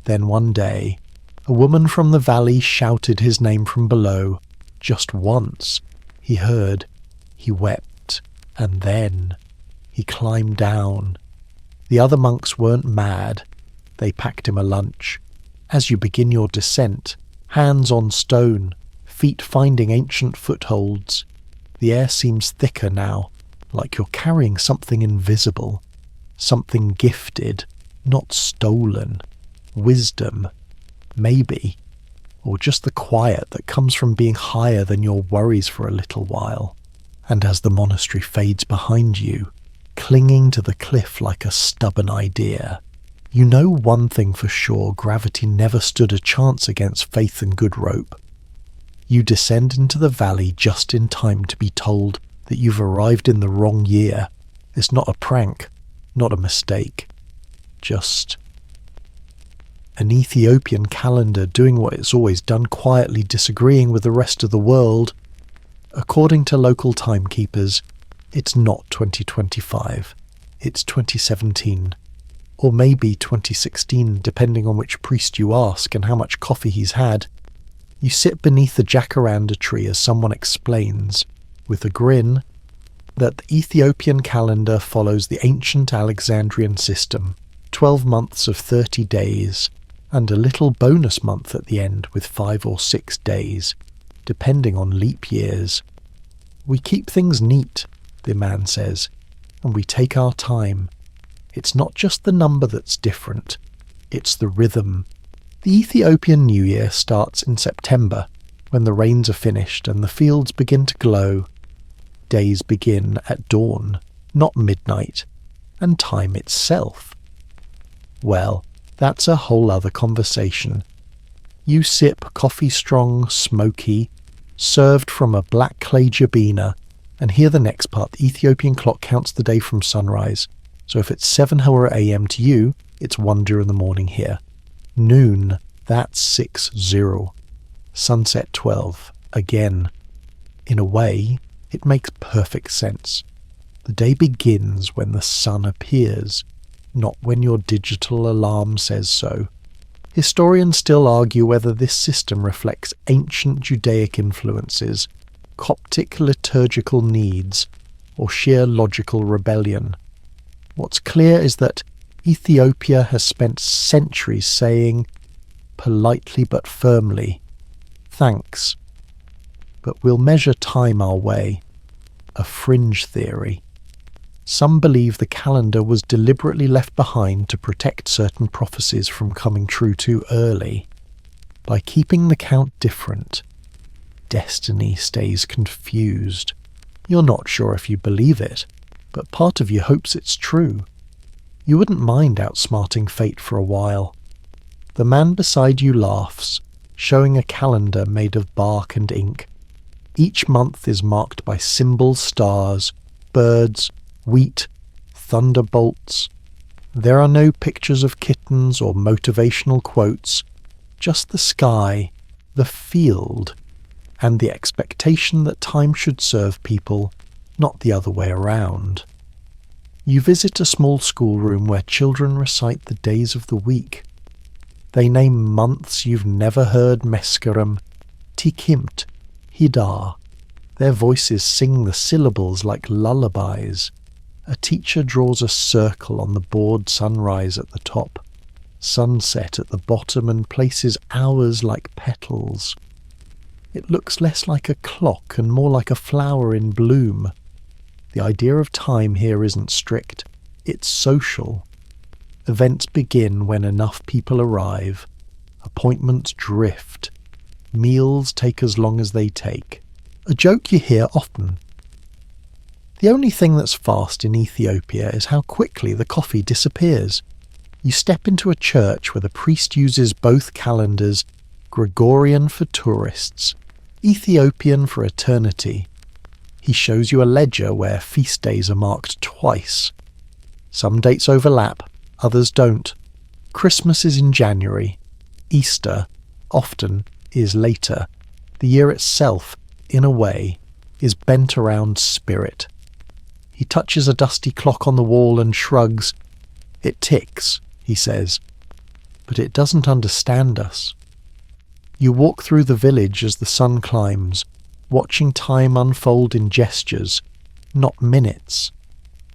Then one day, a woman from the valley shouted his name from below. Just once, he heard, he wept, and then he climbed down. The other monks weren't mad. They packed him a lunch. As you begin your descent, hands on stone, feet finding ancient footholds, the air seems thicker now, like you're carrying something invisible, something gifted, not stolen, wisdom, maybe, or just the quiet that comes from being higher than your worries for a little while. And as the monastery fades behind you, clinging to the cliff like a stubborn idea, you know one thing for sure: gravity never stood a chance against faith and good rope. You descend into the valley just in time to be told that you've arrived in the wrong year. It's not a prank, not a mistake, just an Ethiopian calendar doing what it's always done, quietly disagreeing with the rest of the world. According to local timekeepers, it's not 2025, it's 2017. Or maybe 2016, depending on which priest you ask and how much coffee he's had. You sit beneath the jacaranda tree as someone explains, with a grin, that the Ethiopian calendar follows the ancient Alexandrian system, 12 months of 30 days, and a little bonus month at the end with 5 or 6 days, depending on leap years. We keep things neat, the man says, and we take our time. It's not just the number that's different, it's the rhythm. The Ethiopian New Year starts in September, when the rains are finished and the fields begin to glow. Days begin at dawn, not midnight, and time itself. Well, that's a whole other conversation. You sip coffee-strong, smoky, served from a black clay jabina, and hear the next part. The Ethiopian clock counts the day from sunrise. So if it's 7 a.m. to you, it's 1 during the morning here. Noon, that's 6:0. Sunset 12, again. In a way, it makes perfect sense. The day begins when the sun appears, not when your digital alarm says so. Historians still argue whether this system reflects ancient Judaic influences, Coptic liturgical needs, or sheer logical rebellion. What's clear is that Ethiopia has spent centuries saying, politely but firmly, thanks. but we'll measure time our way. A fringe theory. Some believe the calendar was deliberately left behind to protect certain prophecies from coming true too early. By keeping the count different, destiny stays confused. You're not sure if you believe it, but part of you hopes it's true. You wouldn't mind outsmarting fate for a while. The man beside you laughs, showing a calendar made of bark and ink. Each month is marked by symbols, stars, birds, wheat, thunderbolts. There are no pictures of kittens or motivational quotes, just the sky, the field, and the expectation that time should serve people, not the other way around. You visit a small schoolroom where children recite the days of the week. They name months you've never heard: Mescarum, Tikimt, Hidar. Their voices sing the syllables like lullabies. A teacher draws a circle on the board: sunrise at the top, sunset at the bottom, and places hours like petals. It looks less like a clock and more like a flower in bloom. The idea of time here isn't strict, it's social. Events begin when enough people arrive. Appointments drift. Meals take as long as they take. A joke you hear often. The only thing that's fast in Ethiopia is how quickly the coffee disappears. You step into a church where the priest uses both calendars, Gregorian for tourists, Ethiopian for eternity. He shows you a ledger where feast days are marked twice. Some dates overlap, others don't. Christmas is in January. Easter, often, is later. The year itself, in a way, is bent around spirit. He touches a dusty clock on the wall and shrugs. It ticks, he says, but it doesn't understand us. You walk through the village as the sun climbs, watching time unfold in gestures, not minutes.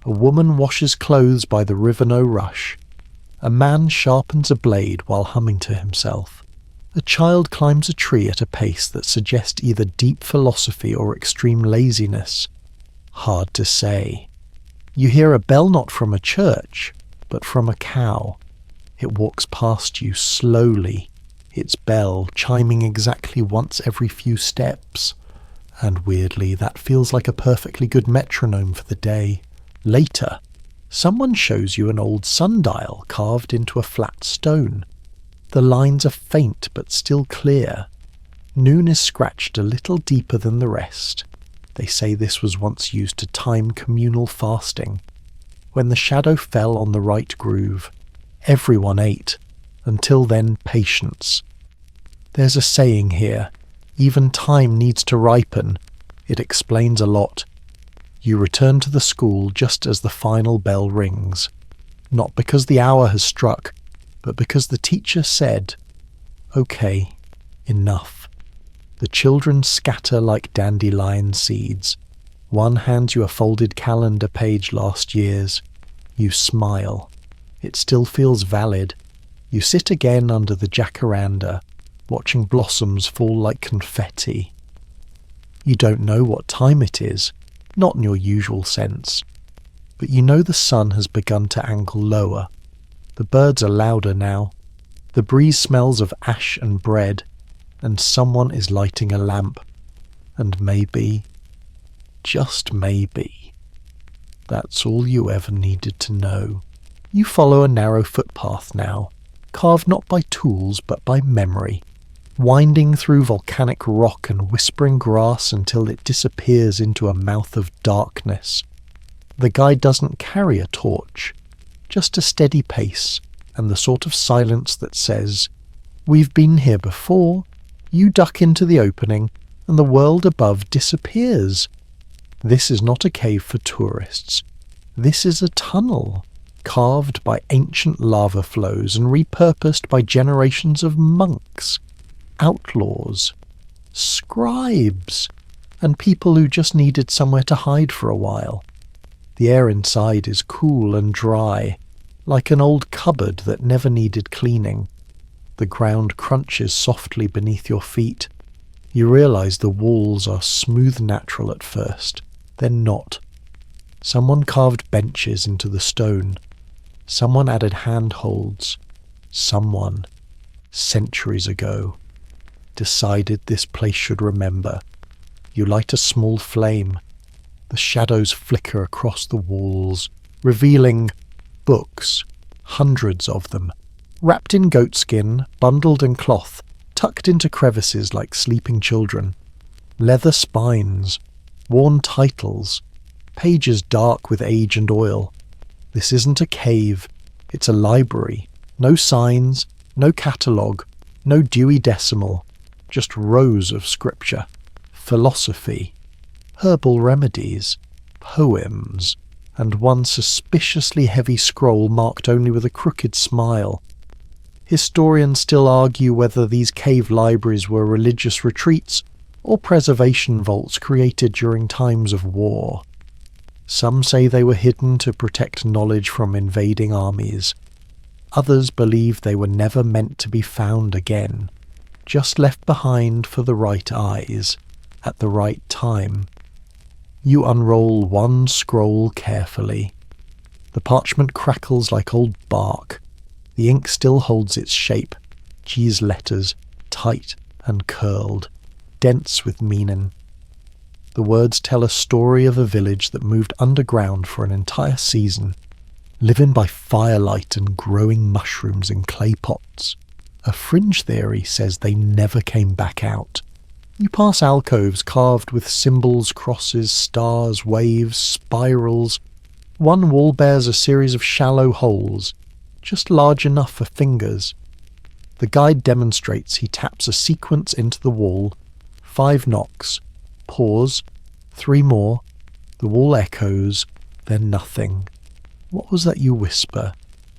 A woman washes clothes by the river no rush. A man sharpens a blade while humming to himself. A child climbs a tree at a pace that suggests either deep philosophy or extreme laziness. Hard to say. You hear a bell not from a church, but from a cow. It walks past you slowly, its bell chiming exactly once every few steps. And weirdly, that feels like a perfectly good metronome for the day. Later, someone shows you an old sundial carved into a flat stone. The lines are faint but still clear. Noon is scratched a little deeper than the rest. They say this was once used to time communal fasting. When the shadow fell on the right groove, everyone ate. Until then, patience. There's a saying here, even time needs to ripen. It explains a lot. You return to the school just as the final bell rings. Not because the hour has struck, but because the teacher said, "Okay, enough." The children scatter like dandelion seeds. One hands you a folded calendar page last year's. You smile. It still feels valid. You sit again under the jacaranda, watching blossoms fall like confetti. You don't know what time it is, not in your usual sense, but you know the sun has begun to angle lower. The birds are louder now. The breeze smells of ash and bread, and someone is lighting a lamp. And maybe, just maybe, that's all you ever needed to know. You follow a narrow footpath now, carved not by tools but by memory, winding through volcanic rock and whispering grass until it disappears into a mouth of darkness. The guide doesn't carry a torch, just a steady pace and the sort of silence that says, "We've been here before." You duck into the opening and the world above disappears. This is not a cave for tourists. This is a tunnel, carved by ancient lava flows and repurposed by generations of monks, outlaws, scribes, and people who just needed somewhere to hide for a while. The air inside is cool and dry, like an old cupboard that never needed cleaning. The ground crunches softly beneath your feet. You realize the walls are smooth natural at first, then not. Someone carved benches into the stone. Someone added handholds. Someone, centuries ago, decided this place should remember. You light a small flame. The shadows flicker across the walls, revealing books, hundreds of them, wrapped in goatskin, bundled in cloth, tucked into crevices like sleeping children. Leather spines, worn titles, pages dark with age and oil. This isn't a cave, it's a library. No signs, no catalogue, no Dewey Decimal, just rows of scripture, philosophy, herbal remedies, poems, and one suspiciously heavy scroll marked only with a crooked smile. Historians still argue whether these cave libraries were religious retreats or preservation vaults created during times of war. Some say they were hidden to protect knowledge from invading armies. Others believe they were never meant to be found again, just left behind for the right eyes, at the right time. You unroll one scroll carefully. The parchment crackles like old bark. The ink still holds its shape, G's letters, tight and curled, dense with meaning. The words tell a story of a village that moved underground for an entire season, living by firelight and growing mushrooms in clay pots. A fringe theory says they never came back out. You pass alcoves carved with symbols, crosses, stars, waves, spirals. One wall bears a series of shallow holes, just large enough for fingers. The guide demonstrates. He taps a sequence into the wall. 5 knocks. Pause. 3 more. The wall echoes. Then nothing. What was that you whisper?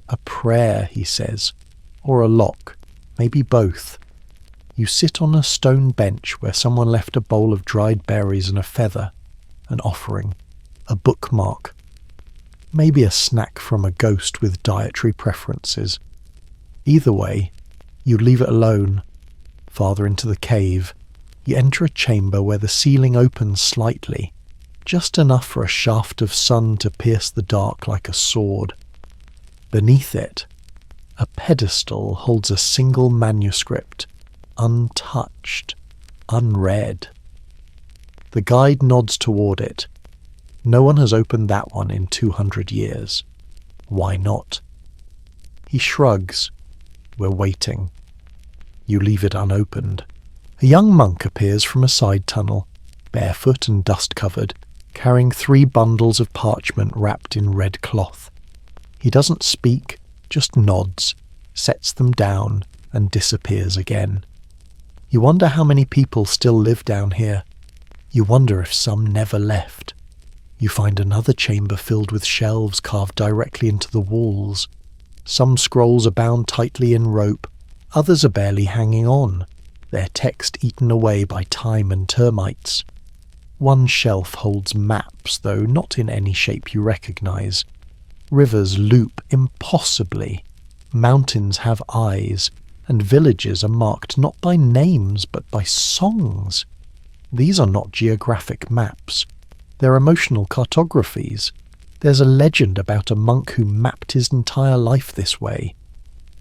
A prayer, he says. Or a lock. Maybe both. You sit on a stone bench where someone left a bowl of dried berries and a feather. An offering. A bookmark. Maybe a snack from a ghost with dietary preferences. Either way, you leave it alone. Farther into the cave, you enter a chamber where the ceiling opens slightly, just enough for a shaft of sun to pierce the dark like a sword. Beneath it, a pedestal holds a single manuscript, untouched, unread. The guide nods toward it. No one has opened that one in 200 years. Why not? He shrugs. We're waiting. You leave it unopened. A young monk appears from a side tunnel, barefoot and dust-covered, carrying 3 bundles of parchment wrapped in red cloth. He doesn't speak, just nods, sets them down, and disappears again. You wonder how many people still live down here. You wonder if some never left. You find another chamber filled with shelves carved directly into the walls. Some scrolls are bound tightly in rope, others are barely hanging on, their text eaten away by time and termites. One shelf holds maps, though not in any shape you recognize. Rivers loop impossibly, mountains have eyes, and villages are marked not by names but by songs. These are not geographic maps. They're emotional cartographies. There's a legend about a monk who mapped his entire life this way.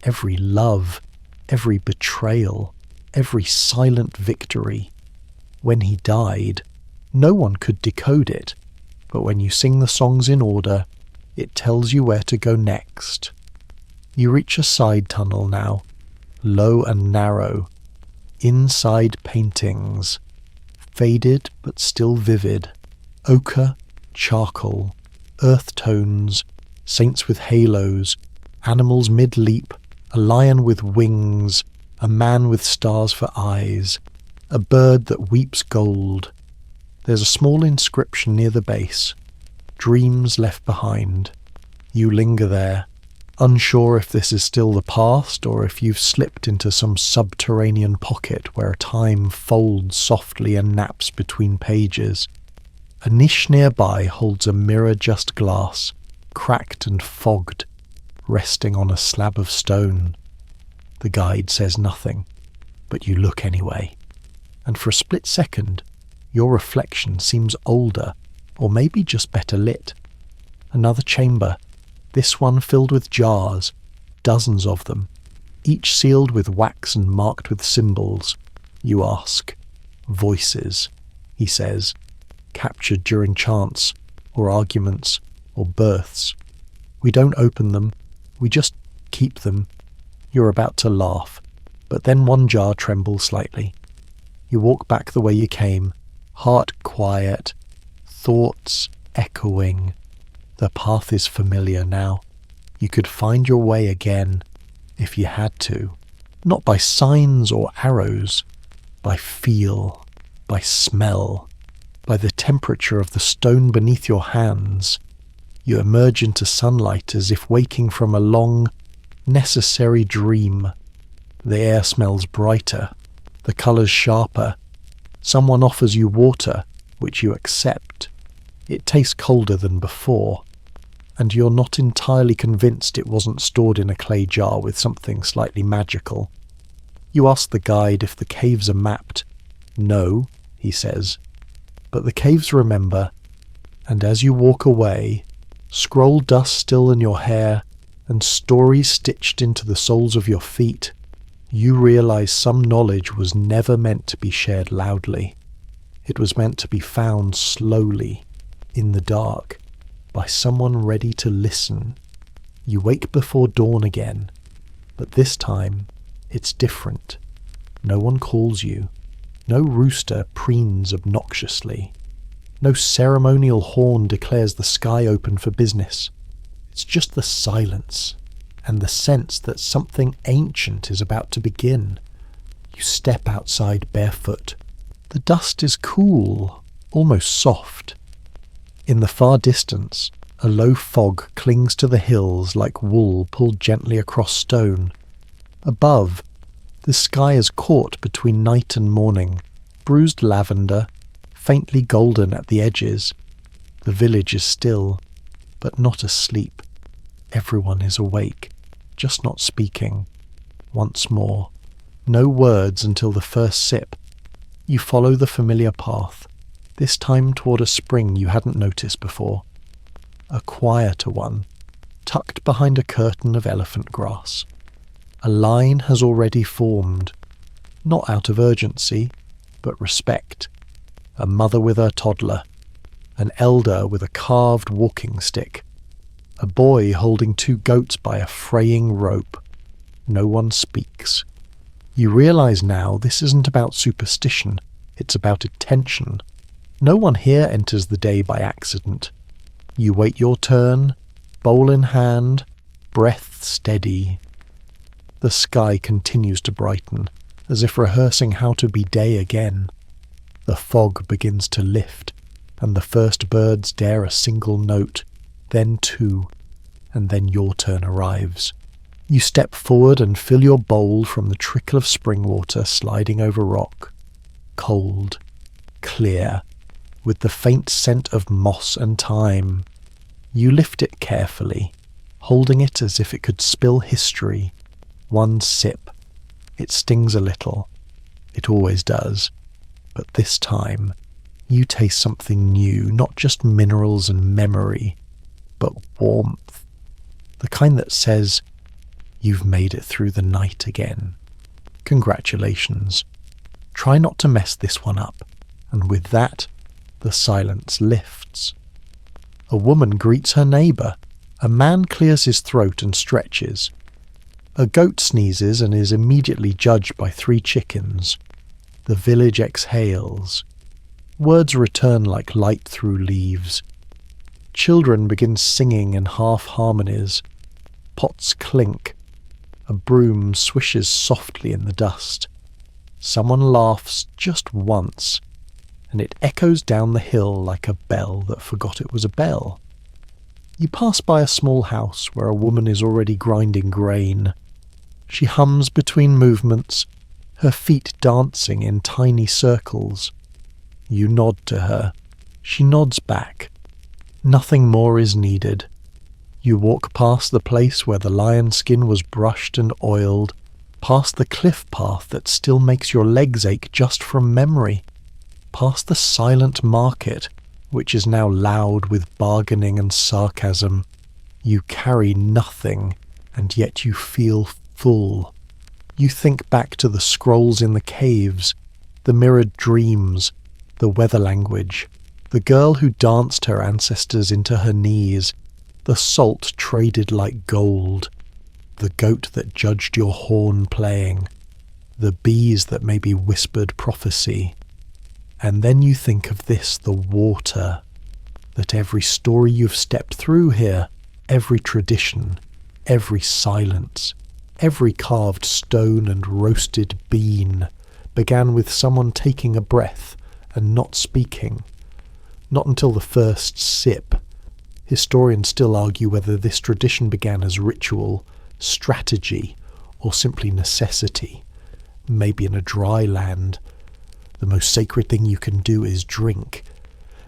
Every love, every betrayal, every silent victory. When he died, no one could decode it, but when you sing the songs in order, it tells you where to go next. You reach a side tunnel now, low and narrow. Inside paintings, faded but still vivid. Ochre, charcoal, earth tones, saints with halos, animals mid-leap, a lion with wings, a man with stars for eyes, a bird that weeps gold. There's a small inscription near the base. Dreams left behind. You linger there, unsure if this is still the past or if you've slipped into some subterranean pocket where time folds softly and naps between pages. A niche nearby holds a mirror-just glass, cracked and fogged, resting on a slab of stone. The guide says nothing, but you look anyway. and for a split second, your reflection seems older, or maybe just better lit. Another chamber, this one filled with jars, dozens of them, each sealed with wax and marked with symbols. You ask. Voices, he says, captured during chants, or arguments, or births. We don't open them, we just keep them. You're about to laugh, but then one jar trembles slightly. You walk back the way you came, heart quiet, thoughts echoing. The path is familiar now. You could find your way again, if you had to. Not by signs or arrows, by feel, by smell, by the temperature of the stone beneath your hands. You emerge into sunlight as if waking from a long, necessary dream. The air smells brighter, the colours sharper. Someone offers you water, which you accept. It tastes colder than before, and you're not entirely convinced it wasn't stored in a clay jar with something slightly magical. You ask the guide if the caves are mapped. No, he says, but the caves remember, and as you walk away, scroll dust still in your hair and stories stitched into the soles of your feet, you realize some knowledge was never meant to be shared loudly. It was meant to be found slowly, in the dark, by someone ready to listen. You wake before dawn again, but this time it's different. No one calls you. No rooster preens obnoxiously. No ceremonial horn declares the sky open for business. It's just the silence and the sense that something ancient is about to begin. You step outside barefoot. The dust is cool, almost soft. In the far distance, a low fog clings to the hills like wool pulled gently across stone. Above, the sky is caught between night and morning, bruised lavender, faintly golden at the edges. The village is still, but not asleep. Everyone is awake, just not speaking. Once more, no words until the first sip. You follow the familiar path, this time toward a spring you hadn't noticed before. A quieter one, tucked behind a curtain of elephant grass. A line has already formed, not out of urgency, but respect. A mother with her toddler, an elder with a carved walking stick, a boy holding two goats by a fraying rope. No one speaks. You realize now this isn't about superstition, it's about attention. No one here enters the day by accident. You wait your turn, bowl in hand, breath steady. The sky continues to brighten, as if rehearsing how to be day again. The fog begins to lift, and the first birds dare a single note, then two, and then your turn arrives. You step forward and fill your bowl from the trickle of spring water sliding over rock. Cold, clear, with the faint scent of moss and thyme. You lift it carefully, holding it as if it could spill history. One sip. It stings a little. It always does. But this time, you taste something new, not just minerals and memory, but warmth. The kind that says, you've made it through the night again. Congratulations. Try not to mess this one up. And with that, the silence lifts. A woman greets her neighbour. A man clears his throat and stretches. A goat sneezes and is immediately judged by 3 chickens. The village exhales. Words return like light through leaves. Children begin singing in half harmonies. Pots clink. A broom swishes softly in the dust. Someone laughs just once, and it echoes down the hill like a bell that forgot it was a bell. You pass by a small house where a woman is already grinding grain. She hums between movements, her feet dancing in tiny circles. You nod to her. She nods back. Nothing more is needed. You walk past the place where the lion skin was brushed and oiled, past the cliff path that still makes your legs ache just from memory, past the silent market, which is now loud with bargaining and sarcasm. You carry nothing, and yet you feel full. You think back to the scrolls in the caves, the mirrored dreams, the weather language, the girl who danced her ancestors into her knees, the salt traded like gold, the goat that judged your horn playing, the bees that maybe whispered prophecy. And then you think of this, the water, that every story you've stepped through here, every tradition, every silence, every carved stone and roasted bean began with someone taking a breath and not speaking. Not until the first sip. Historians still argue whether this tradition began as ritual, strategy, or simply necessity. Maybe in a dry land, the most sacred thing you can do is drink.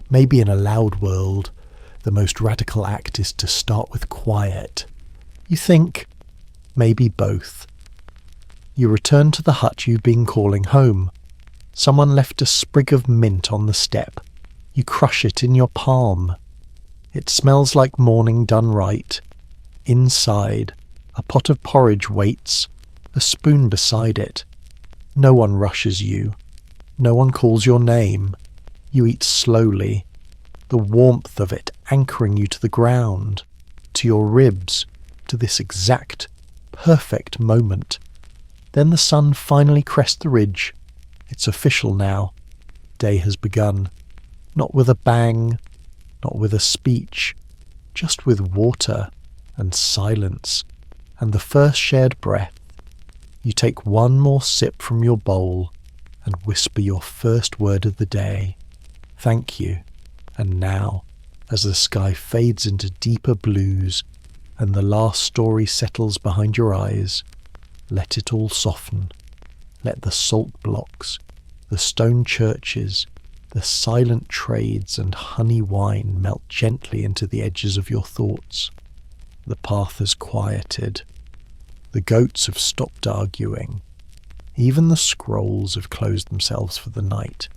Maybe in a loud world, the most radical act is to start with quiet. You think, maybe both. You return to the hut you've been calling home. Someone left a sprig of mint on the step. You crush it in your palm. It smells like morning done right. Inside, a pot of porridge waits, a spoon beside it. No one rushes you. No one calls your name. You eat slowly, the warmth of it anchoring you to the ground, to your ribs, to this exact, perfect moment. Then the sun finally crests the ridge. It's official now. Day has begun. Not with a bang, not with a speech, just with water and silence and the first shared breath. You take one more sip from your bowl and whisper your first word of the day. Thank you. And now, as the sky fades into deeper blues and the last story settles behind your eyes, let it all soften. Let the salt blocks, the stone churches, the silent trades and honey wine melt gently into the edges of your thoughts. The path has quieted. The goats have stopped arguing. Even the scrolls have closed themselves for the night.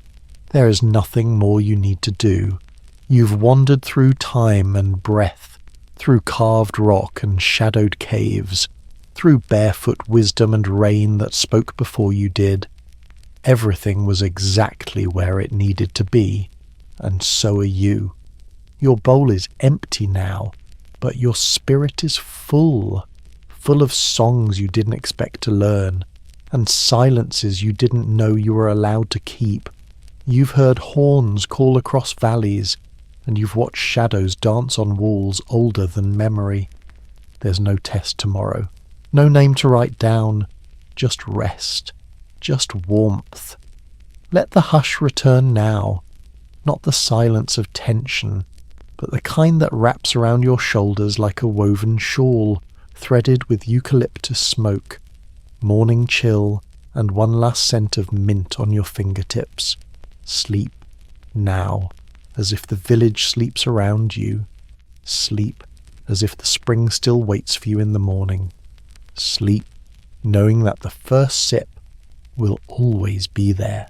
There is nothing more you need to do. You've wandered through time and breath, through carved rock and shadowed caves, through barefoot wisdom and rain that spoke before you did. Everything was exactly where it needed to be, and so are you. Your bowl is empty now, but your spirit is full of songs you didn't expect to learn, and silences you didn't know you were allowed to keep. You've heard horns call across valleys, and you've watched shadows dance on walls older than memory. There's no test tomorrow, no name to write down, just rest. Just warmth. Let the hush return now, not the silence of tension, but the kind that wraps around your shoulders like a woven shawl, threaded with eucalyptus smoke, morning chill, and one last scent of mint on your fingertips. Sleep now, as if the village sleeps around you. Sleep as if the spring still waits for you in the morning. Sleep, knowing that the first sip will always be there.